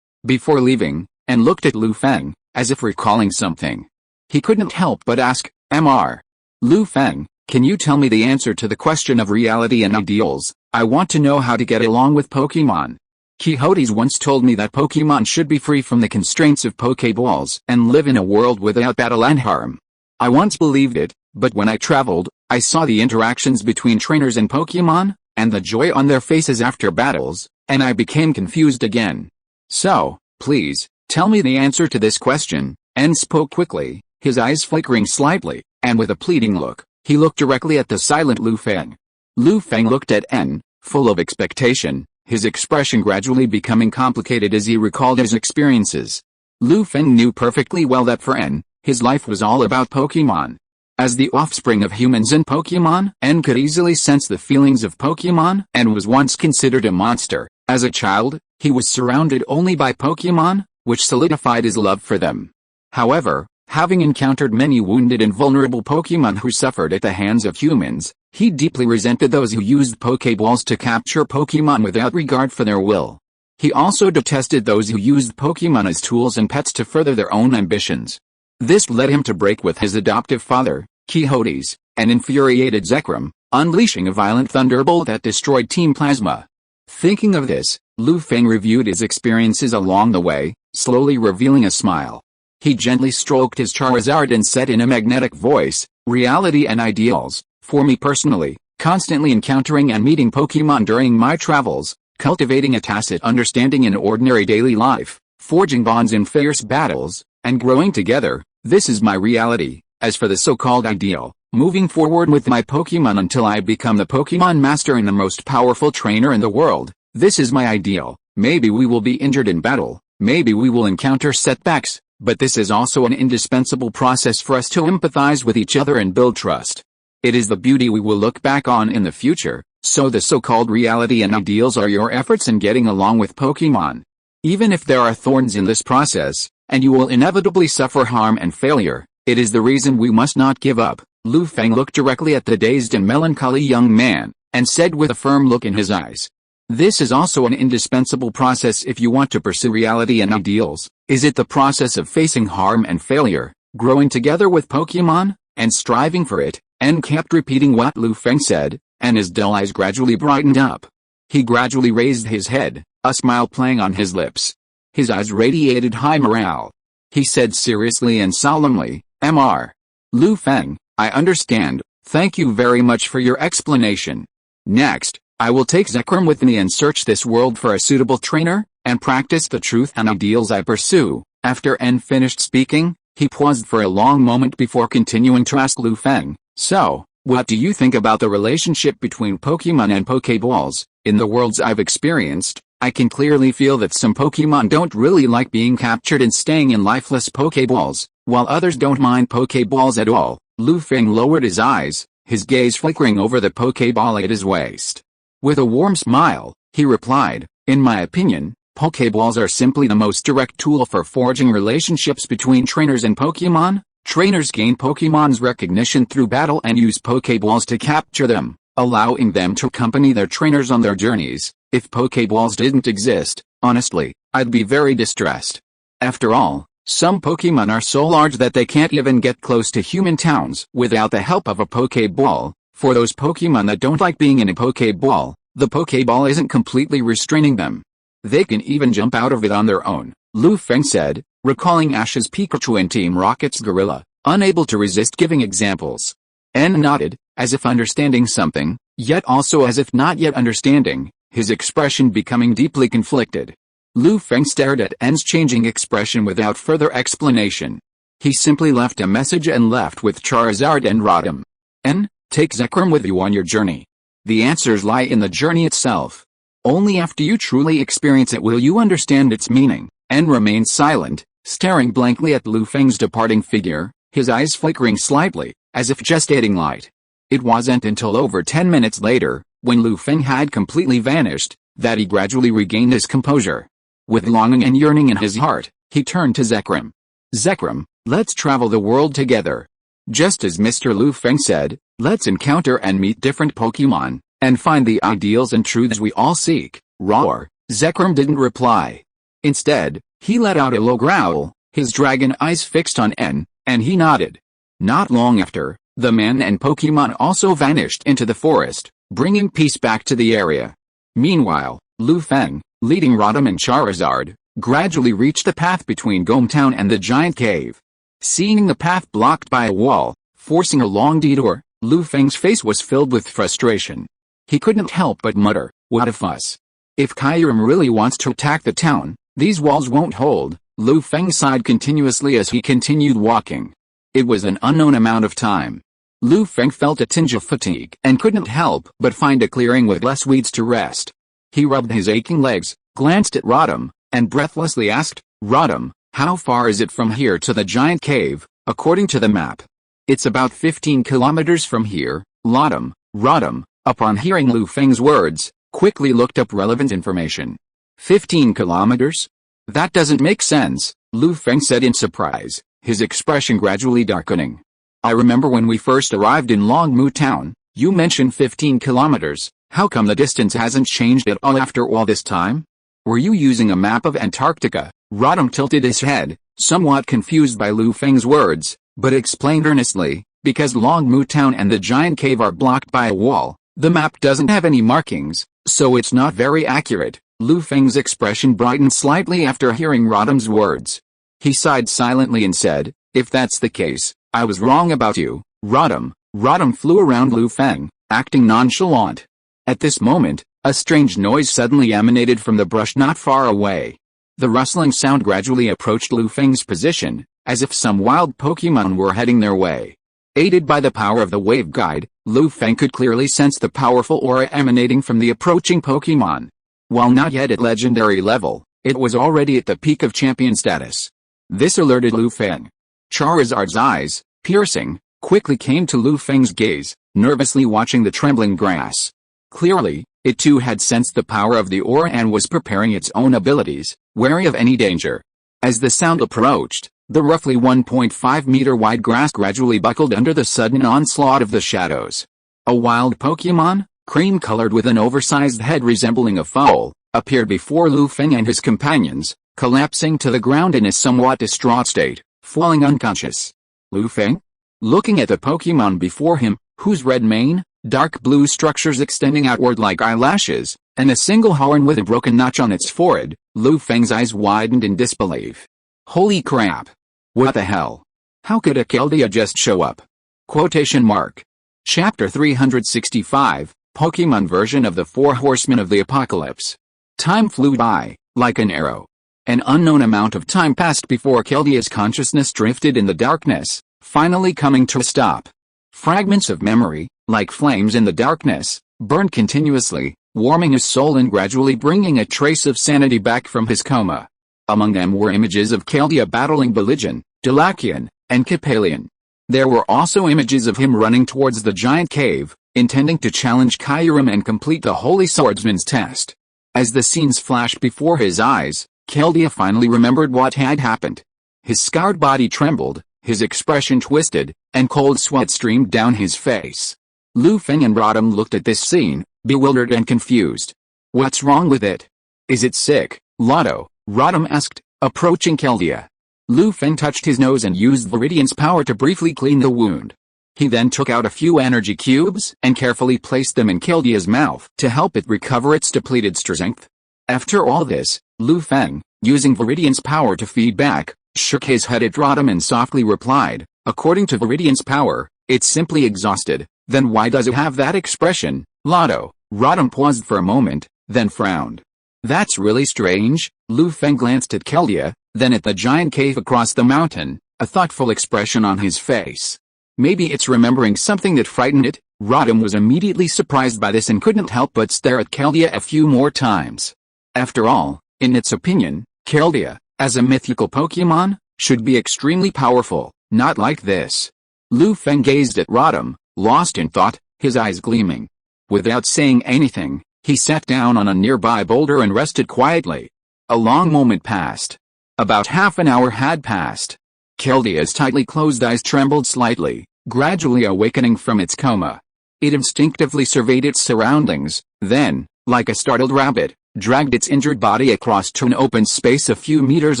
Before leaving, N looked at Lu Feng, as if recalling something. He couldn't help but ask, "Mr. Lu Feng, can you tell me the answer to the question of reality and ideals? I want to know how to get along with Pokémon. Quixotes once told me that Pokémon should be free from the constraints of Pokéballs and live in a world without battle and harm. I once believed it, but when I traveled, I saw the interactions between trainers and Pokémon, and the joy on their faces after battles, and I became confused again. So, please, tell me the answer to this question." En spoke quickly, his eyes flickering slightly, and with a pleading look, he looked directly at the silent Lu Feng. Lu Feng looked at En, full of expectation, his expression gradually becoming complicated as he recalled his experiences. Lu Feng knew perfectly well that for En, his life was all about Pokémon. As the offspring of humans and Pokémon, En could easily sense the feelings of Pokémon and was once considered a monster. As a child, he was surrounded only by Pokémon, which solidified his love for them. However, having encountered many wounded and vulnerable Pokémon who suffered at the hands of humans, he deeply resented those who used Pokéballs to capture Pokémon without regard for their will. He also detested those who used Pokémon as tools and pets to further their own ambitions. This led him to break with his adoptive father, Quixotes, and infuriated Zekrom, unleashing a violent thunderbolt that destroyed Team Plasma. Thinking of this, Lu Feng reviewed his experiences along the way, slowly revealing a smile. He gently stroked his Charizard and said in a magnetic voice, "Reality and ideals, for me personally, constantly encountering and meeting Pokémon during my travels, cultivating a tacit understanding in ordinary daily life, forging bonds in fierce battles, and growing together, this is my reality. As for the so-called ideal, moving forward with my Pokémon until I become the Pokémon Master and the most powerful trainer in the world, this is my ideal. Maybe we will be injured in battle, maybe we will encounter setbacks, but this is also an indispensable process for us to empathize with each other and build trust. It is the beauty we will look back on in the future, so the so-called reality and ideals are your efforts in getting along with Pokémon. Even if there are thorns in this process, and you will inevitably suffer harm and failure, it is the reason we must not give up." Lu Feng looked directly at the dazed and melancholy young man, and said with a firm look in his eyes, "This is also an indispensable process if you want to pursue reality and ideals. Is it the process of facing harm and failure, growing together with Pokémon, and striving for it?" And kept repeating what Lu Feng said, and his dull eyes gradually brightened up. He gradually raised his head, a smile playing on his lips. His eyes radiated high morale. He said seriously and solemnly, "Mr. Lu Feng, I understand, thank you very much for your explanation. Next, I will take Zekrom with me and search this world for a suitable trainer, and practice the truth and ideals I pursue." After En finished speaking, he paused for a long moment before continuing to ask Lu Feng, "So, what do you think about the relationship between Pokémon and Pokéballs? In the worlds I've experienced, I can clearly feel that some Pokémon don't really like being captured and staying in lifeless Pokéballs, while others don't mind Pokéballs at all." Lu Feng lowered his eyes, his gaze flickering over the Pokéball at his waist. With a warm smile, he replied, "In my opinion, Pokéballs are simply the most direct tool for forging relationships between trainers and Pokémon. Trainers gain Pokémon's recognition through battle and use Pokéballs to capture them, allowing them to accompany their trainers on their journeys. If Pokéballs didn't exist, honestly, I'd be very distressed. After all, some Pokémon are so large that they can't even get close to human towns without the help of a Pokéball. For those Pokémon that don't like being in a Pokéball, the Pokéball isn't completely restraining them. They can even jump out of it on their own," Lu Feng said, recalling Ash's Pikachu and Team Rocket's Gorilla, unable to resist giving examples. En nodded, as if understanding something, yet also as if not yet understanding, his expression becoming deeply conflicted. Lu Feng stared at En's changing expression without further explanation. He simply left a message and left with Charizard and Rotom. "En, take Zekrom with you on your journey. The answers lie in the journey itself. Only after you truly experience it will you understand its meaning." En remained silent, staring blankly at Lu Feng's departing figure, his eyes flickering slightly, as if just adding light. It wasn't until over 10 minutes later, when Lu Feng had completely vanished, that he gradually regained his composure. With longing and yearning in his heart, he turned to Zekrom. "Zekrom, let's travel the world together. Just as Mr. Lu Feng said, let's encounter and meet different Pokémon, and find the ideals and truths we all seek." Roar. Zekrom didn't reply. Instead, he let out a low growl, his dragon eyes fixed on En, and he nodded. Not long after, the man and Pokémon also vanished into the forest, bringing peace back to the area. Meanwhile, Lu Feng, leading Rotom and Charizard, gradually reached the path between Gome Town and the giant cave. Seeing the path blocked by a wall, forcing a long detour, Lu Feng's face was filled with frustration. He couldn't help but mutter, "What a fuss. If Kyurem really wants to attack the town, these walls won't hold." Lu Feng sighed continuously as he continued walking. It was an unknown amount of time. Lu Feng felt a tinge of fatigue and couldn't help but find a clearing with less weeds to rest. He rubbed his aching legs, glanced at Rodham, and breathlessly asked, "Rodham, how far is it from here to the giant cave, according to the map?" "It's about 15 kilometers from here." Rodham, upon hearing Lu Feng's words, quickly looked up relevant information. 15 kilometers? That doesn't make sense, Lu Feng said in surprise, his expression gradually darkening. "I remember when we first arrived in Longmu town, you mentioned 15 kilometers, how come the distance hasn't changed at all after all this time? Were you using a map of Antarctica?" Rodham tilted his head, somewhat confused by Lu Feng's words, but explained earnestly, "Because Longmu town and the giant cave are blocked by a wall, the map doesn't have any markings, so it's not very accurate." Lu Feng's expression brightened slightly after hearing Rodham's words. He sighed silently and said, "If that's the case, I was wrong about you, Rodham." Rodham flew around Lu Feng, acting nonchalant. At this moment, a strange noise suddenly emanated from the brush not far away. The rustling sound gradually approached Lu Feng's position, as if some wild Pokémon were heading their way. Aided by the power of the wave guide, Lu Feng could clearly sense the powerful aura emanating from the approaching Pokémon. While not yet at legendary level, it was already at the peak of champion status. This alerted Lu Feng. Charizard's eyes, piercing, quickly came to Lu Feng's gaze, nervously watching the trembling grass. Clearly, it too had sensed the power of the aura and was preparing its own abilities, wary of any danger. As the sound approached, the roughly 1.5-meter wide grass gradually buckled under the sudden onslaught of the shadows. A wild Pokémon, cream-colored with an oversized head resembling a fowl, appeared before Lu Feng and his companions, collapsing to the ground in a somewhat distraught state, falling unconscious. Lu Feng? Looking at the Pokémon before him, whose red mane, dark blue structures extending outward like eyelashes, and a single horn with a broken notch on its forehead, Lu Feng's eyes widened in disbelief. Holy crap! What the hell? How could a Keldea just show up? Quotation mark. Chapter 365, Pokémon version of the Four Horsemen of the Apocalypse. Time flew by, like an arrow. An unknown amount of time passed before Keldea's consciousness drifted in the darkness, finally coming to a stop. Fragments of memory, like flames in the darkness, burned continuously, warming his soul and gradually bringing a trace of sanity back from his coma. Among them were images of Keldea battling Beligion, Delakian, and Capalian. There were also images of him running towards the giant cave, intending to challenge Kyurem and complete the Holy Swordsman's test. As the scenes flashed before his eyes, Keldea finally remembered what had happened. His scarred body trembled, his expression twisted, and cold sweat streamed down his face. Lu Feng and Rodham looked at this scene, bewildered and confused. "What's wrong with it? Is it sick, Lotto?" Rodham asked, approaching Keldea. Lu Feng touched his nose and used Viridian's power to briefly clean the wound. He then took out a few energy cubes and carefully placed them in Keldea's mouth to help it recover its depleted strength. After all this, Lu Feng, using Viridian's power to feed back, shook his head at Rodham and softly replied, "According to Viridian's power, it's simply exhausted." "Then why does it have that expression, Lotto?" Rodham paused for a moment, then frowned. "That's really strange." Lu Feng glanced at Keldea, then at the giant cave across the mountain, a thoughtful expression on his face. "Maybe it's remembering something that frightened it." Rodham was immediately surprised by this and couldn't help but stare at Keldea a few more times. After all, in its opinion, Keldea, as a mythical Pokémon, should be extremely powerful, not like this. Lu Feng gazed at Rodham, lost in thought, his eyes gleaming. Without saying anything, he sat down on a nearby boulder and rested quietly. A long moment passed. About half an hour had passed. Keldea's tightly closed eyes trembled slightly, gradually awakening from its coma. It instinctively surveyed its surroundings, then, like a startled rabbit, dragged its injured body across to an open space a few meters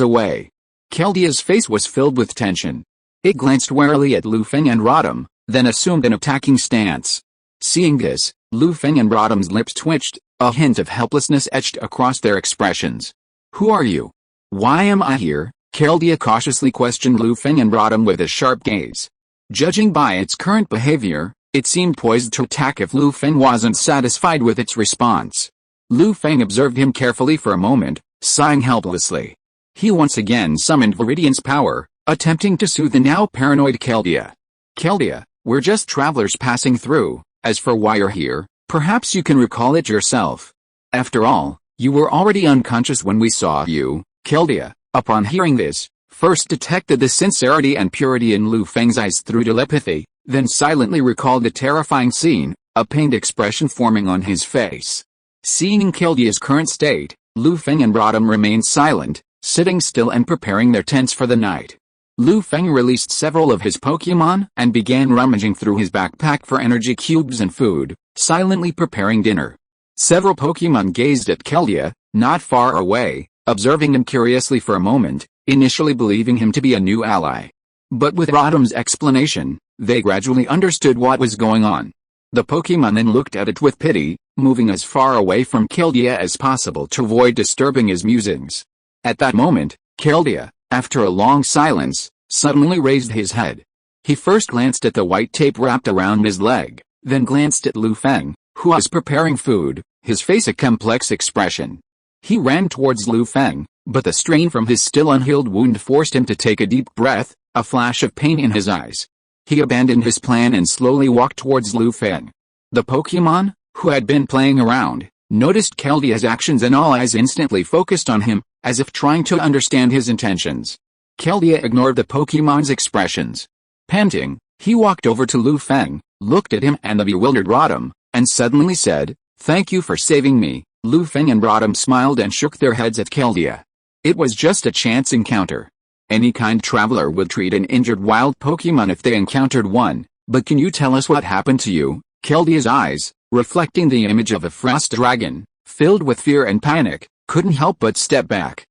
away. Keldea's face was filled with tension. It glanced warily at Lu Feng and Rodham, then assumed an attacking stance. Seeing this, Lu Feng and Rodham's lips twitched, a hint of helplessness etched across their expressions. "Who are you? Why am I here?" Keldea cautiously questioned Lu Feng and Rodham with a sharp gaze. Judging by its current behavior, it seemed poised to attack if Lu Feng wasn't satisfied with its response. Lu Feng observed him carefully for a moment, sighing helplessly. He once again summoned Viridian's power, attempting to soothe the now paranoid Keldea. "Keldea, we're just travelers passing through. As for why you're here, perhaps you can recall it yourself. After all, you were already unconscious when we saw you." Keldea, upon hearing this, first detected the sincerity and purity in Lu Feng's eyes through telepathy, then silently recalled the terrifying scene, a pained expression forming on his face. Seeing Keldea's current state, Lu Feng and Rodham remained silent, sitting still and preparing their tents for the night. Lu Feng released several of his Pokémon and began rummaging through his backpack for energy cubes and food, silently preparing dinner. Several Pokémon gazed at Keldea, not far away, observing him curiously for a moment, initially believing him to be a new ally. But with Rodham's explanation, they gradually understood what was going on. The Pokémon then looked at it with pity, moving as far away from Keldea as possible to avoid disturbing his musings. At that moment, Keldea, after a long silence, suddenly raised his head. He first glanced at the white tape wrapped around his leg, then glanced at Lu Feng, who was preparing food, his face a complex expression. He ran towards Lu Feng, but the strain from his still unhealed wound forced him to take a deep breath, a flash of pain in his eyes. He abandoned his plan and slowly walked towards Lu Feng. The Pokémon, who had been playing around, noticed Keldea's actions and all eyes instantly focused on him, as if trying to understand his intentions. Keldea ignored the Pokémon's expressions. Panting, he walked over to Lu Feng, looked at him and the bewildered Rodham, and suddenly said, "Thank you for saving me." Lu Feng and Rodham smiled and shook their heads at Keldea. It was just a chance encounter. Any kind traveler would treat an injured wild Pokémon if they encountered one, but can you tell us what happened to you? Keldea's eyes, reflecting the image of a frost dragon, filled with fear and panic, couldn't help but step back.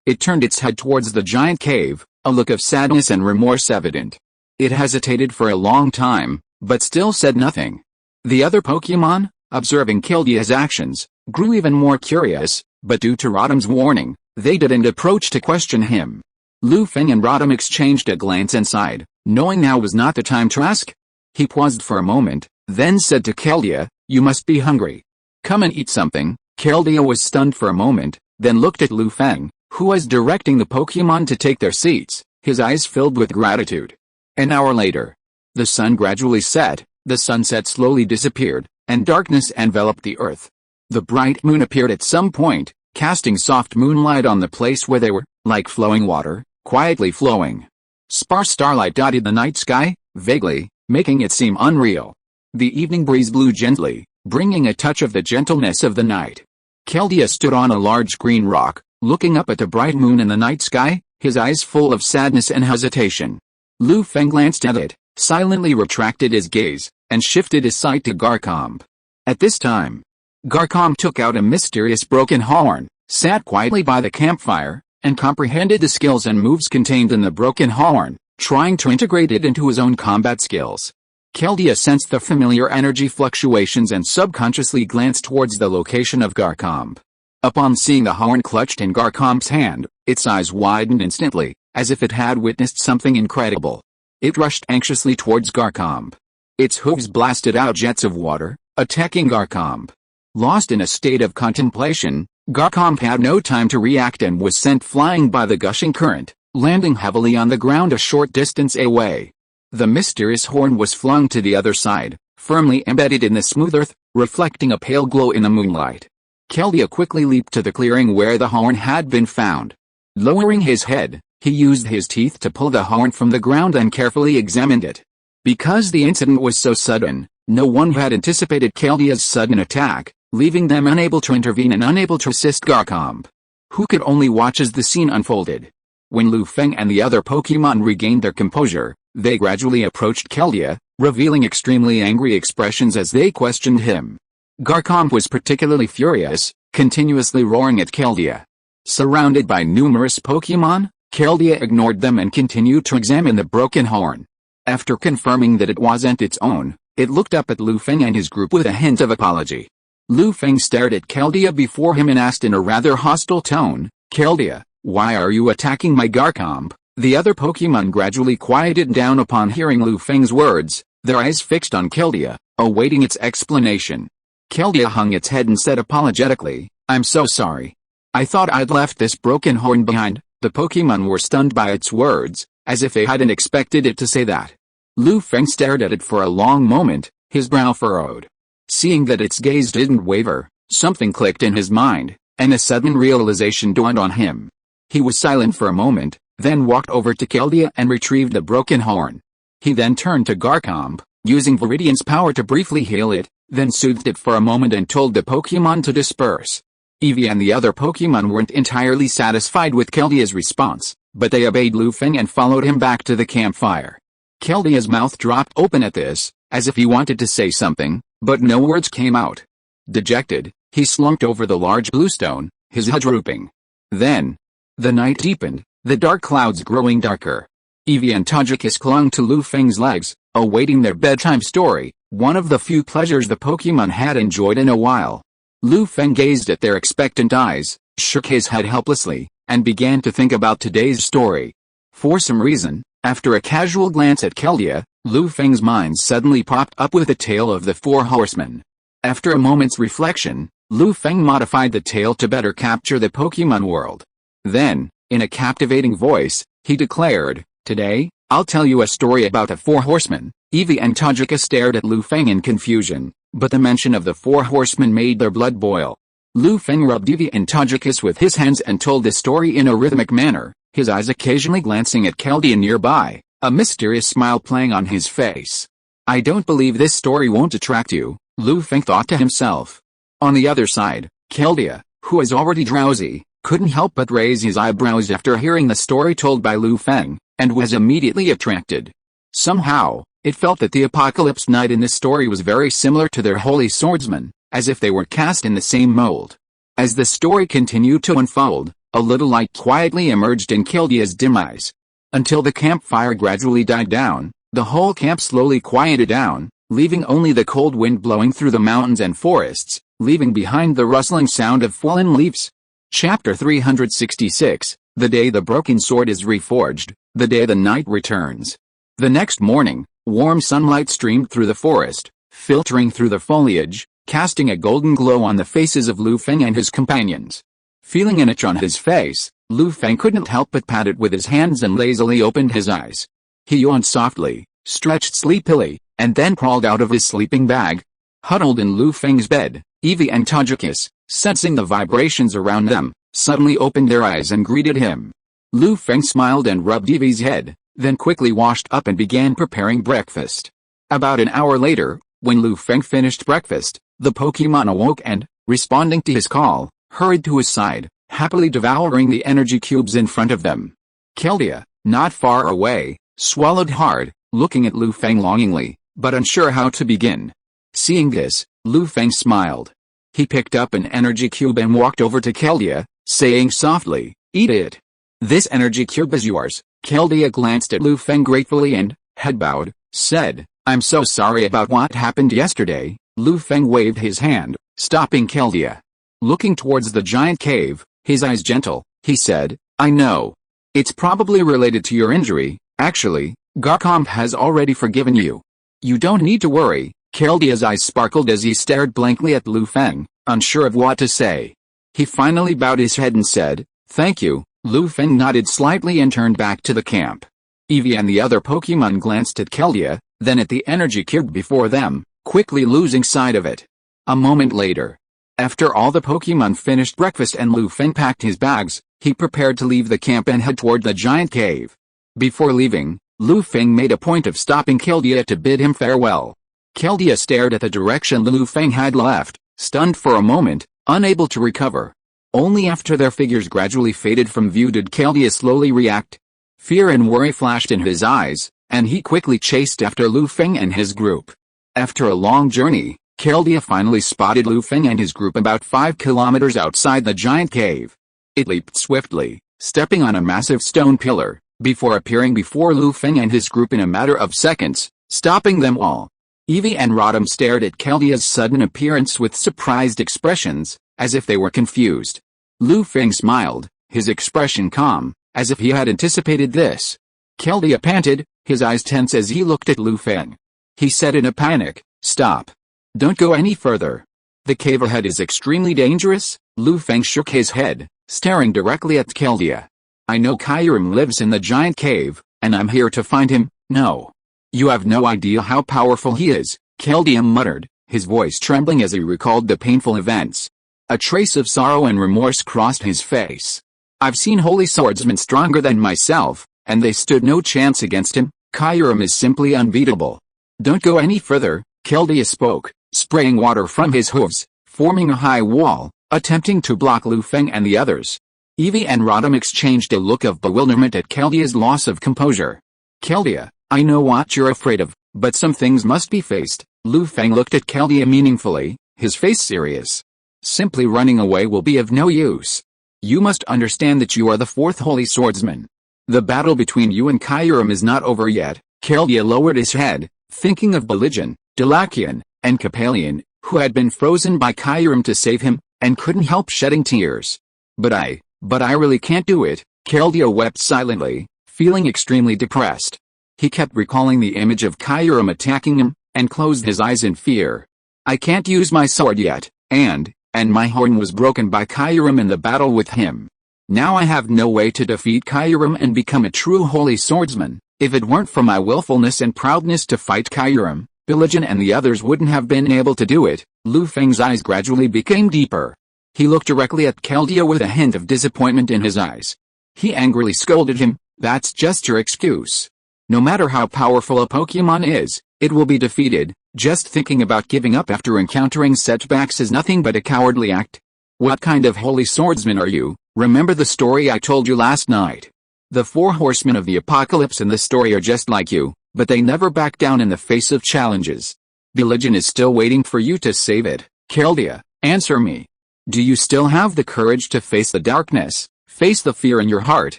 It turned its head towards the giant cave, a look of sadness and remorse evident. It hesitated for a long time, but still said nothing. The other Pokémon, observing Keldea's actions, grew even more curious, but due to Rodham's warning, they didn't approach to question him. Lu Feng and Rodham exchanged a glance and sighed, knowing now was not the time to ask. He paused for a moment, then said to Keldea, "You must be hungry. Come and eat something." Keldea was stunned for a moment, then looked at Lu Feng, who was directing the Pokémon to take their seats, his eyes filled with gratitude. An hour later, the sun gradually set, the sunset slowly disappeared, and darkness enveloped the earth. The bright moon appeared at some point, casting soft moonlight on the place where they were, like flowing water, quietly flowing. Sparse starlight dotted the night sky, vaguely, making it seem unreal. The evening breeze blew gently, bringing a touch of the gentleness of the night. Keldea stood on a large green rock, looking up at the bright moon in the night sky, his eyes full of sadness and hesitation. Lu Feng glanced at it, silently retracted his gaze, and shifted his sight to Garchomp. At this time, Garchomp took out a mysterious broken horn, sat quietly by the campfire, and comprehended the skills and moves contained in the broken horn, trying to integrate it into his own combat skills. Keldea sensed the familiar energy fluctuations and subconsciously glanced towards the location of Garchomp. Upon seeing the horn clutched in Garchomp's hand, its eyes widened instantly, as if it had witnessed something incredible. It rushed anxiously towards Garchomp. Its hooves blasted out jets of water, attacking Garchomp. Lost in a state of contemplation, Garchomp had no time to react and was sent flying by the gushing current, landing heavily on the ground a short distance away. The mysterious horn was flung to the other side, firmly embedded in the smooth earth, reflecting a pale glow in the moonlight. Keldea quickly leaped to the clearing where the horn had been found. Lowering his head, he used his teeth to pull the horn from the ground and carefully examined it. Because the incident was so sudden, no one had anticipated Keldea's sudden attack, leaving them unable to intervene and unable to assist Garchomp, who could only watch as the scene unfolded. When Lu Feng and the other Pokémon regained their composure, they gradually approached Keldea, revealing extremely angry expressions as they questioned him. Garchomp was particularly furious, continuously roaring at Keldea. Surrounded by numerous Pokémon, Keldea ignored them and continued to examine the broken horn. After confirming that it wasn't its own, it looked up at Lu Feng and his group with a hint of apology. Lu Feng stared at Keldea before him and asked in a rather hostile tone, "Keldea, why are you attacking my Garchomp?" The other Pokémon gradually quieted down upon hearing Lu Feng's words, their eyes fixed on Keldea, awaiting its explanation. Keldea hung its head and said apologetically, "I'm so sorry. I thought I'd left this broken horn behind." The Pokémon were stunned by its words, as if they hadn't expected it to say that. Lu Feng stared at it for a long moment, his brow furrowed. Seeing that its gaze didn't waver, something clicked in his mind, and a sudden realization dawned on him. He was silent for a moment, then walked over to Keldea and retrieved the broken horn. He then turned to Garchomp, using Viridian's power to briefly heal it, then soothed it for a moment and told the Pokémon to disperse. Eevee and the other Pokémon weren't entirely satisfied with Keldea's response, but they obeyed Lu Feng and followed him back to the campfire. Keldea's mouth dropped open at this, as if he wanted to say something, but no words came out. Dejected, he slumped over the large blue stone, his head drooping. Then, the night deepened, the dark clouds growing darker. Eevee and Togekiss clung to Lu Feng's legs, awaiting their bedtime story, one of the few pleasures the Pokémon had enjoyed in a while. Lu Feng gazed at their expectant eyes, shook his head helplessly, and began to think about today's story. For some reason, after a casual glance at Keldea, Lu Feng's mind suddenly popped up with the tale of the Four Horsemen. After a moment's reflection, Lu Feng modified the tale to better capture the Pokémon world. Then, in a captivating voice, he declared, "Today, I'll tell you a story about the Four Horsemen." Eevee and Togekiss stared at Lu Feng in confusion, but the mention of the Four Horsemen made their blood boil. Lu Feng rubbed Eevee and Togekiss with his hands and told the story in a rhythmic manner, his eyes occasionally glancing at Keldea nearby, a mysterious smile playing on his face. "I don't believe this story won't attract you," Lu Feng thought to himself. On the other side, Keldea, who was already drowsy, couldn't help but raise his eyebrows after hearing the story told by Lu Feng, and was immediately attracted. Somehow, it felt that the Apocalypse Knight in this story was very similar to their holy swordsman, as if they were cast in the same mold. As the story continued to unfold, a little light quietly emerged in Keldea's dim eyes. Until the campfire gradually died down, the whole camp slowly quieted down, leaving only the cold wind blowing through the mountains and forests, leaving behind the rustling sound of fallen leaves. Chapter 366, The Day the Broken Sword is Reforged, The Day the Night Returns. The next morning, warm sunlight streamed through the forest, filtering through the foliage, casting a golden glow on the faces of Lu Feng and his companions. Feeling an itch on his face, Lu Feng couldn't help but pat it with his hands and lazily opened his eyes. He yawned softly, stretched sleepily, and then crawled out of his sleeping bag. Huddled in Lu Feng's bed, Eevee and Togekiss, sensing the vibrations around them, suddenly opened their eyes and greeted him. Lu Feng smiled and rubbed Eevee's head, then quickly washed up and began preparing breakfast. About an hour later, when Lu Feng finished breakfast, the Pokémon awoke and, responding to his call, hurried to his side, happily devouring the energy cubes in front of them. Keldea, not far away, swallowed hard, looking at Lu Feng longingly, but unsure how to begin. Seeing this, Lu Feng smiled. He picked up an energy cube and walked over to Keldea, saying softly, "Eat it. This energy cube is yours." Keldea glanced at Lu Feng gratefully and, head bowed, said, "I'm so sorry about what happened yesterday." Lu Feng waved his hand, stopping Keldea. Looking towards the giant cave, his eyes gentle, he said, "I know. It's probably related to your injury. Actually, Garchomp has already forgiven you. You don't need to worry." Keldea's eyes sparkled as he stared blankly at Lu Feng, unsure of what to say. He finally bowed his head and said, "Thank you." Lu Feng nodded slightly and turned back to the camp. Eevee and the other Pokémon glanced at Keldea, then at the energy cube before them, quickly losing sight of it. A moment later, after all the Pokémon finished breakfast and Lu Feng packed his bags, he prepared to leave the camp and head toward the giant cave. Before leaving, Lu Feng made a point of stopping Keldea to bid him farewell. Keldea stared at the direction Lu Feng had left, stunned for a moment, unable to recover. Only after their figures gradually faded from view did Keldea slowly react. Fear and worry flashed in his eyes, and he quickly chased after Lu Feng and his group. After a long journey, Keldea finally spotted Lu Feng and his group about 5 kilometers outside the giant cave. It leaped swiftly, stepping on a massive stone pillar, before appearing before Lu Feng and his group in a matter of seconds, stopping them all. Eevee and Rotom stared at Keldea's sudden appearance with surprised expressions, as if they were confused. Lu Feng smiled, his expression calm, as if he had anticipated this. Keldea panted, his eyes tense as he looked at Lu Feng. He said in a panic, "Stop. Don't go any further. The cave ahead is extremely dangerous." Lu Feng shook his head, staring directly at Keldea. I know Kyurem lives in the giant cave, and I'm here to find him. No. You have no idea how powerful he is, Keldea muttered, his voice trembling as he recalled the painful events. A trace of sorrow and remorse crossed his face. I've seen holy swordsmen stronger than myself, and they stood no chance against him. Kyurem is simply unbeatable. Don't go any further, Keldea spoke, spraying water from his hooves, forming a high wall, attempting to block Lu Feng and the others. Evie and Rodham exchanged a look of bewilderment at Keldea's loss of composure. Keldea, I know what you're afraid of, but some things must be faced. Lu Feng looked at Keldea meaningfully, his face serious. Simply running away will be of no use. You must understand that you are the fourth holy swordsman. The battle between you and Kyurem is not over yet. Keldea lowered his head, thinking of Beligion, Delakian, and Capelian, who had been frozen by Kyurem to save him, and couldn't help shedding tears. But I really can't do it. Keldea wept silently, feeling extremely depressed. He kept recalling the image of Kyurem attacking him, and closed his eyes in fear. I can't use my sword yet, and my horn was broken by Kyurem in the battle with him. Now I have no way to defeat Kyurem and become a true holy swordsman. If it weren't for my willfulness and proudness to fight Kyurem, Beligion and the others wouldn't have been able to do it. Lu Feng's eyes gradually became deeper. He looked directly at Keldea with a hint of disappointment in his eyes. He angrily scolded him, that's just your excuse. No matter how powerful a Pokémon is, it will be defeated. Just thinking about giving up after encountering setbacks is nothing but a cowardly act. What kind of holy swordsman are you? Remember the story I told you last night? The four horsemen of the apocalypse in the story are just like you, but they never back down in the face of challenges. Beligion is still waiting for you to save it. Keldea, answer me. Do you still have the courage to face the darkness, face the fear in your heart,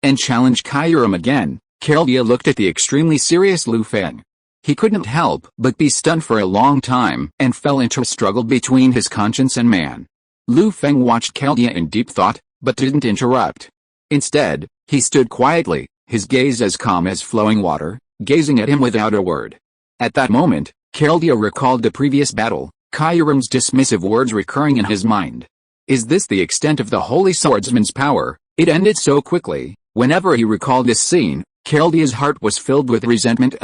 and challenge Kyurem again? Keldea looked at the extremely serious Lu Feng. He couldn't help but be stunned for a long time and fell into a struggle between his conscience and man. Lu Feng watched Keldea in deep thought, but didn't interrupt. Instead, he stood quietly, his gaze as calm as flowing water, gazing at him without a word. At that moment, Keldea recalled the previous battle, Kyurem's dismissive words recurring in his mind. Is this the extent of the holy swordsman's power? It ended so quickly. Whenever he recalled this scene, Keldea's heart was filled with resentment,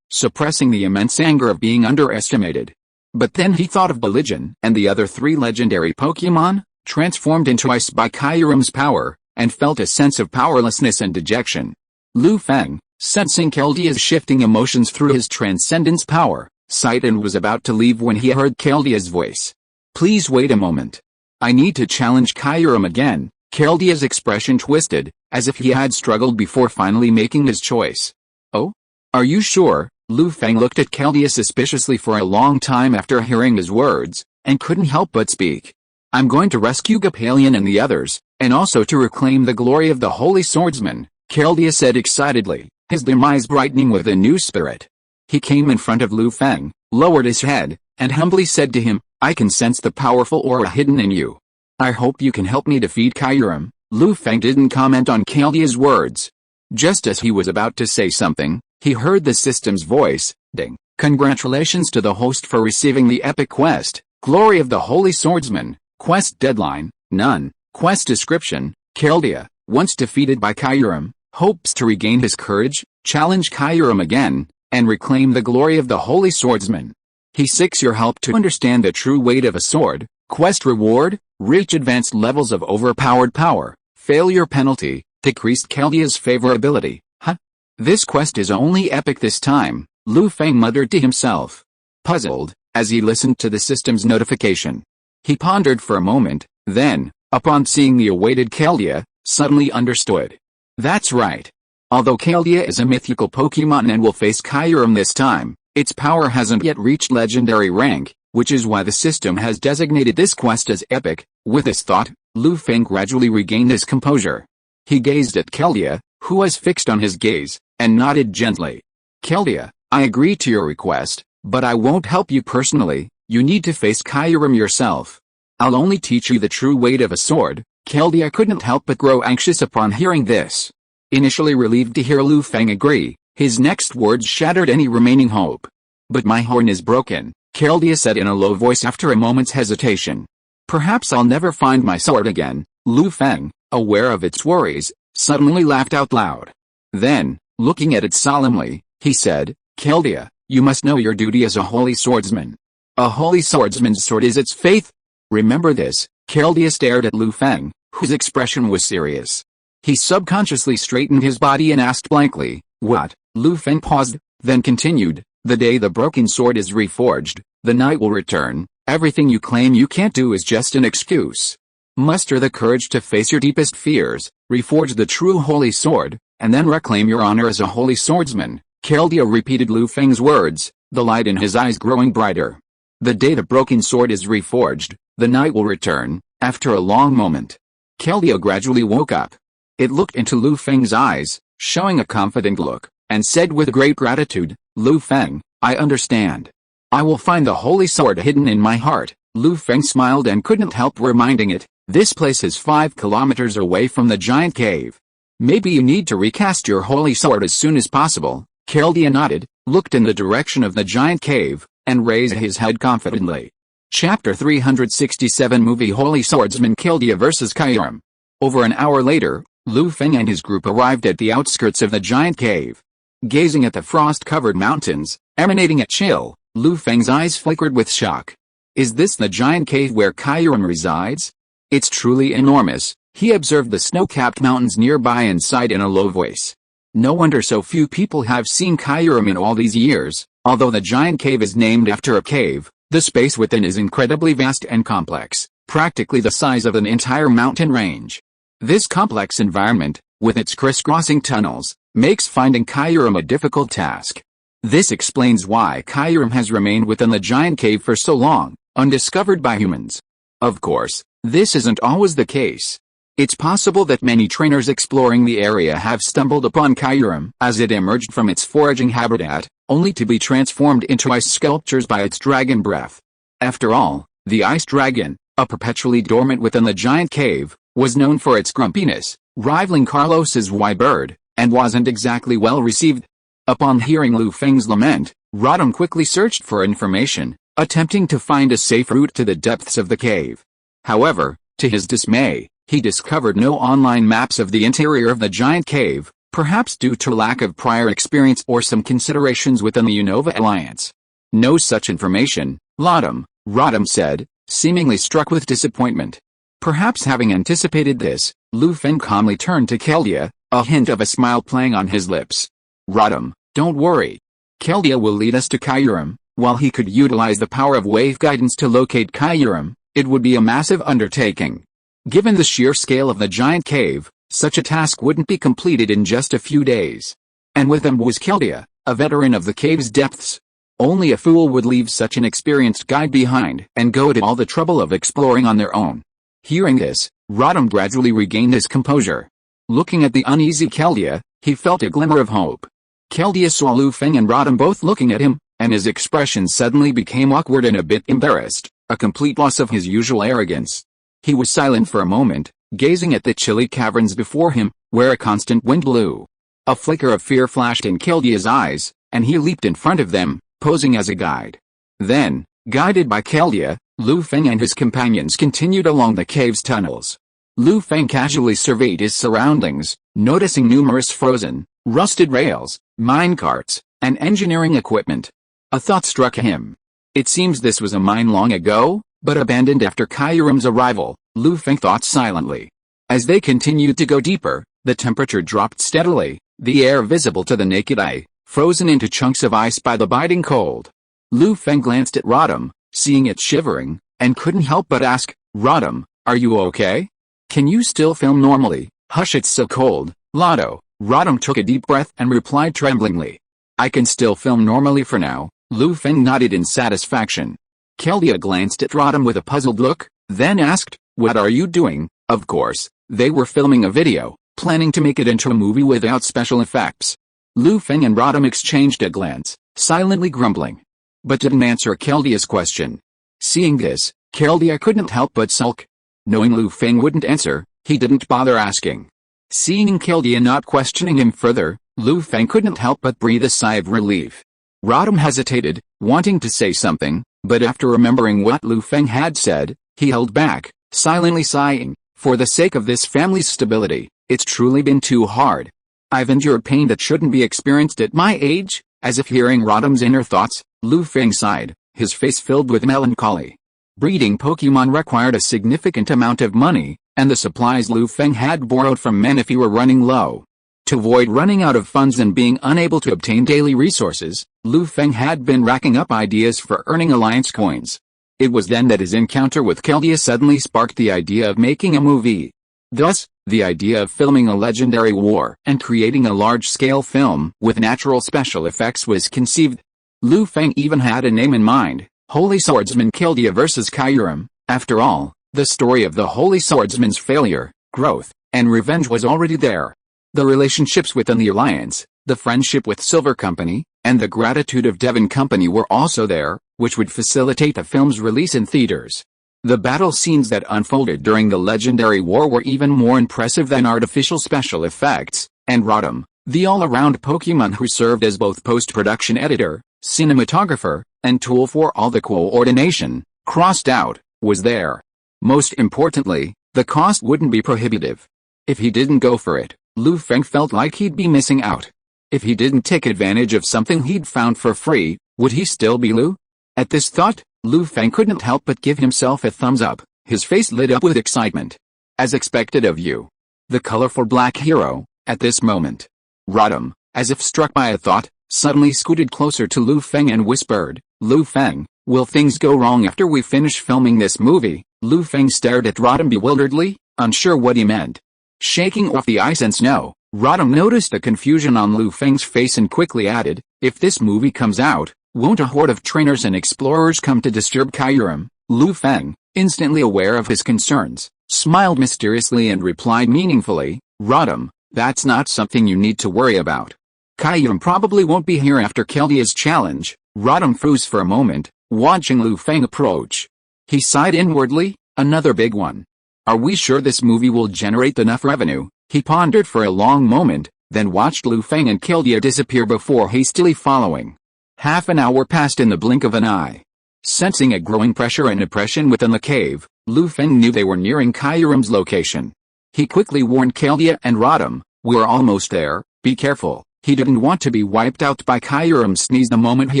suppressing the immense anger of being underestimated. But then he thought of Beligion and the other three legendary Pokémon, transformed into ice by Kyurem's power, and felt a sense of powerlessness and dejection. Lu Feng, sensing Keldea's shifting emotions through his transcendence power, sighed and was about to leave when he heard Keldea's voice. Please wait a moment. I need to challenge Kyurem again. Keldea's expression twisted, as if he had struggled before finally making his choice. Oh? Are you sure? Lu Feng looked at Keldea suspiciously for a long time after hearing his words, and couldn't help but speak. I'm going to rescue Capelian and the others, and also to reclaim the glory of the holy swordsman, Keldea said excitedly, his dim eyes brightening with a new spirit. He came in front of Lu Feng, lowered his head, and humbly said to him, I can sense the powerful aura hidden in you. I hope you can help me defeat Kyurem. Lu Feng didn't comment on Keldea's words. Just as he was about to say something, he heard the system's voice, ding. Congratulations to the host for receiving the epic quest, Glory of the Holy Swordsman. Quest deadline, none. Quest description, Keldea, once defeated by Kyurem, hopes to regain his courage, challenge Kyurem again, and reclaim the glory of the Holy Swordsman. He seeks your help to understand the true weight of a sword. Quest reward, reach advanced levels of overpowered power. Failure penalty, decreased Keldea's favorability. Huh? This quest is only epic this time, Lu Feng muttered to himself. Puzzled, as he listened to the system's notification. He pondered for a moment, then, upon seeing the awaited Keldea, suddenly understood. That's right. Although Keldea is a mythical Pokémon and will face Kyurem this time, its power hasn't yet reached legendary rank, which is why the system has designated this quest as epic. With this thought, Lu Feng gradually regained his composure. He gazed at Keldea, who was fixed on his gaze, and nodded gently. Keldea, I agree to your request, but I won't help you personally. You need to face Kyurem yourself. I'll only teach you the true weight of a sword. Keldea couldn't help but grow anxious upon hearing this. Initially relieved to hear Lu Feng agree, his next words shattered any remaining hope. But my horn is broken, Keldea said in a low voice after a moment's hesitation. Perhaps I'll never find my sword again. Lu Feng, aware of its worries, suddenly laughed out loud. Then, looking at it solemnly, he said, Keldea, you must know your duty as a holy swordsman. A holy swordsman's sword is its faith. Remember this. Keldea stared at Lu Feng, whose expression was serious. He subconsciously straightened his body and asked blankly, what? Lu Feng paused, then continued, the day the broken sword is reforged, the night will return. Everything you claim you can't do is just an excuse. Muster the courage to face your deepest fears, reforge the true holy sword, and then reclaim your honor as a holy swordsman. Keldea repeated Lu Feng's words, the light in his eyes growing brighter. The day the broken sword is reforged, the night will return. After a long moment, Keldea gradually woke up. It looked into Lu Feng's eyes, showing a confident look, and said with great gratitude, Lu Feng, I understand. I will find the holy sword hidden in my heart. Lu Feng smiled and couldn't help reminding it, this place is 5 kilometers away from the giant cave. Maybe you need to recast your holy sword as soon as possible. Keldea nodded, looked in the direction of the giant cave, and raised his head confidently. Chapter 367 Movie Holy Swordsman Keldea vs. Kyurem. Over an hour later, Lu Feng and his group arrived at the outskirts of the giant cave. Gazing at the frost-covered mountains, emanating a chill, Lu Feng's eyes flickered with shock. Is this the giant cave where Kyurem resides? It's truly enormous, he observed the snow-capped mountains nearby and sighed in a low voice. No wonder so few people have seen Kyurem in all these years. Although the giant cave is named after a cave, the space within is incredibly vast and complex, practically the size of an entire mountain range. This complex environment, with its crisscrossing tunnels, makes finding Kyurem a difficult task. This explains why Kyurem has remained within the giant cave for so long, undiscovered by humans. Of course, this isn't always the case. It's possible that many trainers exploring the area have stumbled upon Kyurem as it emerged from its foraging habitat, only to be transformed into ice sculptures by its dragon breath. After all, the ice dragon, a perpetually dormant within the giant cave, was known for its grumpiness, rivaling Carlos's Y-bird, and wasn't exactly well received. Upon hearing Lu Feng's lament, Rodham quickly searched for information, attempting to find a safe route to the depths of the cave. However, to his dismay, he discovered no online maps of the interior of the giant cave, perhaps due to lack of prior experience or some considerations within the Unova Alliance. No such information, Rodham said, seemingly struck with disappointment. Perhaps having anticipated this, Lu Feng calmly turned to Keldea, a hint of a smile playing on his lips. Rodham, don't worry. Keldea will lead us to Kyurem. While he could utilize the power of wave guidance to locate Kyurem, it would be a massive undertaking. Given the sheer scale of the giant cave, such a task wouldn't be completed in just a few days. And with them was Keldea, a veteran of the cave's depths. Only a fool would leave such an experienced guide behind and go to all the trouble of exploring on their own. Hearing this, Rodham gradually regained his composure. Looking at the uneasy Keldea, he felt a glimmer of hope. Keldea saw Lu Feng and Rodham both looking at him, and his expression suddenly became awkward and a bit embarrassed, a complete loss of his usual arrogance. He was silent for a moment, gazing at the chilly caverns before him, where a constant wind blew. A flicker of fear flashed in Keldea's eyes, and he leaped in front of them, posing as a guide. Then, guided by Keldea, Lu Feng and his companions continued along the cave's tunnels. Lu Feng casually surveyed his surroundings, noticing numerous frozen, rusted rails, minecarts, and engineering equipment. A thought struck him. It seems this was a mine long ago, but abandoned after Kyurem's arrival, Lu Feng thought silently. As they continued to go deeper, the temperature dropped steadily, the air visible to the naked eye, frozen into chunks of ice by the biting cold. Lu Feng glanced at Rodham, seeing it shivering, and couldn't help but ask, Rodham, are you okay? Can you still film normally? Hush, it's so cold, Lotto. Rodham took a deep breath and replied tremblingly. I can still film normally for now. Lu Feng nodded in satisfaction. Keldea glanced at Rodham with a puzzled look, then asked, what are you doing? Of course, they were filming a video, planning to make it into a movie without special effects. Lu Feng and Rodham exchanged a glance, silently grumbling, but didn't answer Keldea's question. Seeing this, Keldea couldn't help but sulk. Knowing Lu Feng wouldn't answer, he didn't bother asking. Seeing Keldea not questioning him further, Lu Feng couldn't help but breathe a sigh of relief. Rodham hesitated, wanting to say something, but after remembering what Lu Feng had said, he held back, silently sighing. For the sake of this family's stability, it's truly been too hard. I've endured pain that shouldn't be experienced at my age." As if hearing Rodham's inner thoughts, Lu Feng sighed, his face filled with melancholy. Breeding Pokémon required a significant amount of money, and the supplies Lu Feng had borrowed from men if he were running low. To avoid running out of funds and being unable to obtain daily resources, Lu Feng had been racking up ideas for earning alliance coins. It was then that his encounter with Keldea suddenly sparked the idea of making a movie. Thus, the idea of filming a legendary war and creating a large-scale film with natural special effects was conceived. Lu Feng even had a name in mind, Holy Swordsman Keldea vs. Kyurem. After all, the story of the Holy Swordsman's failure, growth, and revenge was already there. The relationships within the alliance, the friendship with Silver Company, and the gratitude of Devon Company were also there, which would facilitate the film's release in theaters. The battle scenes that unfolded during the legendary war were even more impressive than artificial special effects, and Rodham, the all-around Pokémon who served as both post-production editor, cinematographer, and tool for all the coordination, crossed out, was there. Most importantly, the cost wouldn't be prohibitive. If he didn't go for it, Lu Feng felt like he'd be missing out. If he didn't take advantage of something he'd found for free, would he still be Lu? At this thought, Lu Feng couldn't help but give himself a thumbs up, his face lit up with excitement. As expected of you. The colorful black hero, at this moment. Rodham, as if struck by a thought, suddenly scooted closer to Lu Feng and whispered, "Lu Feng, will things go wrong after we finish filming this movie?" Lu Feng stared at Rodham bewilderedly, unsure what he meant. Shaking off the ice and snow, Rodham noticed the confusion on Lu Feng's face and quickly added, "If this movie comes out, won't a horde of trainers and explorers come to disturb Kyurem?" Lu Feng, instantly aware of his concerns, smiled mysteriously and replied meaningfully, "Rodham, that's not something you need to worry about. Kyurem probably won't be here after Keldea's challenge." Rodham froze for a moment, watching Lu Feng approach. He sighed inwardly, another big one. Are we sure this movie will generate enough revenue? He pondered for a long moment, then watched Lu Feng and Keldea disappear before hastily following. Half an hour passed in the blink of an eye. Sensing a growing pressure and oppression within the cave, Lu Feng knew they were nearing Kyurem's location. He quickly warned Keldea and Rodham, "We're almost there, be careful." He didn't want to be wiped out by Kyurem's sneeze the moment he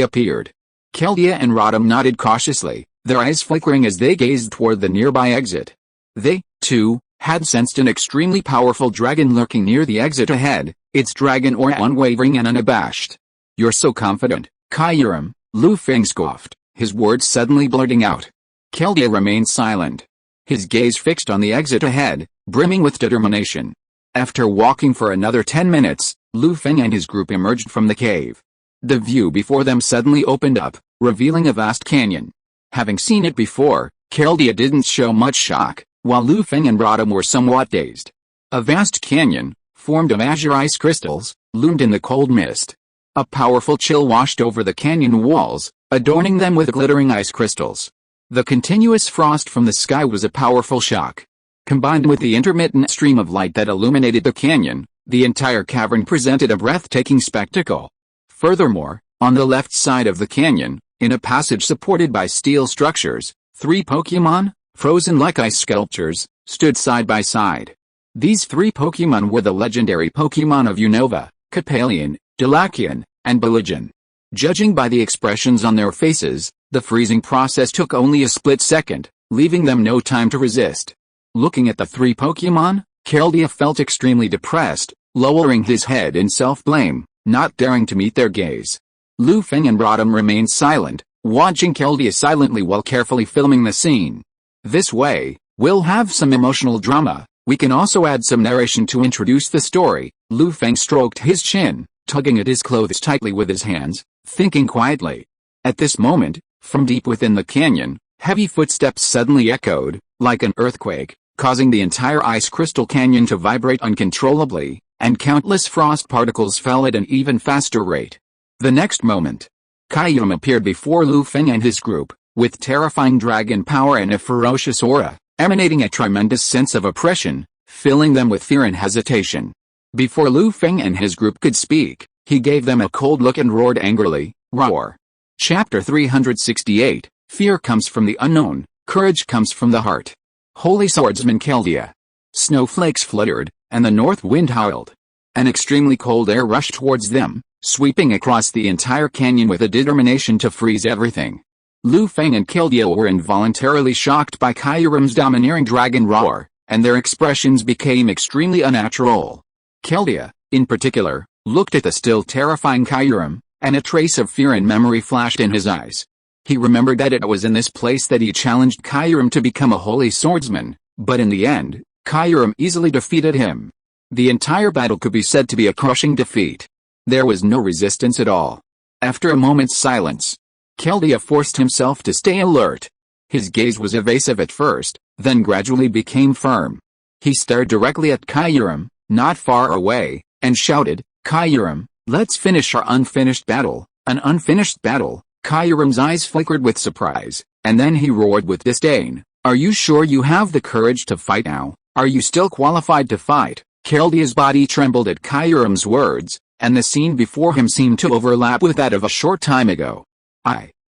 appeared. Keldea and Rodham nodded cautiously, their eyes flickering as they gazed toward the nearby exit. They, too, had sensed an extremely powerful dragon lurking near the exit ahead, its dragon aura unwavering and unabashed. "You're so confident, Kyurem," Lu Feng scoffed, his words suddenly blurting out. Keldea remained silent, his gaze fixed on the exit ahead, brimming with determination. After walking for another 10 minutes, Lu Feng and his group emerged from the cave. The view before them suddenly opened up, revealing a vast canyon. Having seen it before, Keldea didn't show much shock, while Lu Feng and Rodham were somewhat dazed. A vast canyon, formed of azure ice crystals, loomed in the cold mist. A powerful chill washed over the canyon walls, adorning them with glittering ice crystals. The continuous frost from the sky was a powerful shock. Combined with the intermittent stream of light that illuminated the canyon, the entire cavern presented a breathtaking spectacle. Furthermore, on the left side of the canyon, in a passage supported by steel structures, 3 Pokémon, frozen like ice sculptures, stood side by side. These 3 Pokémon were the legendary Pokémon of Unova, Capalian, Delakian, and Beligian. Judging by the expressions on their faces, the freezing process took only a split second, leaving them no time to resist. Looking at the 3 Pokémon, Keldea felt extremely depressed, lowering his head in self-blame, not daring to meet their gaze. Lu Feng and Rodham remained silent, watching Keldea silently while carefully filming the scene. "This way, we'll have some emotional drama. We can also add some narration to introduce the story." Lu Feng stroked his chin, tugging at his clothes tightly with his hands, thinking quietly. At this moment, from deep within the canyon, heavy footsteps suddenly echoed, like an earthquake, causing the entire ice crystal canyon to vibrate uncontrollably, and countless frost particles fell at an even faster rate. The next moment, Kyurem appeared before Lu Feng and his group, with terrifying dragon power and a ferocious aura, emanating a tremendous sense of oppression, filling them with fear and hesitation. Before Lu Feng and his group could speak, he gave them a cold look and roared angrily, "Roar!" Chapter 368, Fear comes from the unknown, courage comes from the heart. Holy Swordsman Keldea. Snowflakes fluttered, and the north wind howled. An extremely cold air rushed towards them, sweeping across the entire canyon with a determination to freeze everything. Lu Feng and Keldea were involuntarily shocked by Kyurem's domineering dragon roar, and their expressions became extremely unnatural. Keldea, in particular, looked at the still terrifying Kyurem, and a trace of fear and memory flashed in his eyes. He remembered that it was in this place that he challenged Kyurem to become a holy swordsman, but in the end, Kyurem easily defeated him. The entire battle could be said to be a crushing defeat. There was no resistance at all. After a moment's silence, Keldea forced himself to stay alert. His gaze was evasive at first, then gradually became firm. He stared directly at Kyurem, not far away, and shouted, "Kyurem, let's finish our unfinished battle." An unfinished battle? Kyurem's eyes flickered with surprise, and then he roared with disdain, "Are you sure you have the courage to fight now? Are you still qualified to fight?" Keldea's body trembled at Kyurem's words, and the scene before him seemed to overlap with that of a short time ago.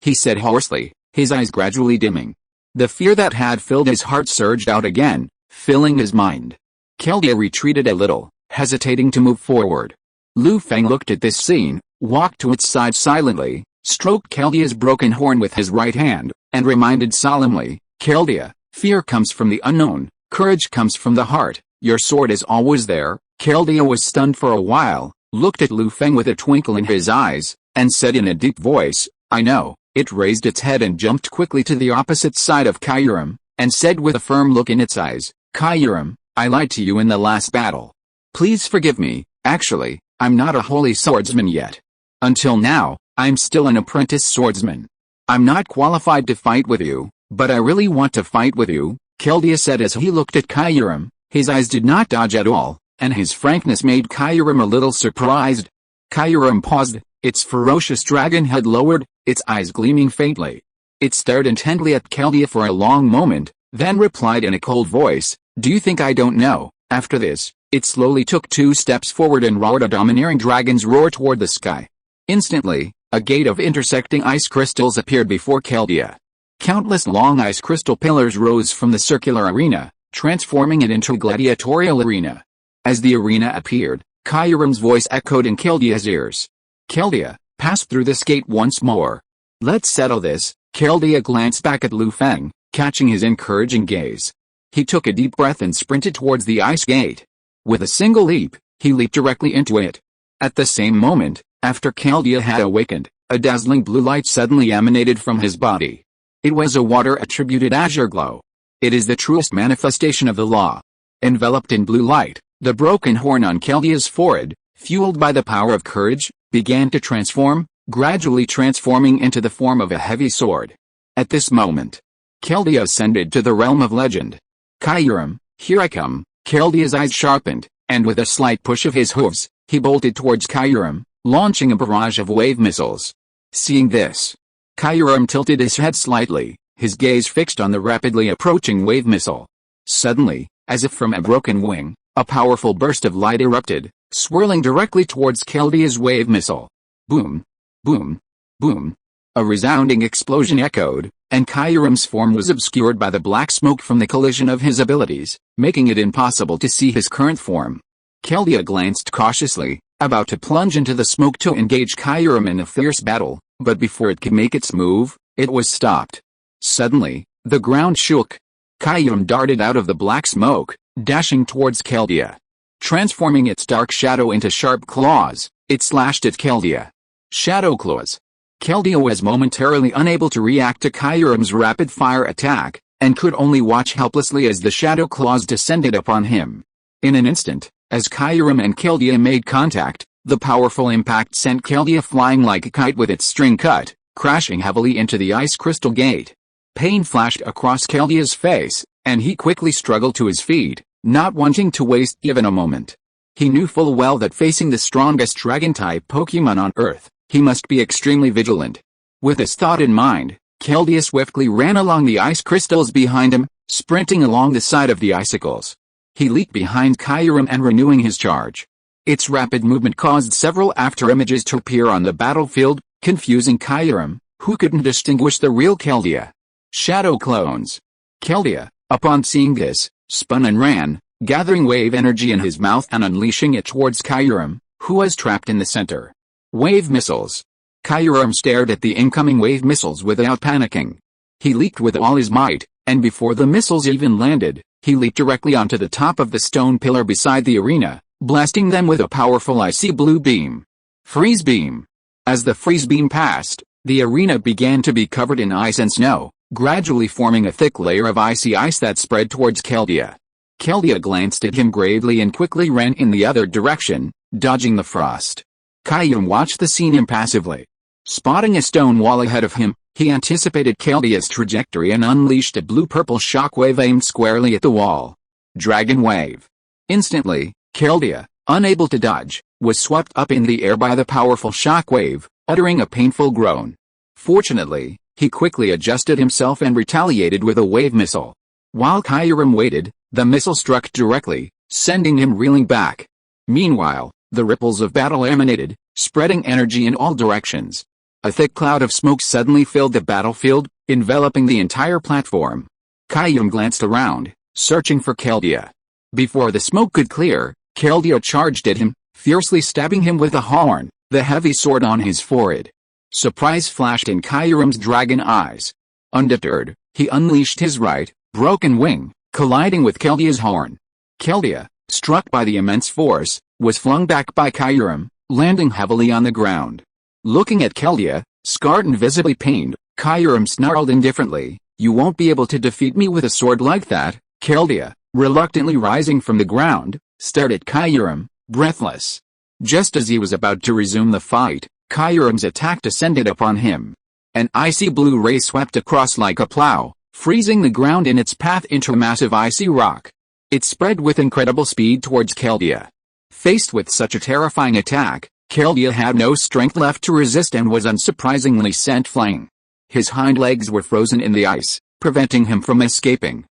He said hoarsely, his eyes gradually dimming. The fear that had filled his heart surged out again, filling his mind. Keldea retreated a little, hesitating to move forward. Lu Feng looked at this scene, walked to its side silently, stroked Keldea's broken horn with his right hand, and reminded solemnly, "Keldea, fear comes from the unknown, courage comes from the heart, your sword is always there." Keldea was stunned for a while, looked at Lu Feng with a twinkle in his eyes, and said in a deep voice, "I know." It raised its head and jumped quickly to the opposite side of Kyurem, and said with a firm look in its eyes, "Kyurem, I lied to you in the last battle. Please forgive me. Actually, I'm not a holy swordsman yet. Until now, I'm still an apprentice swordsman. I'm not qualified to fight with you, but I really want to fight with you," Keldea said as he looked at Kyurem. His eyes did not dodge at all, and his frankness made Kyurem a little surprised. Kyurem paused, its ferocious dragon head lowered, its eyes gleaming faintly. It stared intently at Keldea for a long moment, then replied in a cold voice, "Do you think I don't know?" After this, it slowly took 2 steps forward and roared a domineering dragon's roar toward the sky. Instantly, a gate of intersecting ice crystals appeared before Keldea. Countless long ice crystal pillars rose from the circular arena, transforming it into a gladiatorial arena. As the arena appeared, Kyurem's voice echoed in Keldea's ears. "Keldea, pass through this gate once more. Let's settle this." Keldea glanced back at Lu Feng, catching his encouraging gaze. He took a deep breath and sprinted towards the ice gate. With a single leap, he leaped directly into it. At the same moment, after Keldea had awakened, a dazzling blue light suddenly emanated from his body. It was a water-attributed azure glow. It is the truest manifestation of the law. Enveloped in blue light, the broken horn on Keldea's forehead, fueled by the power of courage, began to transform, gradually transforming into the form of a heavy sword. At this moment, Keldea ascended to the realm of legend. "Kyurem, here I come." Keldea's eyes sharpened, and with a slight push of his hooves, he bolted towards Kyurem, launching a barrage of wave missiles. Seeing this, Kyurem tilted his head slightly, his gaze fixed on the rapidly approaching wave missile. Suddenly, as if from a broken wing, a powerful burst of light erupted, swirling directly towards Keldea's wave missile. Boom! Boom! Boom! A resounding explosion echoed, and Kyurem's form was obscured by the black smoke from the collision of his abilities, making it impossible to see his current form. Keldea glanced cautiously, about to plunge into the smoke to engage Kyurem in a fierce battle, but before it could make its move, it was stopped. Suddenly, the ground shook. Kyurem darted out of the black smoke, dashing towards Keldea. Transforming its dark shadow into sharp claws, it slashed at Keldea. Shadow claws. Keldea was momentarily unable to react to Kyurem's rapid-fire attack, and could only watch helplessly as the shadow claws descended upon him. In an instant, as Kyurem and Keldea made contact, the powerful impact sent Keldea flying like a kite with its string cut, crashing heavily into the ice crystal gate. Pain flashed across Keldea's face, and he quickly struggled to his feet, not wanting to waste even a moment. He knew full well that facing the strongest dragon-type Pokémon on Earth, he must be extremely vigilant. With this thought in mind, Keldea swiftly ran along the ice crystals behind him, sprinting along the side of the icicles. He leaped behind Kyurem and renewing his charge. Its rapid movement caused several afterimages to appear on the battlefield, confusing Kyurem, who couldn't distinguish the real Keldea. Shadow clones. Keldea, upon seeing this, spun and ran, gathering wave energy in his mouth and unleashing it towards Kyurem, who was trapped in the center. Wave missiles. Kyurem stared at the incoming wave missiles without panicking. He leaped with all his might, and before the missiles even landed, he leaped directly onto the top of the stone pillar beside the arena, blasting them with a powerful icy blue beam. Freeze beam. As the freeze beam passed, the arena began to be covered in ice and snow, gradually forming a thick layer of icy ice that spread towards Keldea. Keldea glanced at him gravely and quickly ran in the other direction, dodging the frost. Kyurem watched the scene impassively. Spotting a stone wall ahead of him, he anticipated Keldea's trajectory and unleashed a blue-purple shockwave aimed squarely at the wall. Dragon Wave. Instantly, Keldea, unable to dodge, was swept up in the air by the powerful shockwave, uttering a painful groan. Fortunately, he quickly adjusted himself and retaliated with a wave missile. While Kyurem waited, the missile struck directly, sending him reeling back. Meanwhile, the ripples of battle emanated, spreading energy in all directions. A thick cloud of smoke suddenly filled the battlefield, enveloping the entire platform. Kyurem glanced around, searching for Keldea. Before the smoke could clear, Keldea charged at him, fiercely stabbing him with a horn, the heavy sword on his forehead. Surprise flashed in Kyurem's dragon eyes. Undeterred, he unleashed his right, broken wing, colliding with Keldea's horn. Keldea, struck by the immense force, was flung back by Kyurem, landing heavily on the ground. Looking at Keldea, scarred and visibly pained, Kyurem snarled indifferently, "You won't be able to defeat me with a sword like that." Keldea, reluctantly rising from the ground, stared at Kyurem, breathless. Just as he was about to resume the fight, Kyurem's attack descended upon him. An icy blue ray swept across like a plow, freezing the ground in its path into a massive icy rock. It spread with incredible speed towards Keldea. Faced with such a terrifying attack, Keldea had no strength left to resist and was unsurprisingly sent flying. His hind legs were frozen in the ice, preventing him from escaping.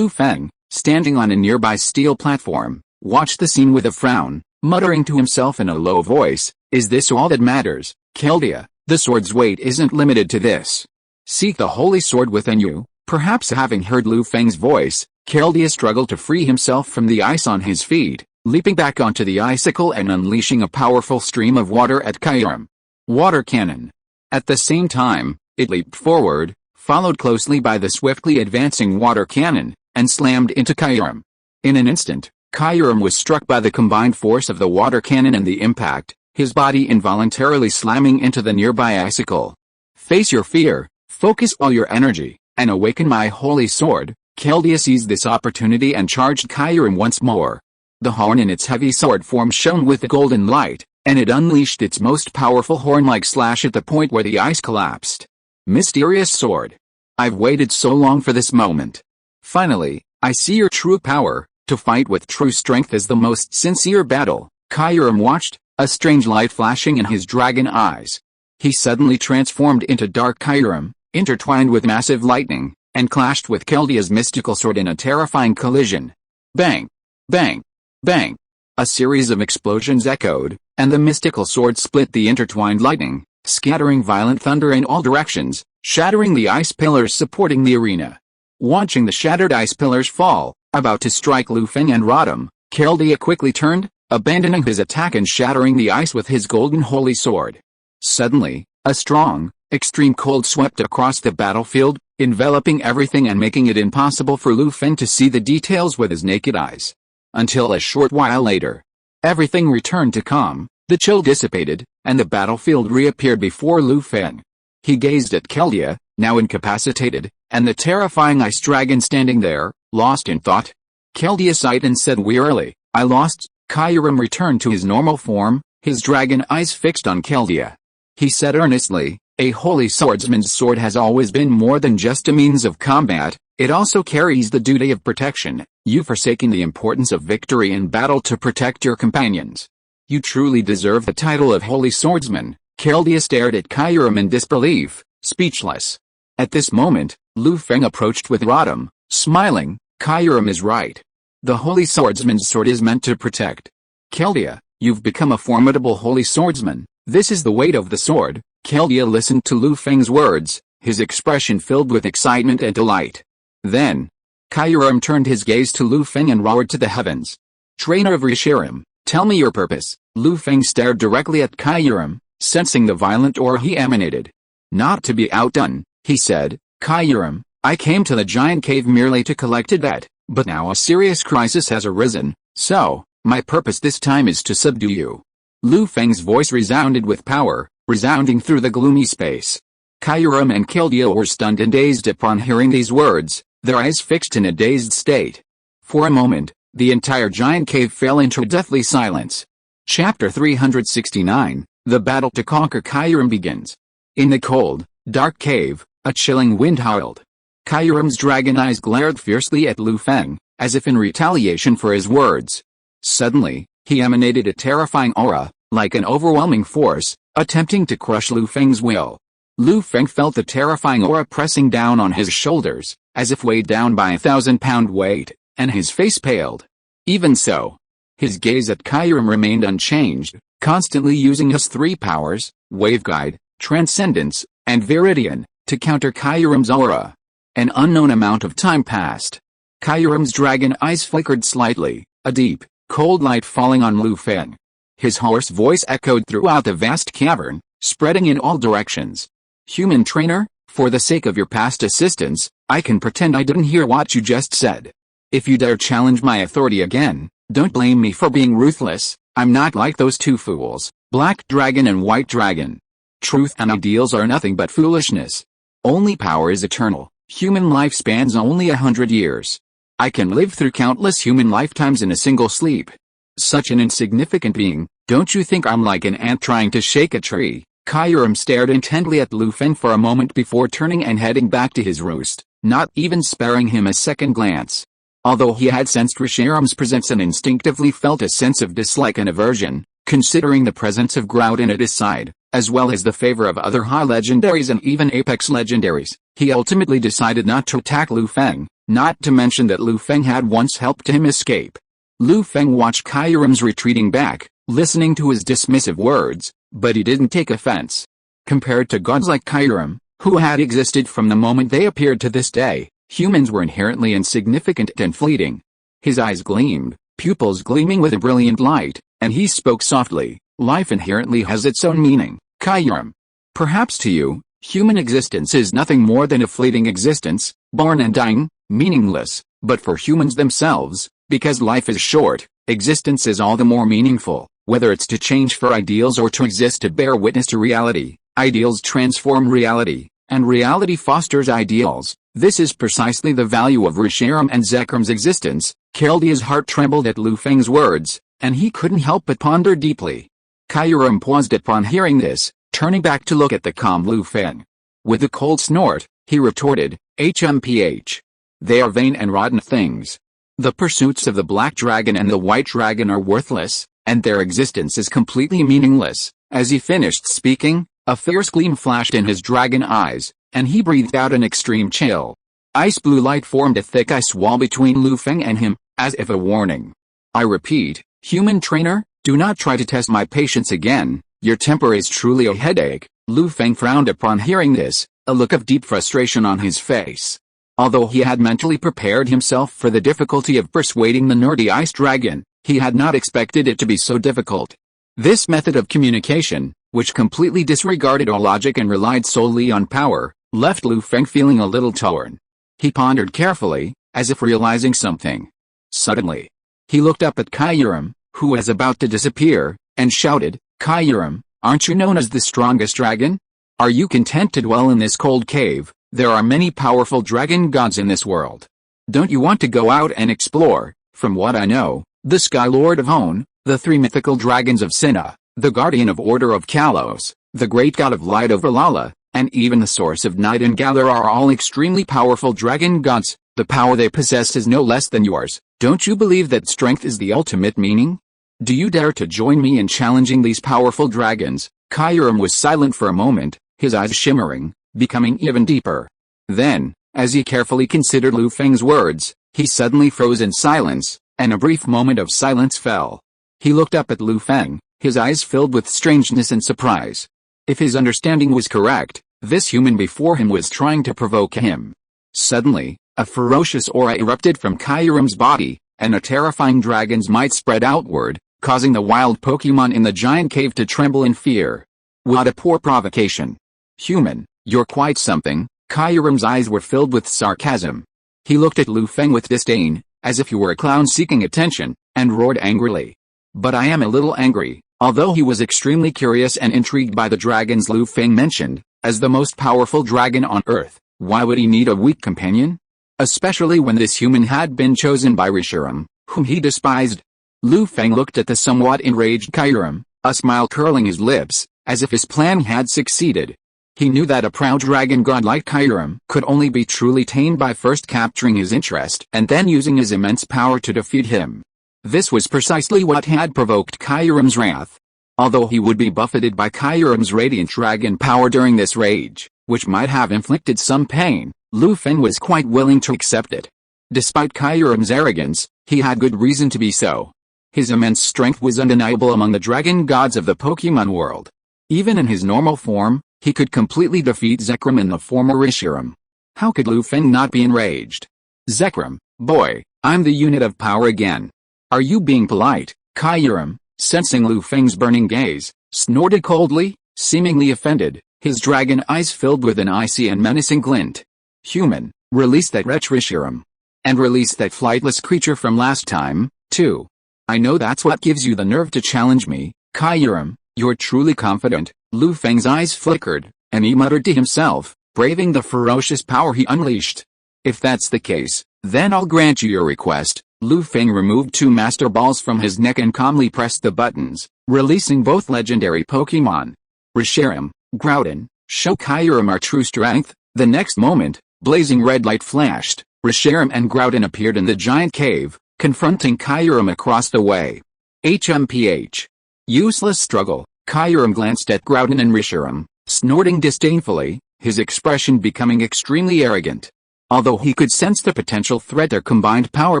Feng, standing on a nearby steel platform, watched the scene with a frown, muttering to himself in a low voice, "Is this all that matters, Keldea? The sword's weight isn't limited to this. Seek the holy sword within you." Perhaps having heard Feng's voice, Keldea struggled to free himself from the ice on his feet, leaping back onto the icicle and unleashing a powerful stream of water at Kyurem. Water cannon. At the same time, it leaped forward, followed closely by the swiftly advancing water cannon, and slammed into Kyurem. In an instant, Kyurem was struck by the combined force of the water cannon and the impact, his body involuntarily slamming into the nearby icicle. Face your fear, focus all your energy, and awaken my holy sword. Keldea seized this opportunity and charged Kyurem once more. The horn in its heavy sword form shone with a golden light, and it unleashed its most powerful horn-like slash at the point where the ice collapsed. Mysterious sword. I've waited so long for this moment. Finally, I see your true power. To fight with true strength is the most sincere battle. Kyurem watched, a strange light flashing in his dragon eyes. He suddenly transformed into Dark Kyurem, intertwined with massive lightning, and clashed with Keldea's mystical sword in a terrifying collision. Bang! Bang! Bang! A series of explosions echoed, and the mystical sword split the intertwined lightning, scattering violent thunder in all directions, shattering the ice pillars supporting the arena. Watching the shattered ice pillars fall, about to strike Feng and Rodham, Keldea quickly turned, abandoning his attack and shattering the ice with his golden holy sword. Suddenly, a strong, extreme cold swept across the battlefield, enveloping everything and making it impossible for Feng to see the details with his naked eyes. Until a short while later, everything returned to calm, the chill dissipated, and the battlefield reappeared before Feng. He gazed at Keldea, now incapacitated, and the terrifying ice dragon standing there, lost in thought. Keldea sighed and said wearily, "I lost." Kyurem returned to his normal form, his dragon eyes fixed on Keldea. He said earnestly, "A holy swordsman's sword has always been more than just a means of combat, it also carries the duty of protection. You've forsaken the importance of victory in battle to protect your companions. You truly deserve the title of holy swordsman." Keldea stared at Kyurem in disbelief, speechless. At this moment, Feng approached with Rodham, smiling. "Kyurem is right. The holy swordsman's sword is meant to protect. Keldea, you've become a formidable holy swordsman. This is the weight of the sword." Keldea listened to Feng's words, his expression filled with excitement and delight. Then, Kairam turned his gaze to Lu Feng and roared to the heavens. "Trainer of Reshiram, tell me your purpose." Lu Feng stared directly at Kairam, sensing the violent aura he emanated. "Not to be outdone," he said, "Kairam, I came to the giant cave merely to collect a debt, but now a serious crisis has arisen, so, my purpose this time is to subdue you." Lu Feng's voice resounded with power, resounding through the gloomy space. Kairam and Keldeo were stunned and dazed upon hearing these words, their eyes fixed in a dazed state. For a moment, the entire giant cave fell into deathly silence. Chapter 369, The Battle to Conquer Kairam begins. In the cold, dark cave, a chilling wind howled. Kairam's dragon eyes glared fiercely at Lu Feng, as if in retaliation for his words. Suddenly, he emanated a terrifying aura, like an overwhelming force, attempting to crush Lu Feng's will. Lu Feng felt the terrifying aura pressing down on his shoulders, as if weighed down by a 1,000-pound weight, and his face paled. Even so, his gaze at Kairam remained unchanged, constantly using his three powers, Waveguide, Transcendence, and Viridian, to counter Kairam's aura. An unknown amount of time passed. Kairam's dragon eyes flickered slightly, a deep, cold light falling on Lu Feng. His hoarse voice echoed throughout the vast cavern, spreading in all directions. "Human trainer, for the sake of your past assistance, I can pretend I didn't hear what you just said. If you dare challenge my authority again, don't blame me for being ruthless. I'm not like those two fools, Black Dragon and White Dragon. Truth and ideals are nothing but foolishness. Only power is eternal. Human life spans only 100 years. I can live through countless human lifetimes in a single sleep. Such an insignificant being, don't you think I'm like an ant trying to shake a tree?" Kairam stared intently at Lu Feng for a moment before turning and heading back to his roost, not even sparing him a second glance. Although he had sensed Reshiram's presence and instinctively felt a sense of dislike and aversion, considering the presence of Groudon at his side, as well as the favor of other high legendaries and even apex legendaries, he ultimately decided not to attack Lu Feng, not to mention that Lu Feng had once helped him escape. Lu Feng watched Kairam's retreating back, listening to his dismissive words, but he didn't take offense. Compared to gods like Kairam, who had existed from the moment they appeared to this day, humans were inherently insignificant and fleeting. His eyes gleamed, pupils gleaming with a brilliant light, and he spoke softly. "Life inherently has its own meaning, Kairam. Perhaps to you, human existence is nothing more than a fleeting existence, born and dying, meaningless, but for humans themselves, because life is short, existence is all the more meaningful, whether it's to change for ideals or to exist to bear witness to reality. Ideals transform reality, and reality fosters ideals. This is precisely the value of Reshiram and Zekram's existence." Keldia's heart trembled at Lu Feng's words, and he couldn't help but ponder deeply. Kairam paused upon hearing this, turning back to look at the calm Lu Feng. With a cold snort, he retorted, "HMPH. They are vain and rotten things. The pursuits of the Black Dragon and the White Dragon are worthless, and their existence is completely meaningless." As he finished speaking, a fierce gleam flashed in his dragon eyes, and he breathed out an extreme chill. Ice blue light formed a thick ice wall between Lu Feng and him, as if a warning. "I repeat, human trainer, do not try to test my patience again. Your temper is truly a headache." Lu Feng frowned upon hearing this, a look of deep frustration on his face. Although he had mentally prepared himself for the difficulty of persuading the nerdy ice dragon, he had not expected it to be so difficult. This method of communication, which completely disregarded all logic and relied solely on power, left Lu Feng feeling a little torn. He pondered carefully, as if realizing something. Suddenly, he looked up at Kairam, who was about to disappear, and shouted, "Kairam, aren't you known as the strongest dragon? Are you content to dwell in this cold cave? There are many powerful dragon gods in this world. Don't you want to go out and explore?" From what I know, the Sky Lord of Hoenn, the three mythical dragons of Sinnoh, the guardian of Order of Kalos, the great god of light of Valhalla, and even the source of night and Galar are all extremely powerful dragon gods. The power they possess is no less than yours. Don't you believe that strength is the ultimate meaning? Do you dare to join me in challenging these powerful dragons?" Kairam was silent for a moment, his eyes shimmering, becoming even deeper. Then, as he carefully considered Lu Feng's words, he suddenly froze in silence, and a brief moment of silence fell. He looked up at Lu Feng, his eyes filled with strangeness and surprise. If his understanding was correct, this human before him was trying to provoke him. Suddenly, A ferocious aura erupted from Kyurem's body, and a terrifying dragon's might spread outward, causing the wild Pokémon in the giant cave to tremble in fear. What a poor provocation. Human, you're quite something. Kyurem's eyes were filled with sarcasm. He looked at Lu Feng with disdain, as if he were a clown seeking attention, and roared angrily. But I am a little angry. Although he was extremely curious and intrigued by the dragons Lu Feng mentioned, as the most powerful dragon on Earth, why would he need a weak companion? Especially when this human had been chosen by Reshiram, whom he despised. Lu Feng looked at the somewhat enraged Kyurem, a smile curling his lips, as if his plan had succeeded. He knew that a proud dragon god like Kyurem could only be truly tamed by first capturing his interest and then using his immense power to defeat him. This was precisely what had provoked Kyurem's wrath. Although he would be buffeted by Kyurem's radiant dragon power during this rage, which might have inflicted some pain, Lu Feng was quite willing to accept it. Despite Kyurem's arrogance, he had good reason to be so. His immense strength was undeniable among the dragon gods of the Pokémon world. Even in his normal form, he could completely defeat Zekrom in the former Reshiram. How could Lu Feng not be enraged? Zekrom, boy, I'm the unit of power again. Are you being polite? Kyurem, sensing Lu Feng's burning gaze, snorted coldly, seemingly offended, his dragon eyes filled with an icy and menacing glint. Human, release that wretch Reshiram. And release that flightless creature from last time, too. I know that's what gives you the nerve to challenge me, Kyurem, you're truly confident. Lu Feng's eyes flickered, and he muttered to himself, braving the ferocious power he unleashed. If that's the case, then I'll grant you your request. Lu Feng removed 2 Master Balls from his neck and calmly pressed the buttons, releasing both legendary Pokémon. Reshiram, Groudon, show Kyurem our true strength. The next moment, blazing red light flashed, Reshiram and Groudon appeared in the giant cave, confronting Kyurem across the way. HMPH. Useless struggle. Kyurem glanced at Groudon and Reshiram, snorting disdainfully, his expression becoming extremely arrogant. Although he could sense the potential threat their combined power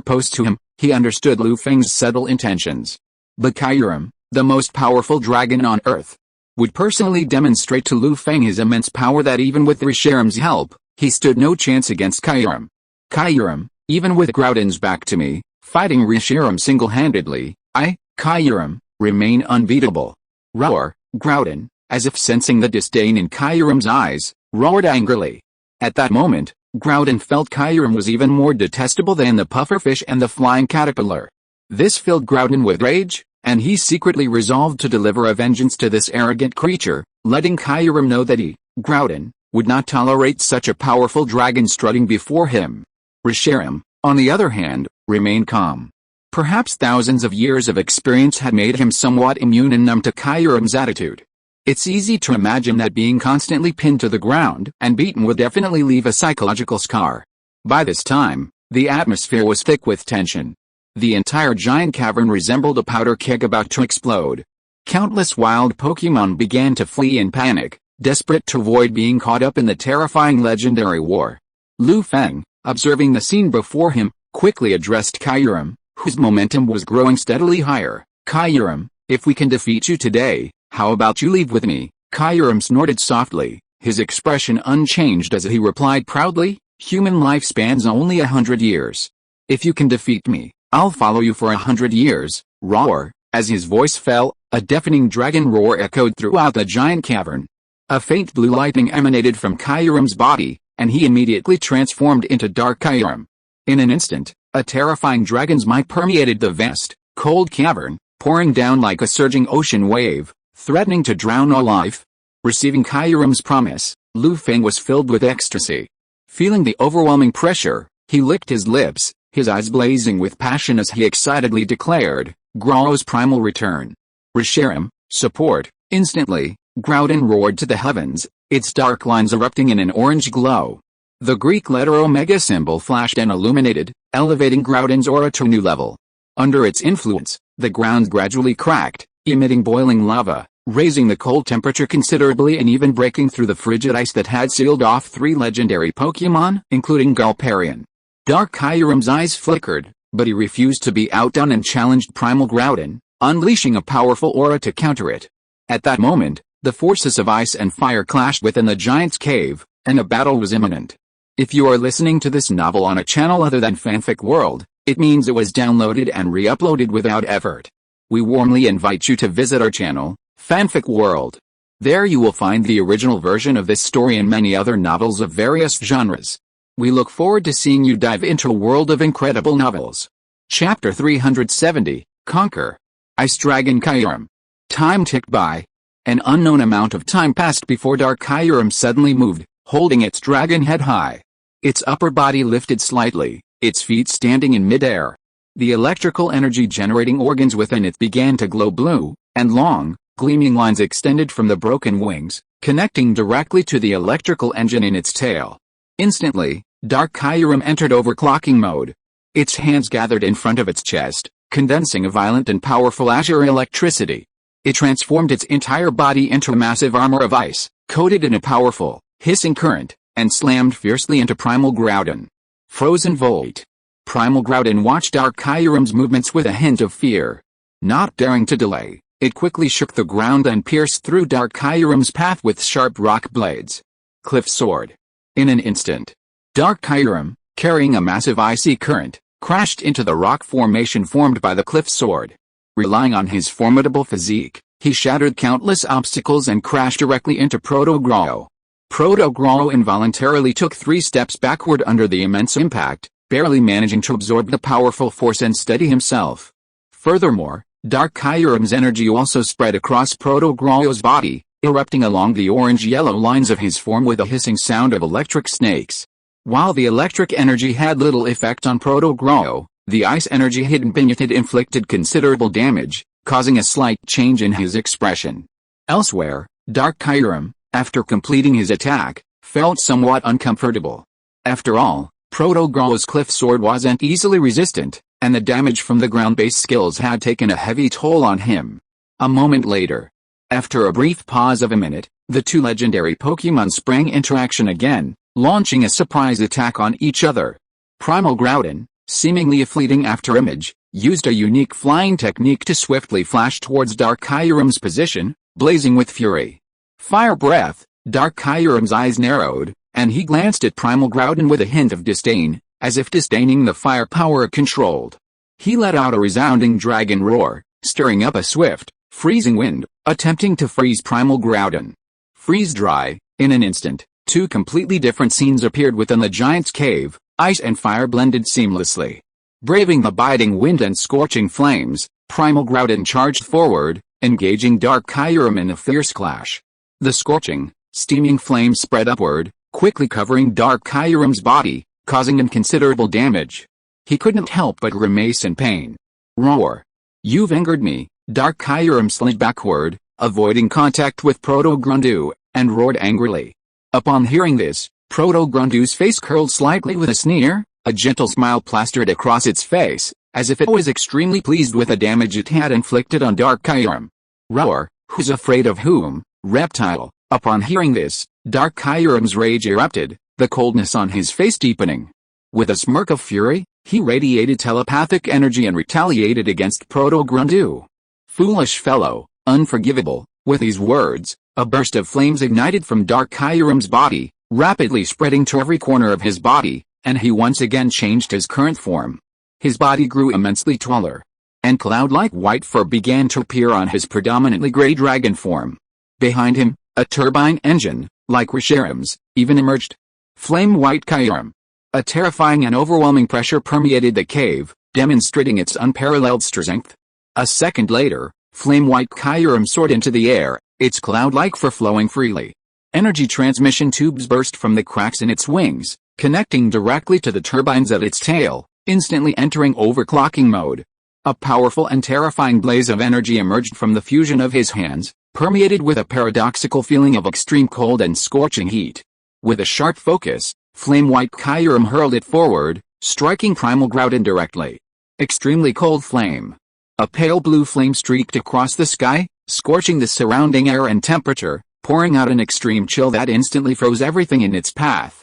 posed to him, he understood Lu Feng's subtle intentions. But Kyurem, the most powerful dragon on Earth, would personally demonstrate to Lu Feng his immense power that even with Reshiram's help, he stood no chance against Kyurem. Kyurem, even with Groudon's back to me, fighting Reshiram single-handedly, Kyurem, remain unbeatable. Roar, Groudon, as if sensing the disdain in Kyurem's eyes, roared angrily. At that moment, Groudon felt Kyurem was even more detestable than the pufferfish and the flying caterpillar. This filled Groudon with rage, and he secretly resolved to deliver a vengeance to this arrogant creature, letting Kyurem know that he, Groudon, would not tolerate such a powerful dragon strutting before him. Reshiram, on the other hand, remained calm. Perhaps thousands of years of experience had made him somewhat immune and numb to Kyurem's attitude. It's easy to imagine that being constantly pinned to the ground and beaten would definitely leave a psychological scar. By this time, the atmosphere was thick with tension. The entire giant cavern resembled a powder keg about to explode. Countless wild Pokémon began to flee in panic, desperate to avoid being caught up in the terrifying legendary war. Lu Feng, observing the scene before him, quickly addressed Kyurem, whose momentum was growing steadily higher. Kyurem, if we can defeat you today, how about you leave with me? Kyurem snorted softly, his expression unchanged as he replied proudly, human lifespan's only 100 years. If you can defeat me, I'll follow you for 100 years. Roar, as his voice fell, a deafening dragon roar echoed throughout the giant cavern. A faint blue lightning emanated from Kyurem's body, and he immediately transformed into Dark Kyurem. In an instant, a terrifying dragon's might permeated the vast, cold cavern, pouring down like a surging ocean wave, threatening to drown all life. Receiving Kyurem's promise, Lu Feng was filled with ecstasy. Feeling the overwhelming pressure, he licked his lips, his eyes blazing with passion as he excitedly declared, Growl's primal return. Reshiram, support. Instantly, Groudon roared to the heavens, its dark lines erupting in an orange glow. The Greek letter Omega symbol flashed and illuminated, elevating Groudon's aura to a new level. Under its influence, the ground gradually cracked, emitting boiling lava, raising the cold temperature considerably and even breaking through the frigid ice that had sealed off 3 legendary Pokémon, including Galparian. Dark Kyurem's eyes flickered, but he refused to be outdone and challenged Primal Groudon, unleashing a powerful aura to counter it. At that moment, the forces of ice and fire clashed within the giant's cave, and a battle was imminent. If you are listening to this novel on a channel other than Fanfic World, it means it was downloaded and re-uploaded without effort. We warmly invite you to visit our channel, Fanfic World. There you will find the original version of this story and many other novels of various genres. We look forward to seeing you dive into a world of incredible novels. Chapter 370, Conquer. Ice Dragon Kyurem. Time ticked by. An unknown amount of time passed before Dark Kyurem suddenly moved, holding its dragon head high. Its upper body lifted slightly, its feet standing in midair. The electrical energy generating organs within it began to glow blue, and long, gleaming lines extended from the broken wings, connecting directly to the electrical engine in its tail. Instantly, Dark Kyurem entered overclocking mode. Its hands gathered in front of its chest, condensing a violent and powerful azure electricity. It transformed its entire body into a massive armor of ice, coated in a powerful, hissing current, and slammed fiercely into Primal Groudon. Frozen Volt. Primal Groudon watched Dark Kyurem's movements with a hint of fear. Not daring to delay, it quickly shook the ground and pierced through Dark Kyurem's path with sharp rock blades. Cliff Sword. In an instant, Dark Kyurem, carrying a massive icy current, crashed into the rock formation formed by the Cliff Sword. Relying on his formidable physique, he shattered countless obstacles and crashed directly into Proto-Grow. Proto-Grow involuntarily took 3 steps backward under the immense impact, barely managing to absorb the powerful force and steady himself. Furthermore, Dark Kyurem's energy also spread across Proto-Grow's body, erupting along the orange-yellow lines of his form with a hissing sound of electric snakes. While the electric energy had little effect on Proto-Grow, the ice energy hidden beneath it inflicted considerable damage, causing a slight change in his expression. Elsewhere, Dark Kyurem, after completing his attack, felt somewhat uncomfortable. After all, Proto-Grow's Cliff Sword wasn't easily resistant, and the damage from the ground-based skills had taken a heavy toll on him. A moment later, after a brief pause of a minute, the 2 legendary Pokémon sprang into action again, launching a surprise attack on each other. Primal Groudon, seemingly a fleeting afterimage, used a unique flying technique to swiftly flash towards Dark Kyurem's position, blazing with fury. Fire Breath. Dark Kyurem's eyes narrowed, and he glanced at Primal Groudon with a hint of disdain, as if disdaining the firepower it controlled. He let out a resounding dragon roar, stirring up a swift, freezing wind, attempting to freeze Primal Groudon. Freeze Dry. In an instant, 2 completely different scenes appeared within the giant's cave. Ice and fire blended seamlessly. Braving the biting wind and scorching flames, Primal Groudon charged forward, engaging Dark Kyurem in a fierce clash. The scorching, steaming flames spread upward, quickly covering Dark Kyurem's body, causing him considerable damage. He couldn't help but grimace in pain. Roar. You've angered me. Dark Kyurem slid backward, avoiding contact with Proto-Grow, and roared angrily. Upon hearing this, Proto-Grow's face curled slightly with a sneer, a gentle smile plastered across its face, as if it was extremely pleased with the damage it had inflicted on Dark Kyurem. Roar. Who's afraid of whom, reptile? Upon hearing this, Dark Kyurem's rage erupted, the coldness on his face deepening. With a smirk of fury, he radiated telepathic energy and retaliated against Proto-Grow. Foolish fellow, unforgivable. With these words, a burst of flames ignited from Dark Kyurem's body, rapidly spreading to every corner of his body, and he once again changed his current form. His body grew immensely taller, and cloud-like white fur began to appear on his predominantly gray dragon form. Behind him, a turbine engine, like Reshirum's, even emerged. Flame White Kyurem. A terrifying and overwhelming pressure permeated the cave, demonstrating its unparalleled strength. A second later, Flame White Kyurem soared into the air, its cloud-like fur flowing freely. Energy transmission tubes burst from the cracks in its wings, connecting directly to the turbines at its tail, instantly entering overclocking mode. A powerful and terrifying blaze of energy emerged from the fusion of his hands, permeated with a paradoxical feeling of extreme cold and scorching heat. With a sharp focus, Flame White Kyurem hurled it forward, striking Primal Groudon directly. Extremely cold flame. A pale blue flame streaked across the sky, scorching the surrounding air and temperature, pouring out an extreme chill that instantly froze everything in its path.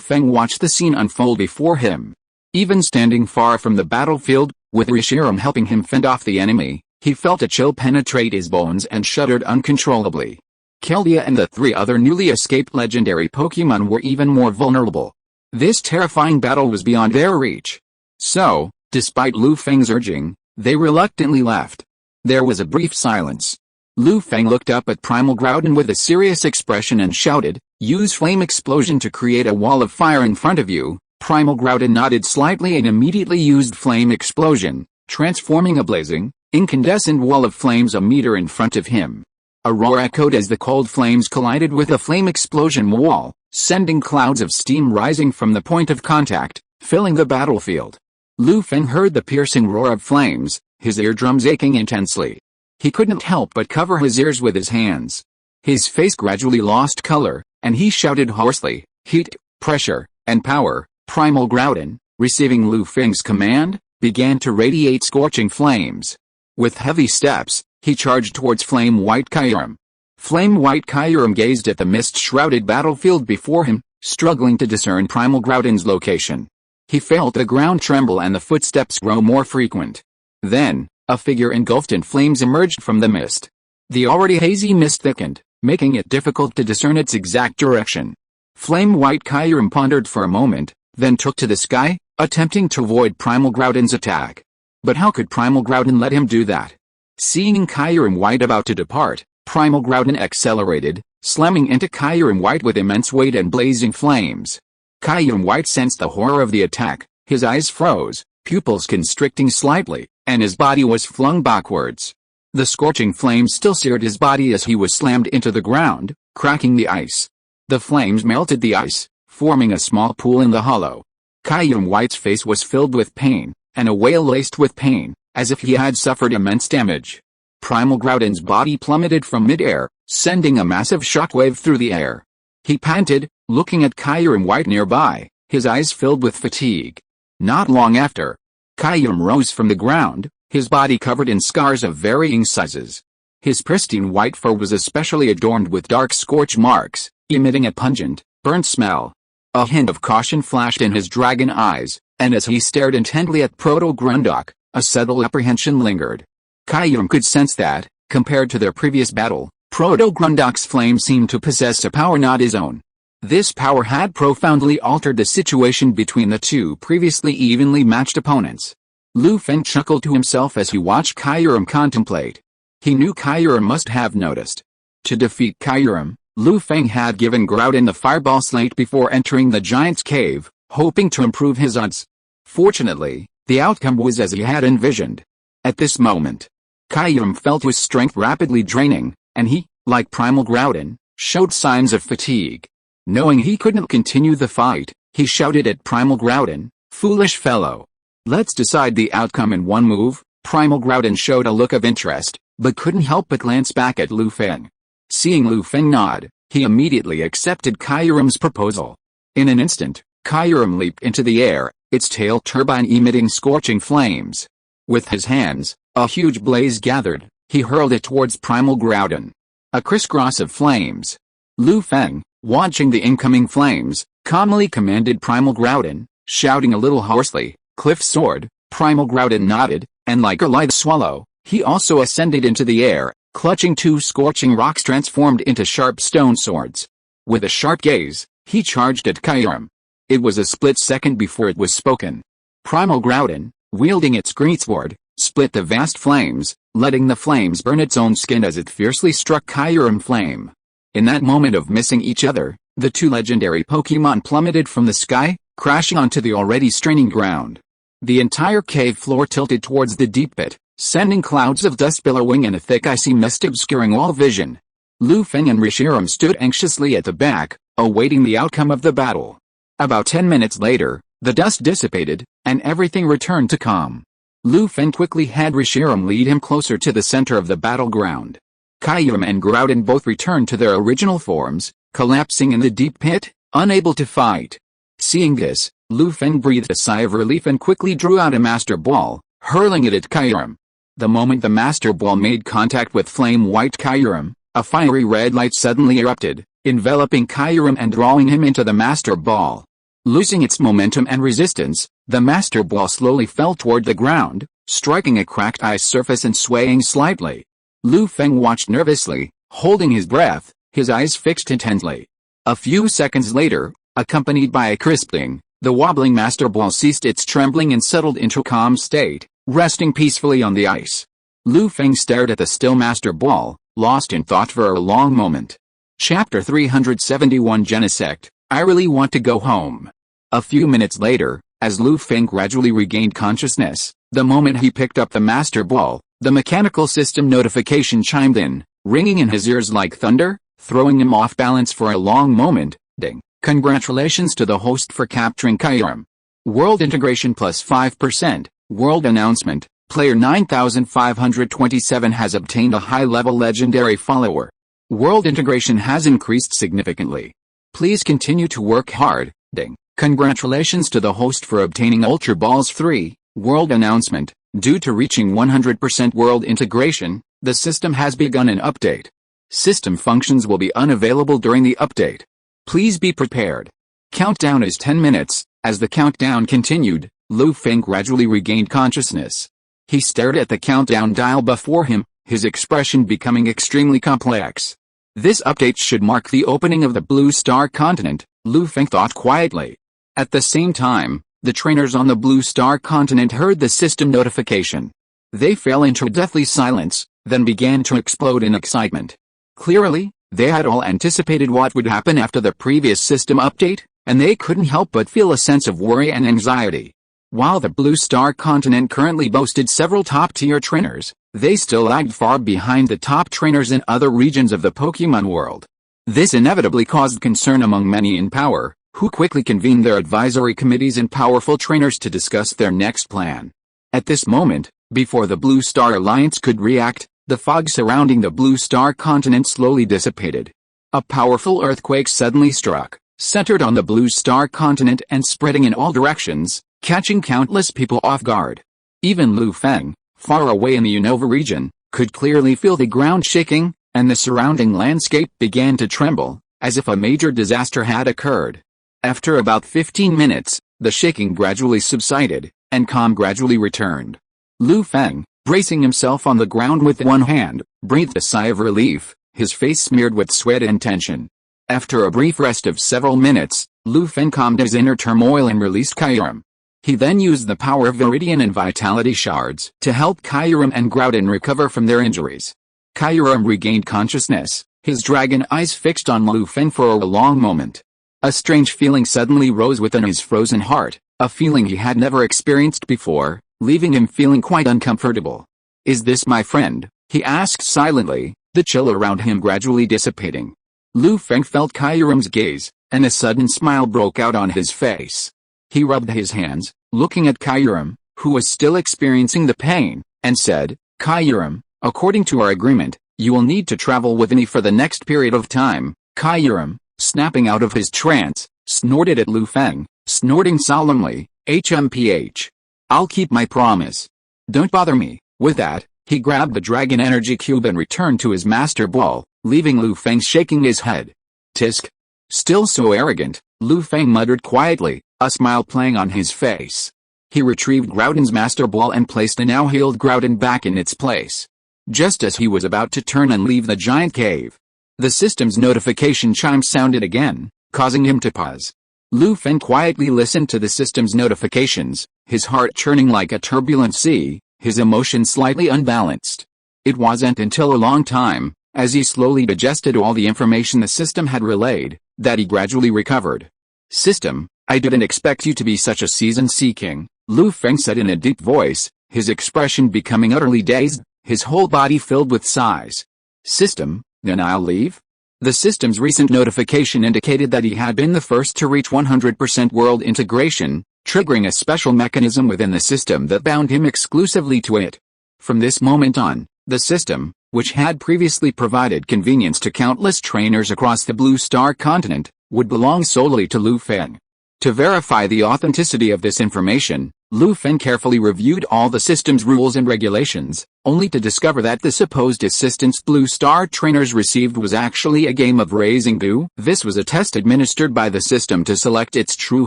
Feng watched the scene unfold before him. Even standing far from the battlefield, with Reshiram helping him fend off the enemy, he felt a chill penetrate his bones and shuddered uncontrollably. Keldea and the 3 other newly escaped legendary Pokémon were even more vulnerable. This terrifying battle was beyond their reach. So, despite Lu Feng's urging, they reluctantly left. There was a brief silence. Lu Feng looked up at Primal Groudon with a serious expression and shouted, "Use flame explosion to create a wall of fire in front of you." Primal Groudon nodded slightly and immediately used flame explosion, transforming a blazing, incandescent wall of flames a meter in front of him. A roar echoed as the cold flames collided with the flame explosion wall, sending clouds of steam rising from the point of contact, filling the battlefield. Lu Feng heard the piercing roar of flames, his eardrums aching intensely. He couldn't help but cover his ears with his hands. His face gradually lost color, and he shouted hoarsely, "Heat, pressure, and power." Primal Groudon, receiving Lu Feng's command, began to radiate scorching flames. With heavy steps, he charged towards Flame White Kyurem. Flame White Kyurem gazed at the mist-shrouded battlefield before him, struggling to discern Primal Groudon's location. He felt the ground tremble and the footsteps grow more frequent. Then, a figure engulfed in flames emerged from the mist. The already hazy mist thickened, making it difficult to discern its exact direction. Flame White Kyurem pondered for a moment, then took to the sky, attempting to avoid Primal Groudon's attack. But how could Primal Groudon let him do that? Seeing Kyurem White about to depart, Primal Groudon accelerated, slamming into Kyurem White with immense weight and blazing flames. Kyurem White sensed the horror of the attack, his eyes froze, pupils constricting slightly, and his body was flung backwards. The scorching flames still seared his body as he was slammed into the ground, cracking the ice. The flames melted the ice, forming a small pool in the hollow. Kyurem White's face was filled with pain, and a wail laced with pain, as if he had suffered immense damage. Primal Groudon's body plummeted from mid-air, sending a massive shockwave through the air. He panted, looking at Kyurem White nearby, his eyes filled with fatigue. Not long after, Kyurem rose from the ground, his body covered in scars of varying sizes. His pristine white fur was especially adorned with dark scorch marks, emitting a pungent, burnt smell. A hint of caution flashed in his dragon eyes, and as he stared intently at Proto Grundok, a subtle apprehension lingered. Kyurem could sense that, compared to their previous battle, Proto Grundok's flame seemed to possess a power not his own. This power had profoundly altered the situation between the two previously evenly matched opponents. Lu Feng chuckled to himself as he watched Kyurem contemplate. He knew Kyurem must have noticed. To defeat Kyurem, Lu Feng had given Groudon the Fireball Slate before entering the giant's cave, hoping to improve his odds. Fortunately, the outcome was as he had envisioned. At this moment, Kyurem felt his strength rapidly draining, and he, like Primal Groudon, showed signs of fatigue. Knowing he couldn't continue the fight, he shouted at Primal Groudon, "Foolish fellow. Let's decide the outcome in one move." Primal Groudon showed a look of interest, but couldn't help but glance back at Lu Feng. Seeing Lu Feng nod, he immediately accepted Kyurem's proposal. In an instant, Kyurem leaped into the air, its tail turbine emitting scorching flames. With his hands, a huge blaze gathered, he hurled it towards Primal Groudon. A crisscross of flames. Lu Feng, watching the incoming flames, calmly commanded Primal Groudon, shouting a little hoarsely, "Cliff Sword." Primal Groudon nodded, and like a lithe swallow, he also ascended into the air, clutching two scorching rocks transformed into sharp stone swords. With a sharp gaze, he charged at Kyurem. It was a split second before it was spoken. Primal Groudon, wielding its greatsword, split the vast flames, letting the flames burn its own skin as it fiercely struck Kyurem Flame. In that moment of missing each other, the two legendary Pokémon plummeted from the sky, crashing onto the already straining ground. The entire cave floor tilted towards the deep pit, sending clouds of dust billowing and a thick icy mist obscuring all vision. Lu Feng and Reshiram stood anxiously at the back, awaiting the outcome of the battle. About 10 minutes later, the dust dissipated, and everything returned to calm. Lu Feng quickly had Reshiram lead him closer to the center of the battleground. Kyurem and Groudon both returned to their original forms, collapsing in the deep pit, unable to fight. Seeing this, Lu Feng breathed a sigh of relief and quickly drew out a Master Ball, hurling it at Kyurem. The moment the Master Ball made contact with Flame White Kyurem, a fiery red light suddenly erupted, enveloping Kyurem and drawing him into the Master Ball. Losing its momentum and resistance, the Master Ball slowly fell toward the ground, striking a cracked ice surface and swaying slightly. Lu Feng watched nervously, holding his breath, his eyes fixed intently. A few seconds later, Accompanied by a crisp ding, the wobbling Master Ball ceased its trembling and settled into a calm state, resting peacefully on the ice. Lu Feng stared at the still Master Ball, lost in thought for a long moment. Chapter 371 Genesect, I really want to go home. A few minutes later, as Lu Feng gradually regained consciousness, the moment he picked up the Master Ball, the mechanical system notification chimed in, ringing in his ears like thunder, throwing him off balance for a long moment. Ding. Congratulations to the host for capturing Kyurem. World integration plus 5%. World announcement. Player 9527 has obtained a high-level legendary follower. World integration has increased significantly. Please continue to work hard. Ding. Congratulations to the host for obtaining Ultra Balls 3. World announcement. Due to reaching 100% world integration, the system has begun an update. System functions will be unavailable during the update. Please be prepared. Countdown is 10 minutes. As the countdown continued, Lu Feng gradually regained consciousness. He stared at the countdown dial before him, his expression becoming extremely complex. This update should mark the opening of the Blue Star continent, Lu Feng thought quietly. At the same time, the trainers on the Blue Star continent heard the system notification. They fell into a deathly silence, then began to explode in excitement. Clearly, they had all anticipated what would happen after the previous system update, and they couldn't help but feel a sense of worry and anxiety. While the Blue Star continent currently boasted several top-tier trainers, they still lagged far behind the top trainers in other regions of the Pokémon world. This inevitably caused concern among many in power, who quickly convened their advisory committees and powerful trainers to discuss their next plan. At this moment, before the Blue Star Alliance could react, the fog surrounding the Blue Star continent slowly dissipated. A powerful earthquake suddenly struck, centered on the Blue Star continent and spreading in all directions, catching countless people off guard. Even Lu Feng, far away in the Unova region, could clearly feel the ground shaking, and the surrounding landscape began to tremble, as if a major disaster had occurred. After about 15 minutes, the shaking gradually subsided, and calm gradually returned. Lu Feng, bracing himself on the ground with one hand, breathed a sigh of relief, his face smeared with sweat and tension. After a brief rest of several minutes, Lu Feng calmed his inner turmoil and released Kyurem. He then used the power of Viridian and Vitality Shards to help Kyurem and Groudon recover from their injuries. Kyurem regained consciousness, his dragon eyes fixed on Lu Feng for a long moment. A strange feeling suddenly rose within his frozen heart, a feeling he had never experienced before, leaving him feeling quite uncomfortable. "Is this my friend?" he asked silently, the chill around him gradually dissipating. Lu Feng felt Kyurem's gaze, and a sudden smile broke out on his face. He rubbed his hands, looking at Kyurem, who was still experiencing the pain, and said, "Kyurem, according to our agreement, you will need to travel with me for the next period of time." Kyurem, snapping out of his trance, snorted at Lu Feng, snorting solemnly, "HMPH. I'll keep my promise. Don't bother me." With that, he grabbed the Dragon Energy Cube and returned to his Master Ball, leaving Lu Feng shaking his head. "Tisk. Still so arrogant," Lu Feng muttered quietly, a smile playing on his face. He retrieved Groudon's Master Ball and placed the now healed Groudon back in its place. Just as he was about to turn and leave the giant cave, the system's notification chime sounded again, causing him to pause. Lu Feng quietly listened to the system's notifications, his heart churning like a turbulent sea, his emotions slightly unbalanced. It wasn't until a long time, as he slowly digested all the information the system had relayed, that he gradually recovered. "System, I didn't expect you to be such a seasoned Sea King," Lu Feng said in a deep voice, his expression becoming utterly dazed, his whole body filled with sighs. "System, then I'll leave?" The system's recent notification indicated that he had been the first to reach 100% world integration, triggering a special mechanism within the system that bound him exclusively to it. From this moment on, the system, which had previously provided convenience to countless trainers across the Blue Star continent, would belong solely to Lu Feng. To verify the authenticity of this information, Lu Feng carefully reviewed all the system's rules and regulations, only to discover that the supposed assistance Blue Star trainers received was actually a game of raising goo. This was a test administered by the system to select its true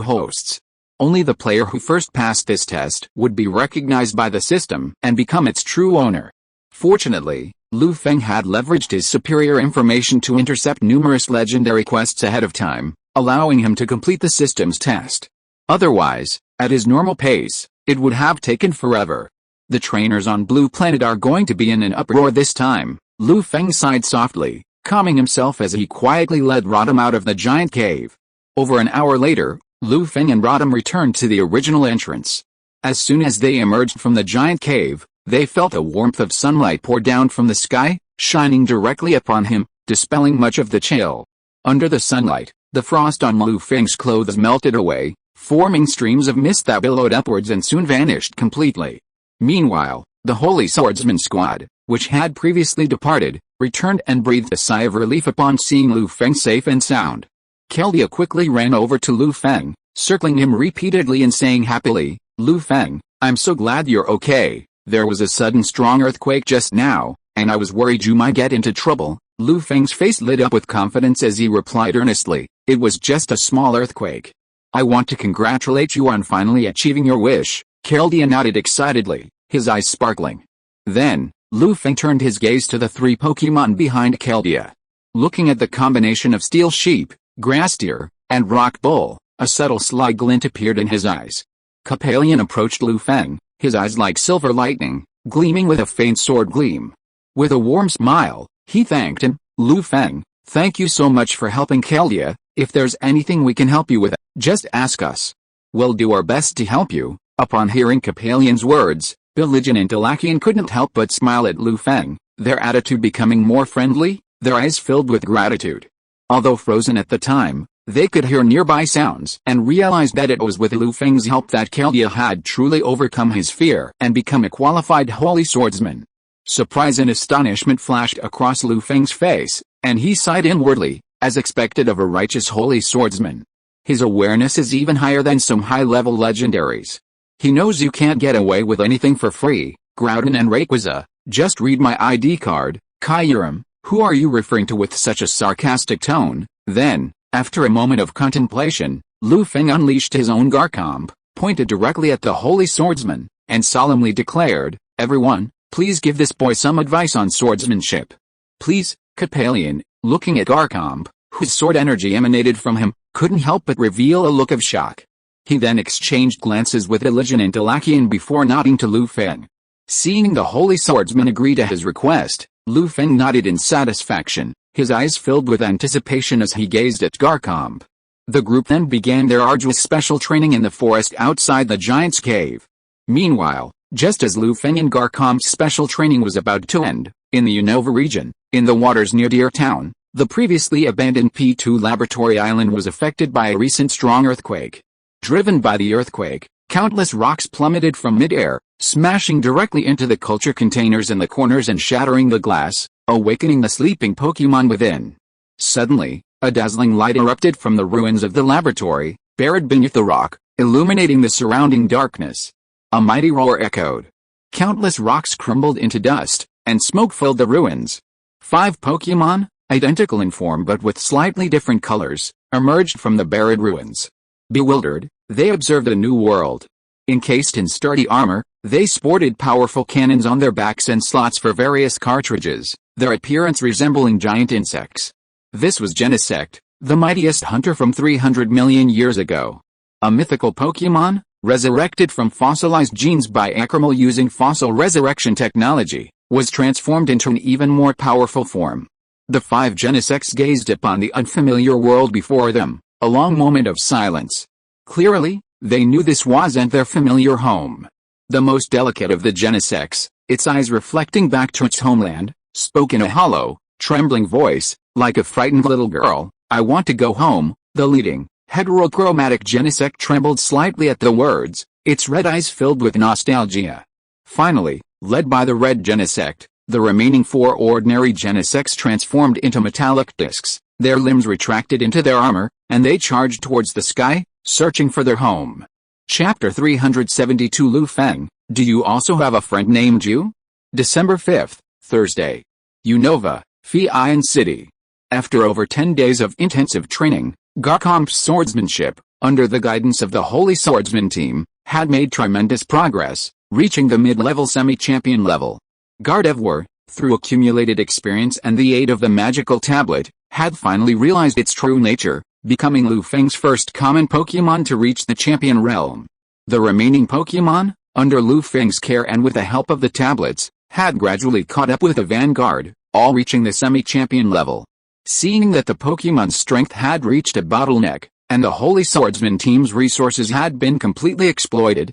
hosts. Only the player who first passed this test would be recognized by the system and become its true owner. Fortunately, Lu Feng had leveraged his superior information to intercept numerous legendary quests ahead of time, allowing him to complete the system's test. Otherwise, at his normal pace, it would have taken forever. The trainers on Blue Planet are going to be in an uproar this time, Lu Feng sighed softly, calming himself as he quietly led Rodham out of the giant cave. Over an hour later, Lu Feng and Rodham returned to the original entrance. As soon as they emerged from the giant cave, they felt a warmth of sunlight pour down from the sky, shining directly upon him, dispelling much of the chill. Under the sunlight, the frost on Lu Feng's clothes melted away, forming streams of mist that billowed upwards and soon vanished completely. Meanwhile, the Holy Swordsman squad, which had previously departed, returned and breathed a sigh of relief upon seeing Lu Feng safe and sound. Keldea quickly ran over to Lu Feng, circling him repeatedly and saying happily, "Lu Feng, I'm so glad you're okay. There was a sudden strong earthquake just now, and I was worried you might get into trouble." Lu Feng's face lit up with confidence as he replied earnestly, "It was just a small earthquake." "I want to congratulate you on finally achieving your wish," Keldea nodded excitedly, his eyes sparkling. Then, Lu Feng turned his gaze to the three Pokémon behind Keldea. Looking at the combination of Steel Sheep, Grass Deer, and Rock Bull, a subtle sly glint appeared in his eyes. Capalian approached Lu Feng, his eyes like silver lightning, gleaming with a faint sword gleam. With a warm smile, he thanked him. "Lu Feng, thank you so much for helping Keldea. If there's anything we can help you with, just ask us. We'll do our best to help you." Upon hearing Capalian's words, Billigen and Delakian couldn't help but smile at Lu Feng, their attitude becoming more friendly, their eyes filled with gratitude. Although frozen at the time, they could hear nearby sounds and realized that it was with Lu Feng's help that Keldea had truly overcome his fear and become a qualified holy swordsman. Surprise and astonishment flashed across Lu Feng's face, and he sighed inwardly, as expected of a righteous holy swordsman. His awareness is even higher than some high-level legendaries. He knows you can't get away with anything for free. Groudon and Rayquaza, just read my ID card. Kyurem, who are you referring to with such a sarcastic tone? Then, after a moment of contemplation, Lu Feng unleashed his own Garchomp, pointed directly at the holy swordsman, and solemnly declared, "Everyone, please give this boy some advice on swordsmanship." "Please," Capalian, looking at Garchomp, whose sword energy emanated from him, couldn't help but reveal a look of shock. He then exchanged glances with Billigen and Delakian before nodding to Lu Feng. Seeing the holy swordsman agree to his request, Lu Feng nodded in satisfaction, his eyes filled with anticipation as he gazed at Garchomp. The group then began their arduous special training in the forest outside the giant's cave. Meanwhile, just as Lu Feng and Garchomp's special training was about to end, in the Unova region, in the waters near Deer Town, the previously abandoned P2 laboratory island was affected by a recent strong earthquake. Driven by the earthquake, countless rocks plummeted from mid-air, smashing directly into the culture containers in the corners and shattering the glass, awakening the sleeping Pokémon within. Suddenly, a dazzling light erupted from the ruins of the laboratory, buried beneath the rock, illuminating the surrounding darkness. A mighty roar echoed. Countless rocks crumbled into dust, and smoke filled the ruins. 5 Pokémon, identical in form but with slightly different colors, emerged from the buried ruins. Bewildered, they observed a new world. Encased in sturdy armor, they sported powerful cannons on their backs and slots for various cartridges, their appearance resembling giant insects. This was Genesect, the mightiest hunter from 300 million years ago. A mythical Pokémon, resurrected from fossilized genes by Acromal using fossil resurrection technology, was transformed into an even more powerful form. The 5 Genesects gazed upon the unfamiliar world before them, a long moment of silence. Clearly, they knew this wasn't their familiar home. The most delicate of the Genesects, its eyes reflecting back to its homeland, spoke in a hollow, trembling voice, like a frightened little girl, "I want to go home." The leading, heterochromatic Genesect trembled slightly at the words, its red eyes filled with nostalgia. Finally, led by the red Genesect, the remaining 4 ordinary Genesects transformed into metallic discs, their limbs retracted into their armor, and they charged towards the sky, searching for their home. Chapter 372 Lu Feng, do you also have a friend named you? December 5th, Thursday. Unova, Feian City. After over 10 days of intensive training, Garchomp's swordsmanship, under the guidance of the Holy Swordsman team, had made tremendous progress, reaching the mid-level semi-champion level. Gardevoir, through accumulated experience and the aid of the magical tablet, had finally realized its true nature, becoming Lu Feng's first common Pokémon to reach the champion realm. The remaining Pokémon, under Lu Feng's care and with the help of the tablets, had gradually caught up with the vanguard, all reaching the semi-champion level. Seeing that the Pokémon's strength had reached a bottleneck, and the Holy Swordsman team's resources had been completely exploited,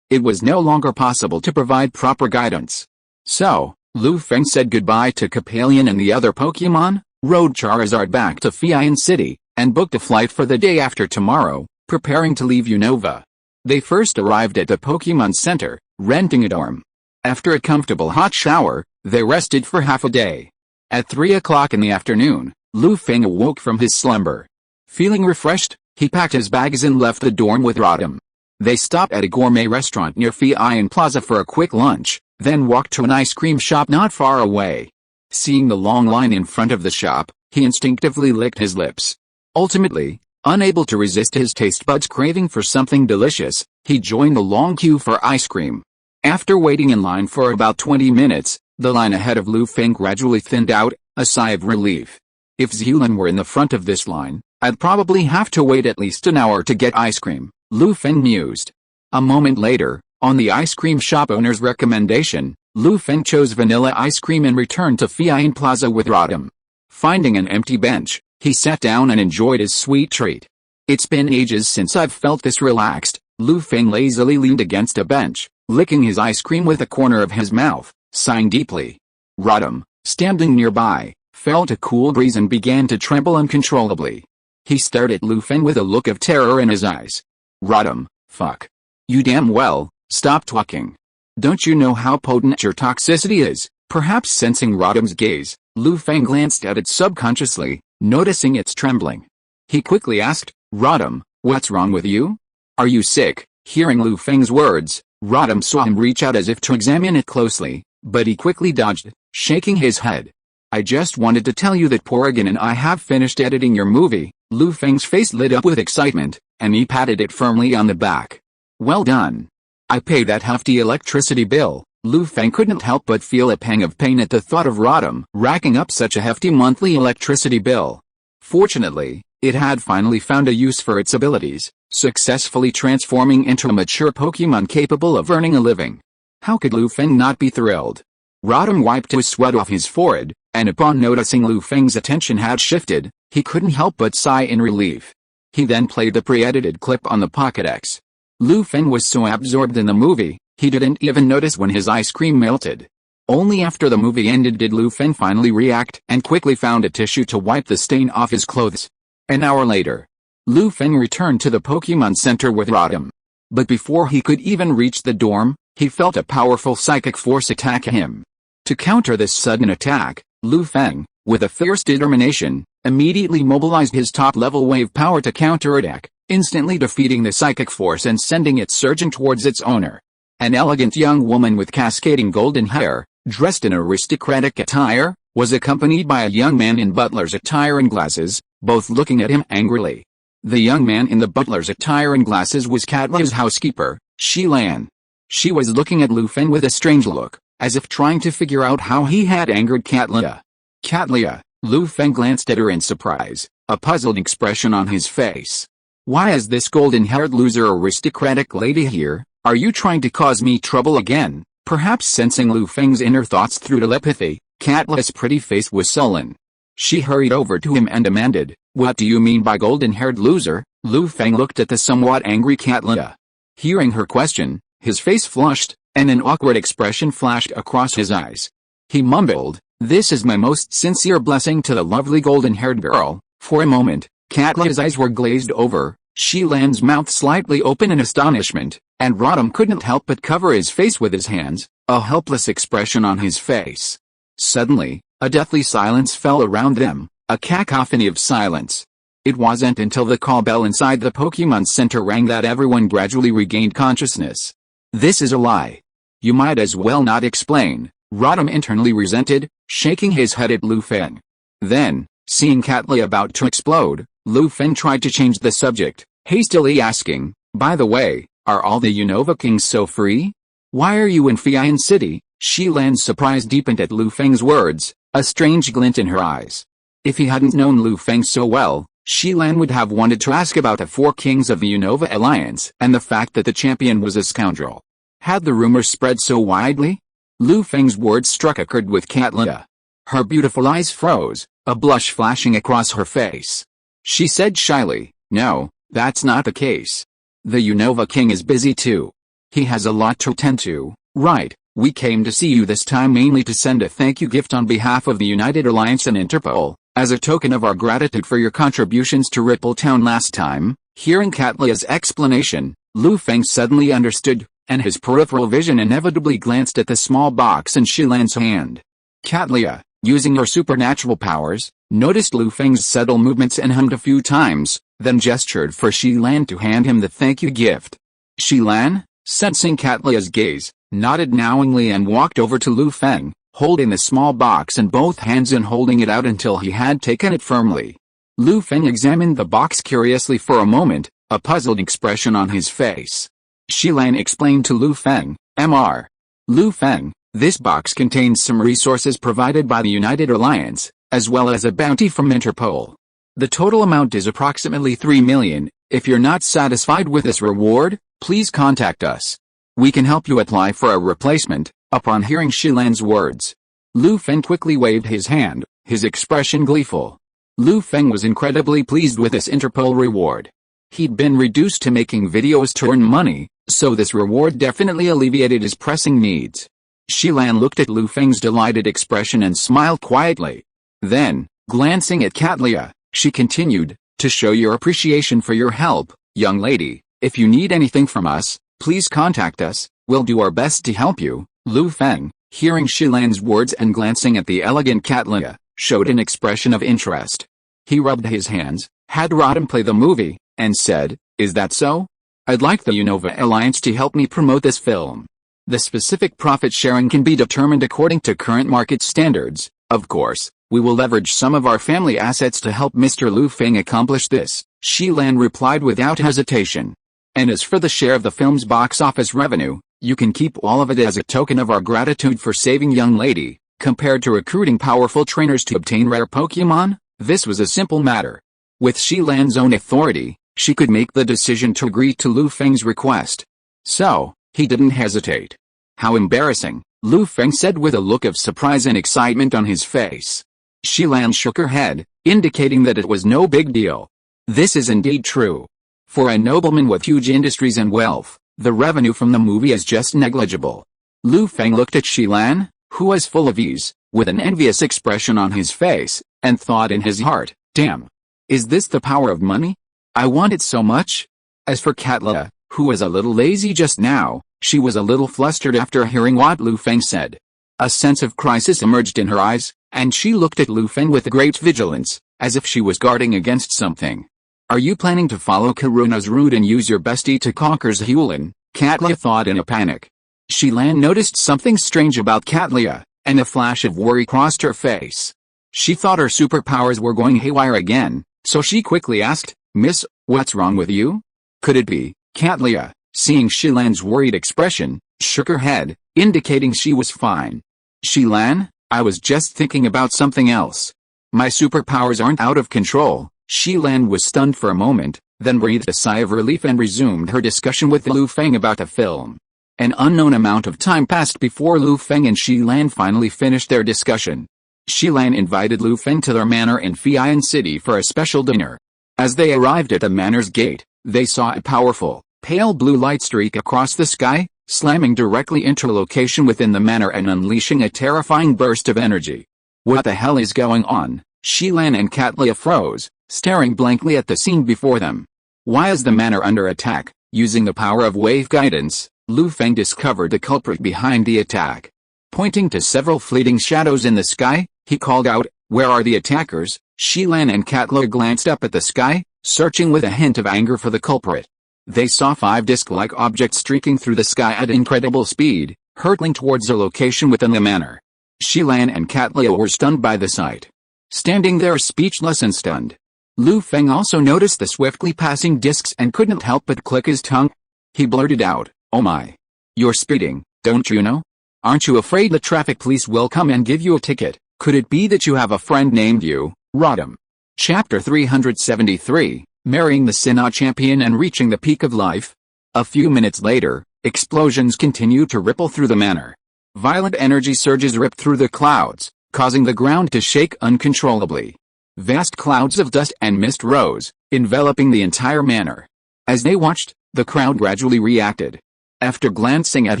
it was no longer possible to provide proper guidance. So, Lu Feng said goodbye to Capalian and the other Pokémon, rode Charizard back to Hoenn City, and booked a flight for the day after tomorrow, preparing to leave Unova. They first arrived at the Pokémon Center, renting a dorm. After a comfortable hot shower, they rested for half a day. At 3 o'clock in the afternoon, Lu Feng awoke from his slumber. Feeling refreshed, he packed his bags and left the dorm with Rotom. They stopped at a gourmet restaurant near Hoenn Plaza for a quick lunch, then walked to an ice cream shop not far away. Seeing the long line in front of the shop, he instinctively licked his lips. Ultimately, unable to resist his taste buds' craving for something delicious, he joined the long queue for ice cream. After waiting in line for about 20 minutes, the line ahead of Lu Feng gradually thinned out, a sigh of relief. If Zealand were in the front of this line, I'd probably have to wait at least an hour to get ice cream, Lu Feng mused. A moment later, on the ice cream shop owner's recommendation, Lu Feng chose vanilla ice cream and returned to Hoenn Plaza with Rotom. Finding an empty bench, he sat down and enjoyed his sweet treat. It's been ages since I've felt this relaxed, Lu Feng lazily leaned against a bench, licking his ice cream with the corner of his mouth, sighing deeply. Rotom, standing nearby, felt a cool breeze and began to tremble uncontrollably. He stared at Lu Feng with a look of terror in his eyes. Rotom, fuck. You damn well, stop talking. Don't you know how potent your toxicity is? Perhaps sensing Rotom's gaze, Lu Feng glanced at it subconsciously, noticing its trembling. He quickly asked, Rotom, what's wrong with you? Are you sick? Hearing Lu Feng's words, Rotom saw him reach out as if to examine it closely, but he quickly dodged, shaking his head. I just wanted to tell you that Porygon and I have finished editing your movie. Lu Feng's face lit up with excitement, and he patted it firmly on the back. Well done. I paid that hefty electricity bill. Lu Feng couldn't help but feel a pang of pain at the thought of Rotom racking up such a hefty monthly electricity bill. Fortunately, it had finally found a use for its abilities, successfully transforming into a mature Pokémon capable of earning a living. How could Lu Feng not be thrilled? Rotom wiped his sweat off his forehead, and upon noticing Lu Feng's attention had shifted, he couldn't help but sigh in relief. He then played the pre-edited clip on the Pokédex. Lu Feng was so absorbed in the movie, he didn't even notice when his ice cream melted. Only after the movie ended did Lu Feng finally react and quickly found a tissue to wipe the stain off his clothes. An hour later, Lu Feng returned to the Pokémon Center with Rotom. But before he could even reach the dorm, he felt a powerful psychic force attack him. To counter this sudden attack, Lu Feng, with a fierce determination, immediately mobilized his top-level wave power to counterattack, instantly defeating the psychic force and sending it surging towards its owner. An elegant young woman with cascading golden hair, dressed in aristocratic attire, was accompanied by a young man in butler's attire and glasses, both looking at him angrily. The young man in the butler's attire and glasses was Catlia's housekeeper, Lan. She was looking at Lu Feng with a strange look, as if trying to figure out how he had angered Catlia. Catlia, Lu Feng glanced at her in surprise, a puzzled expression on his face. Why is this golden-haired loser aristocratic lady here? Are you trying to cause me trouble again? Perhaps sensing Lu Feng's inner thoughts through telepathy, Catlia's pretty face was sullen. She hurried over to him and demanded, What do you mean by golden-haired loser? Lu Feng looked at the somewhat angry Catlia. Hearing her question, his face flushed, and an awkward expression flashed across his eyes. He mumbled, This is my most sincere blessing to the lovely golden-haired girl. For a moment, Catlia's eyes were glazed over, Lan's mouth slightly open in astonishment, and Rotom couldn't help but cover his face with his hands, a helpless expression on his face. Suddenly, a deathly silence fell around them, a cacophony of silence. It wasn't until the call bell inside the Pokémon Center rang that everyone gradually regained consciousness. This is a lie. You might as well not explain, Rotom internally resented, shaking his head at Lu Feng. Then, seeing Catlia about to explode, Lu Feng tried to change the subject, hastily asking, By the way, are all the Unova Kings so free? Why are you in Hoenn City? Lan's surprise deepened at Lu Feng's words, a strange glint in her eyes. If he hadn't known Lu Feng so well, Shilan would have wanted to ask about the 4 kings of the Unova Alliance and the fact that the champion was a scoundrel. Had the rumors spread so widely? Lu Feng's words struck a chord with Katlia. Her beautiful eyes froze, a blush flashing across her face. She said shyly, "No, that's not the case. The Unova king is busy too. He has a lot to tend to, right? We came to see you this time mainly to send a thank you gift on behalf of the United Alliance and Interpol, as a token of our gratitude for your contributions to Ripple Town last time." Hearing Katlia's explanation, Lu Feng suddenly understood, and his peripheral vision inevitably glanced at the small box in Shilan's hand. Katlia, using her supernatural powers, noticed Lu Feng's subtle movements and hummed a few times, then gestured for Shilan to hand him the thank you gift. Shilan, sensing Katlia's gaze, nodded knowingly and walked over to Lu Feng, holding the small box in both hands and holding it out until he had taken it firmly. Lu Feng examined the box curiously for a moment, a puzzled expression on his face. Shilan explained to Lu Feng, "Mr. Lu Feng, this box contains some resources provided by the United Alliance, as well as a bounty from Interpol. The total amount is approximately 3 million. If you're not satisfied with this reward, please contact us. We can help you apply for a replacement." Upon hearing Shilan's words, Lu Feng quickly waved his hand, his expression gleeful. Lu Feng was incredibly pleased with this Interpol reward. He'd been reduced to making videos to earn money, so this reward definitely alleviated his pressing needs. Shilan looked at Lu Feng's delighted expression and smiled quietly. Then, glancing at Katlia, she continued, "To show your appreciation for your help, young lady, if you need anything from us, please contact us. We'll do our best to help you." Lu Feng, hearing Shilan's words and glancing at the elegant Katlia, showed an expression of interest. He rubbed his hands, had Rodham play the movie, and said, "Is that so? I'd like the Unova Alliance to help me promote this film. The specific profit sharing can be determined according to current market standards. Of course, we will leverage some of our family assets to help Mr. Lu Feng accomplish this," Shilan replied without hesitation. "And as for the share of the film's box office revenue, you can keep all of it as a token of our gratitude for saving young lady." Compared to recruiting powerful trainers to obtain rare Pokémon, this was a simple matter. With Shilan's own authority, she could make the decision to agree to Lu Feng's request. So, he didn't hesitate. "How embarrassing," Lu Feng said with a look of surprise and excitement on his face. Shilan shook her head, indicating that it was no big deal. This is indeed true. For a nobleman with huge industries and wealth, the revenue from the movie is just negligible. Lu Feng looked at Shilan, who was full of ease, with an envious expression on his face, and thought in his heart, "Damn. Is this the power of money? I want it so much." As for Katlia, who was a little lazy just now, she was a little flustered after hearing what Lu Feng said. A sense of crisis emerged in her eyes, and she looked at Lu Feng with great vigilance, as if she was guarding against something. "Are you planning to follow Karuna's route and use your bestie to conquer Hoenn?" Katlia thought in a panic. Shilan noticed something strange about Katlia, and a flash of worry crossed her face. She thought her superpowers were going haywire again, so she quickly asked, "Miss, what's wrong with you?" "Could it be?" Katlia, seeing Shilan's worried expression, shook her head, indicating she was fine. "Shilan, I was just thinking about something else. My superpowers aren't out of control." Shilan was stunned for a moment, then breathed a sigh of relief and resumed her discussion with Lu Feng about the film. An unknown amount of time passed before Lu Feng and Shilan finally finished their discussion. Shilan invited Lu Feng to their manor in Feian City for a special dinner. As they arrived at the manor's gate, they saw a powerful, pale blue light streak across the sky, slamming directly into a location within the manor and unleashing a terrifying burst of energy. "What the hell is going on?" Shilan and Katlia froze, staring blankly at the scene before them. "Why is the manor under attack?" Using the power of wave guidance, Lu Feng discovered the culprit behind the attack. Pointing to several fleeting shadows in the sky, he called out, "Where are the attackers?" Shilan and Katlia glanced up at the sky, searching with a hint of anger for the culprit. They saw 5 disc-like objects streaking through the sky at incredible speed, hurtling towards a location within the manor. Shilan and Katlia were stunned by the sight. Standing there speechless and stunned. Lu Feng also noticed the swiftly passing discs and couldn't help but click his tongue. He blurted out, "Oh my. You're speeding, don't you know? Aren't you afraid the traffic police will come and give you a ticket? Could it be that you have a friend named you, Rodham?" Chapter 373, Marrying the Sinnoh Champion and Reaching the Peak of Life. A few minutes later, explosions continued to ripple through the manor. Violent energy surges ripped through the clouds, causing the ground to shake uncontrollably. Vast clouds of dust and mist rose, enveloping the entire manor. As they watched, the crowd gradually reacted. After glancing at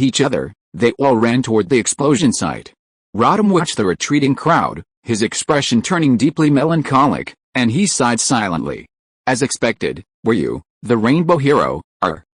each other, they all ran toward the explosion site. Rodham watched the retreating crowd, his expression turning deeply melancholic, and he sighed silently. As expected, were you, the rainbow hero?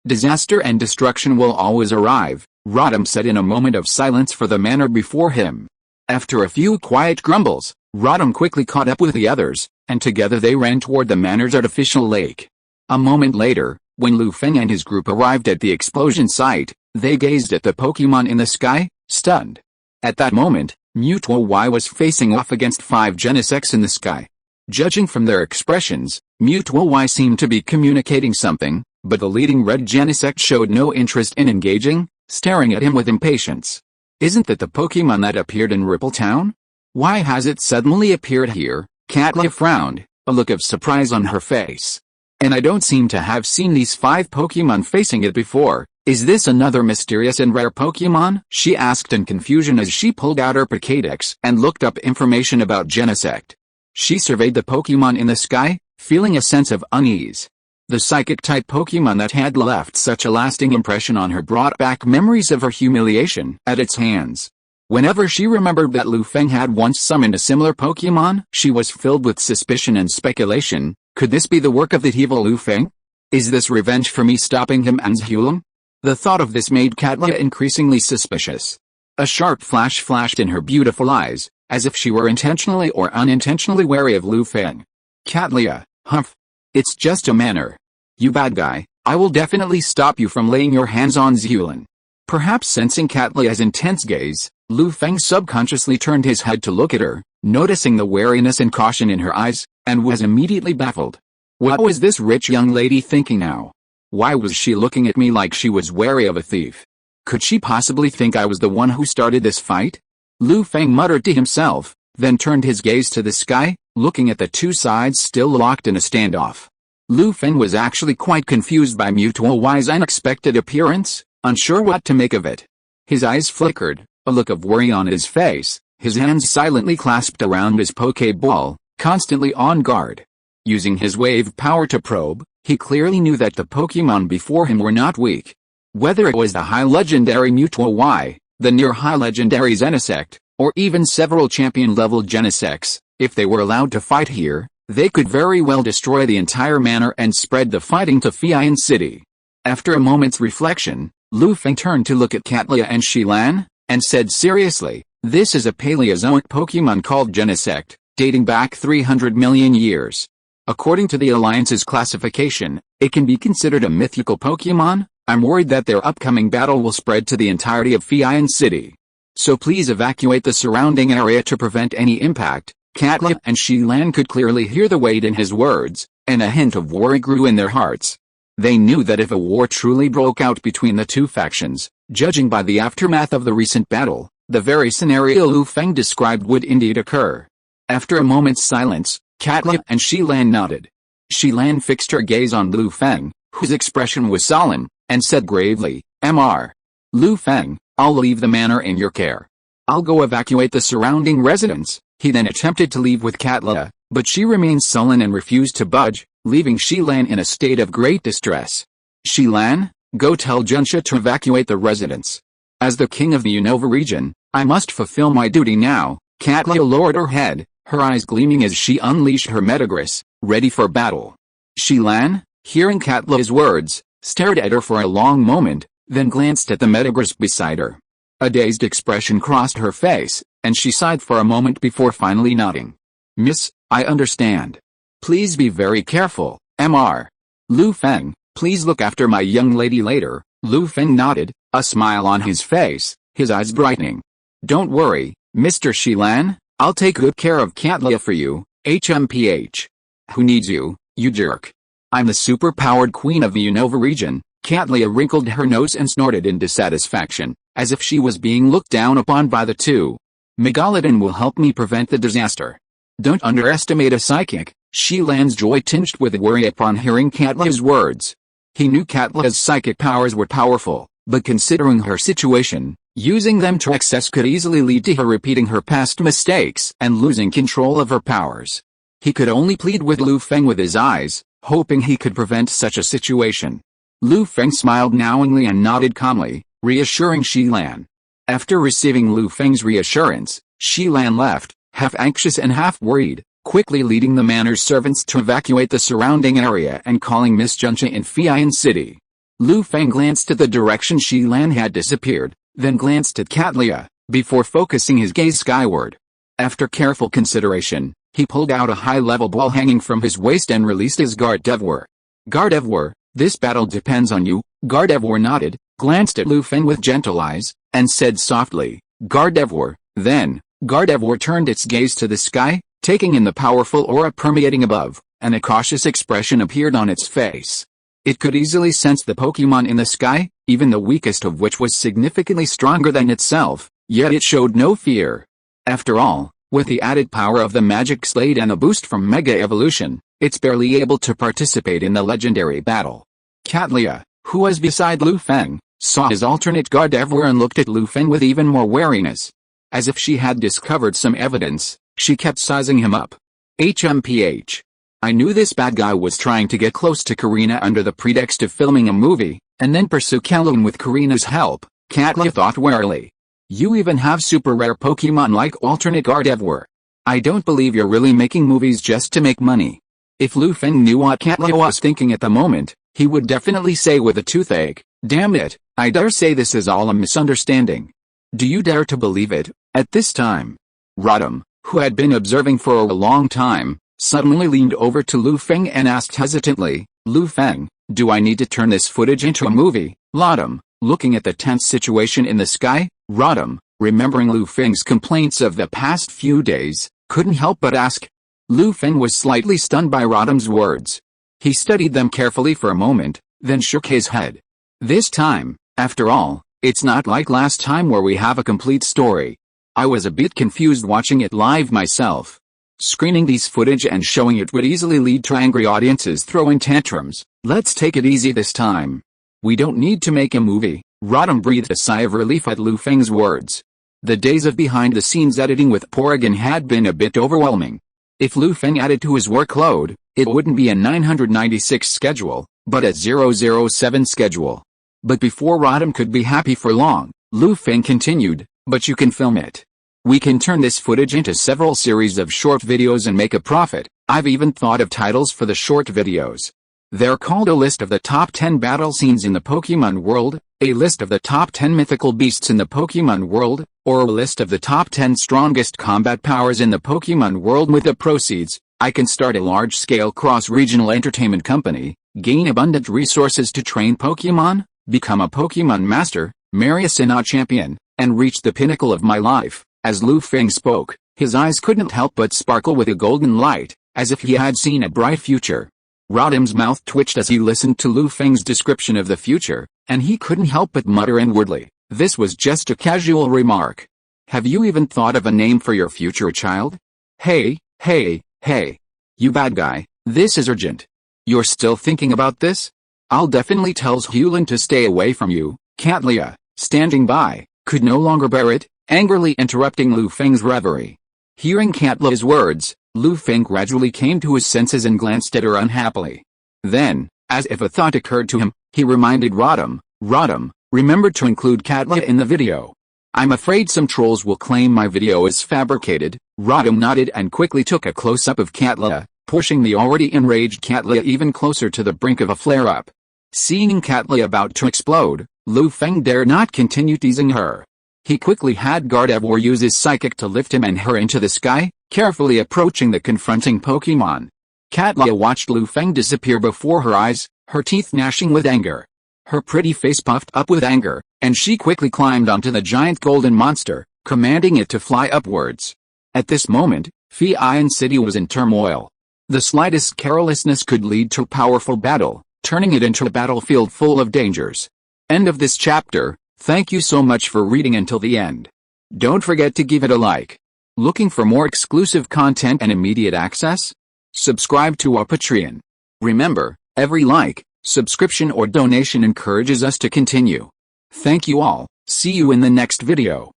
Disaster and destruction will always arrive, Rodham said in a moment of silence for the manor before him. After a few quiet grumbles, Rodham quickly caught up with the others, and together they ran toward the manor's artificial lake. A moment later, when Lu Feng and his group arrived at the explosion site, they gazed at the Pokémon in the sky, stunned. At that moment, Mutuo Y was facing off against 5 Genesects in the sky. Judging from their expressions, Mutuo Y seemed to be communicating something, but the leading red Genesect showed no interest in engaging, staring at him with impatience. Isn't that the Pokémon that appeared in Ripple Town? Why has it suddenly appeared here? Katla frowned, a look of surprise on her face. And I don't seem to have seen these 5 Pokémon facing it before. Is this another mysterious and rare Pokémon? She asked in confusion as she pulled out her Pokédex and looked up information about Genesect. She surveyed the Pokémon in the sky, feeling a sense of unease. The psychic-type Pokémon that had left such a lasting impression on her brought back memories of her humiliation at its hands. Whenever she remembered that Lu Feng had once summoned a similar Pokémon, she was filled with suspicion and speculation. Could this be the work of the evil Lu Feng? Is this revenge for me stopping him and Zhulong? The thought of this made Katla increasingly suspicious. A sharp flash flashed in her beautiful eyes, as if she were intentionally or unintentionally wary of Lu Feng. Katla, humph. It's just a manner. You bad guy, I will definitely stop you from laying your hands on Zhulong. Perhaps sensing Katla's intense gaze, Lu Feng subconsciously turned his head to look at her, noticing the wariness and caution in her eyes, and was immediately baffled. What was this rich young lady thinking now? Why was she looking at me like she was wary of a thief? Could she possibly think I was the one who started this fight? Lu Feng muttered to himself, then turned his gaze to the sky, looking at the two sides still locked in a standoff. Lu Feng was actually quite confused by Mutuo Y's unexpected appearance, unsure what to make of it. His eyes flickered, a look of worry on his face, his hands silently clasped around his Pokéball, constantly on guard. Using his wave power to probe, he clearly knew that the Pokémon before him were not weak. Whether it was the high legendary Mutuo Y, the near high legendary Genesect, or even several champion-level Genesects, if they were allowed to fight here, they could very well destroy the entire manor and spread the fighting to Feng City. After a moment's reflection, Lu Feng turned to look at Katla and Shilan, and said seriously, this is a Paleozoic Pokémon called Genesect, dating back 300 million years. According to the Alliance's classification, it can be considered a mythical Pokémon. I'm worried that their upcoming battle will spread to the entirety of Feng City. So please evacuate the surrounding area to prevent any impact. Katla and Shilan could clearly hear the weight in his words, and a hint of worry grew in their hearts. They knew that if a war truly broke out between the two factions, judging by the aftermath of the recent battle, the very scenario Lu Feng described would indeed occur. After a moment's silence, Katla and Shilan nodded. Shilan fixed her gaze on Lu Feng, whose expression was solemn, and said gravely, Mr. Lu Feng, I'll leave the manor in your care. I'll go evacuate the surrounding residents. He then attempted to leave with Katla, but she remained sullen and refused to budge, leaving Shilan in a state of great distress. Shilan, go tell Junsha to evacuate the residents. As the king of the Unova region, I must fulfill my duty now. Katla lowered her head, her eyes gleaming as she unleashed her Metagross, ready for battle. Shilan, hearing Katla's words, stared at her for a long moment, then glanced at the Metagross beside her. A dazed expression crossed her face, and she sighed for a moment before finally nodding. Miss, I understand. Please be very careful, Mr. Lu Feng, please look after my young lady later. Lu Feng nodded, a smile on his face, his eyes brightening. Don't worry, Mr. Shilan, I'll take good care of Katla for you, HMPH. Who needs you, you jerk? I'm the super-powered queen of the Unova region. Katla wrinkled her nose and snorted in dissatisfaction, as if she was being looked down upon by the two. Megalodon will help me prevent the disaster. Don't underestimate a psychic, Shilan's joy tinged with worry upon hearing Katla's words. He knew Katla's psychic powers were powerful, but considering her situation, using them to excess could easily lead to her repeating her past mistakes and losing control of her powers. He could only plead with Lu Feng with his eyes, hoping he could prevent such a situation. Lu Feng smiled knowingly and nodded calmly, reassuring Shilan. After receiving Lu Feng's reassurance, Shilan left, half anxious and half worried, quickly leading the manor's servants to evacuate the surrounding area and calling Miss Juncha in Feian City. Lu Feng glanced at the direction Shilan had disappeared, then glanced at Katla, before focusing his gaze skyward. After careful consideration, he pulled out a high-level ball hanging from his waist and released his Gardevoir. Gardevoir, this battle depends on you. Gardevoir nodded, glanced at Lu Feng with gentle eyes, and said softly, Gardevoir. Then, Gardevoir turned its gaze to the sky, taking in the powerful aura permeating above, and a cautious expression appeared on its face. It could easily sense the Pokémon in the sky, even the weakest of which was significantly stronger than itself, yet it showed no fear. After all, with the added power of the Magic Slate and a boost from Mega Evolution, it's barely able to participate in the legendary battle. Katla, who was beside Lu Feng, saw his alternate Gardevoir and looked at Lu Feng with even more wariness. As if she had discovered some evidence, she kept sizing him up. HMPH. I knew this bad guy was trying to get close to Karina under the pretext of filming a movie, and then pursue Kaloon with Karina's help, Katla thought warily. You even have super rare Pokémon like alternate Gardevoir. I don't believe you're really making movies just to make money. If Lu Feng knew what Katla was thinking at the moment, he would definitely say with a toothache, damn it, I dare say this is all a misunderstanding. Do you dare to believe it? At this time, Rodham, who had been observing for a long time, suddenly leaned over to Lu Feng and asked hesitantly, Lu Feng, do I need to turn this footage into a movie? Rodham, looking at the tense situation in the sky, Rodham, remembering Lu Feng's complaints of the past few days, couldn't help but ask. Lu Feng was slightly stunned by Rodham's words. He studied them carefully for a moment, then shook his head. This time, after all, it's not like last time where we have a complete story. I was a bit confused watching it live myself. Screening these footage and showing it would easily lead to angry audiences throwing tantrums. Let's take it easy this time. We don't need to make a movie. Rodham breathed a sigh of relief at Lu Feng's words. The days of behind-the-scenes editing with Porygon had been a bit overwhelming. If Lu Feng added to his workload, it wouldn't be a 996 schedule, but a 007 schedule. But before Rodham could be happy for long, Lu Feng continued, but you can film it. We can turn this footage into several series of short videos and make a profit. I've even thought of titles for the short videos. They're called a list of the top 10 battle scenes in the Pokémon world, a list of the top 10 mythical beasts in the Pokémon world, or a list of the top 10 strongest combat powers in the Pokémon world. With the proceeds, I can start a large-scale cross-regional entertainment company, gain abundant resources to train Pokémon, become a Pokémon master, marry a Sinnoh champion, and reach the pinnacle of my life. As Lu Feng spoke, his eyes couldn't help but sparkle with a golden light, as if he had seen a bright future. Rodham's mouth twitched as he listened to Lu Feng's description of the future, and he couldn't help but mutter inwardly, this was just a casual remark. Have you even thought of a name for your future child? Hey, you bad guy, this is urgent. You're still thinking about this? I'll definitely tell Hoenn to stay away from you. Katla, standing by, could no longer bear it, angrily interrupting Lu Feng's reverie. Hearing Katla's words, Lu Feng gradually came to his senses and glanced at her unhappily. Then, as if a thought occurred to him, he reminded Rodham, remember to include Katla in the video. I'm afraid some trolls will claim my video is fabricated. Rodham nodded and quickly took a close-up of Katla, pushing the already enraged Katla even closer to the brink of a flare-up. Seeing Katla about to explode, Lu Feng dared not continue teasing her. He quickly had Gardevoir use his psychic to lift him and her into the sky, carefully approaching the confronting Pokémon. Katla watched Lu Feng disappear before her eyes, her teeth gnashing with anger. Her pretty face puffed up with anger, and she quickly climbed onto the giant golden monster, commanding it to fly upwards. At this moment, Feian City was in turmoil. The slightest carelessness could lead to a powerful battle, turning it into a battlefield full of dangers. End of this chapter. Thank you so much for reading until the end. Don't forget to give it a like. Looking for more exclusive content and immediate access? subscribe to our Patreon. Remember, every like, subscription or donation encourages us to continue. Thank you all, see you in the next video.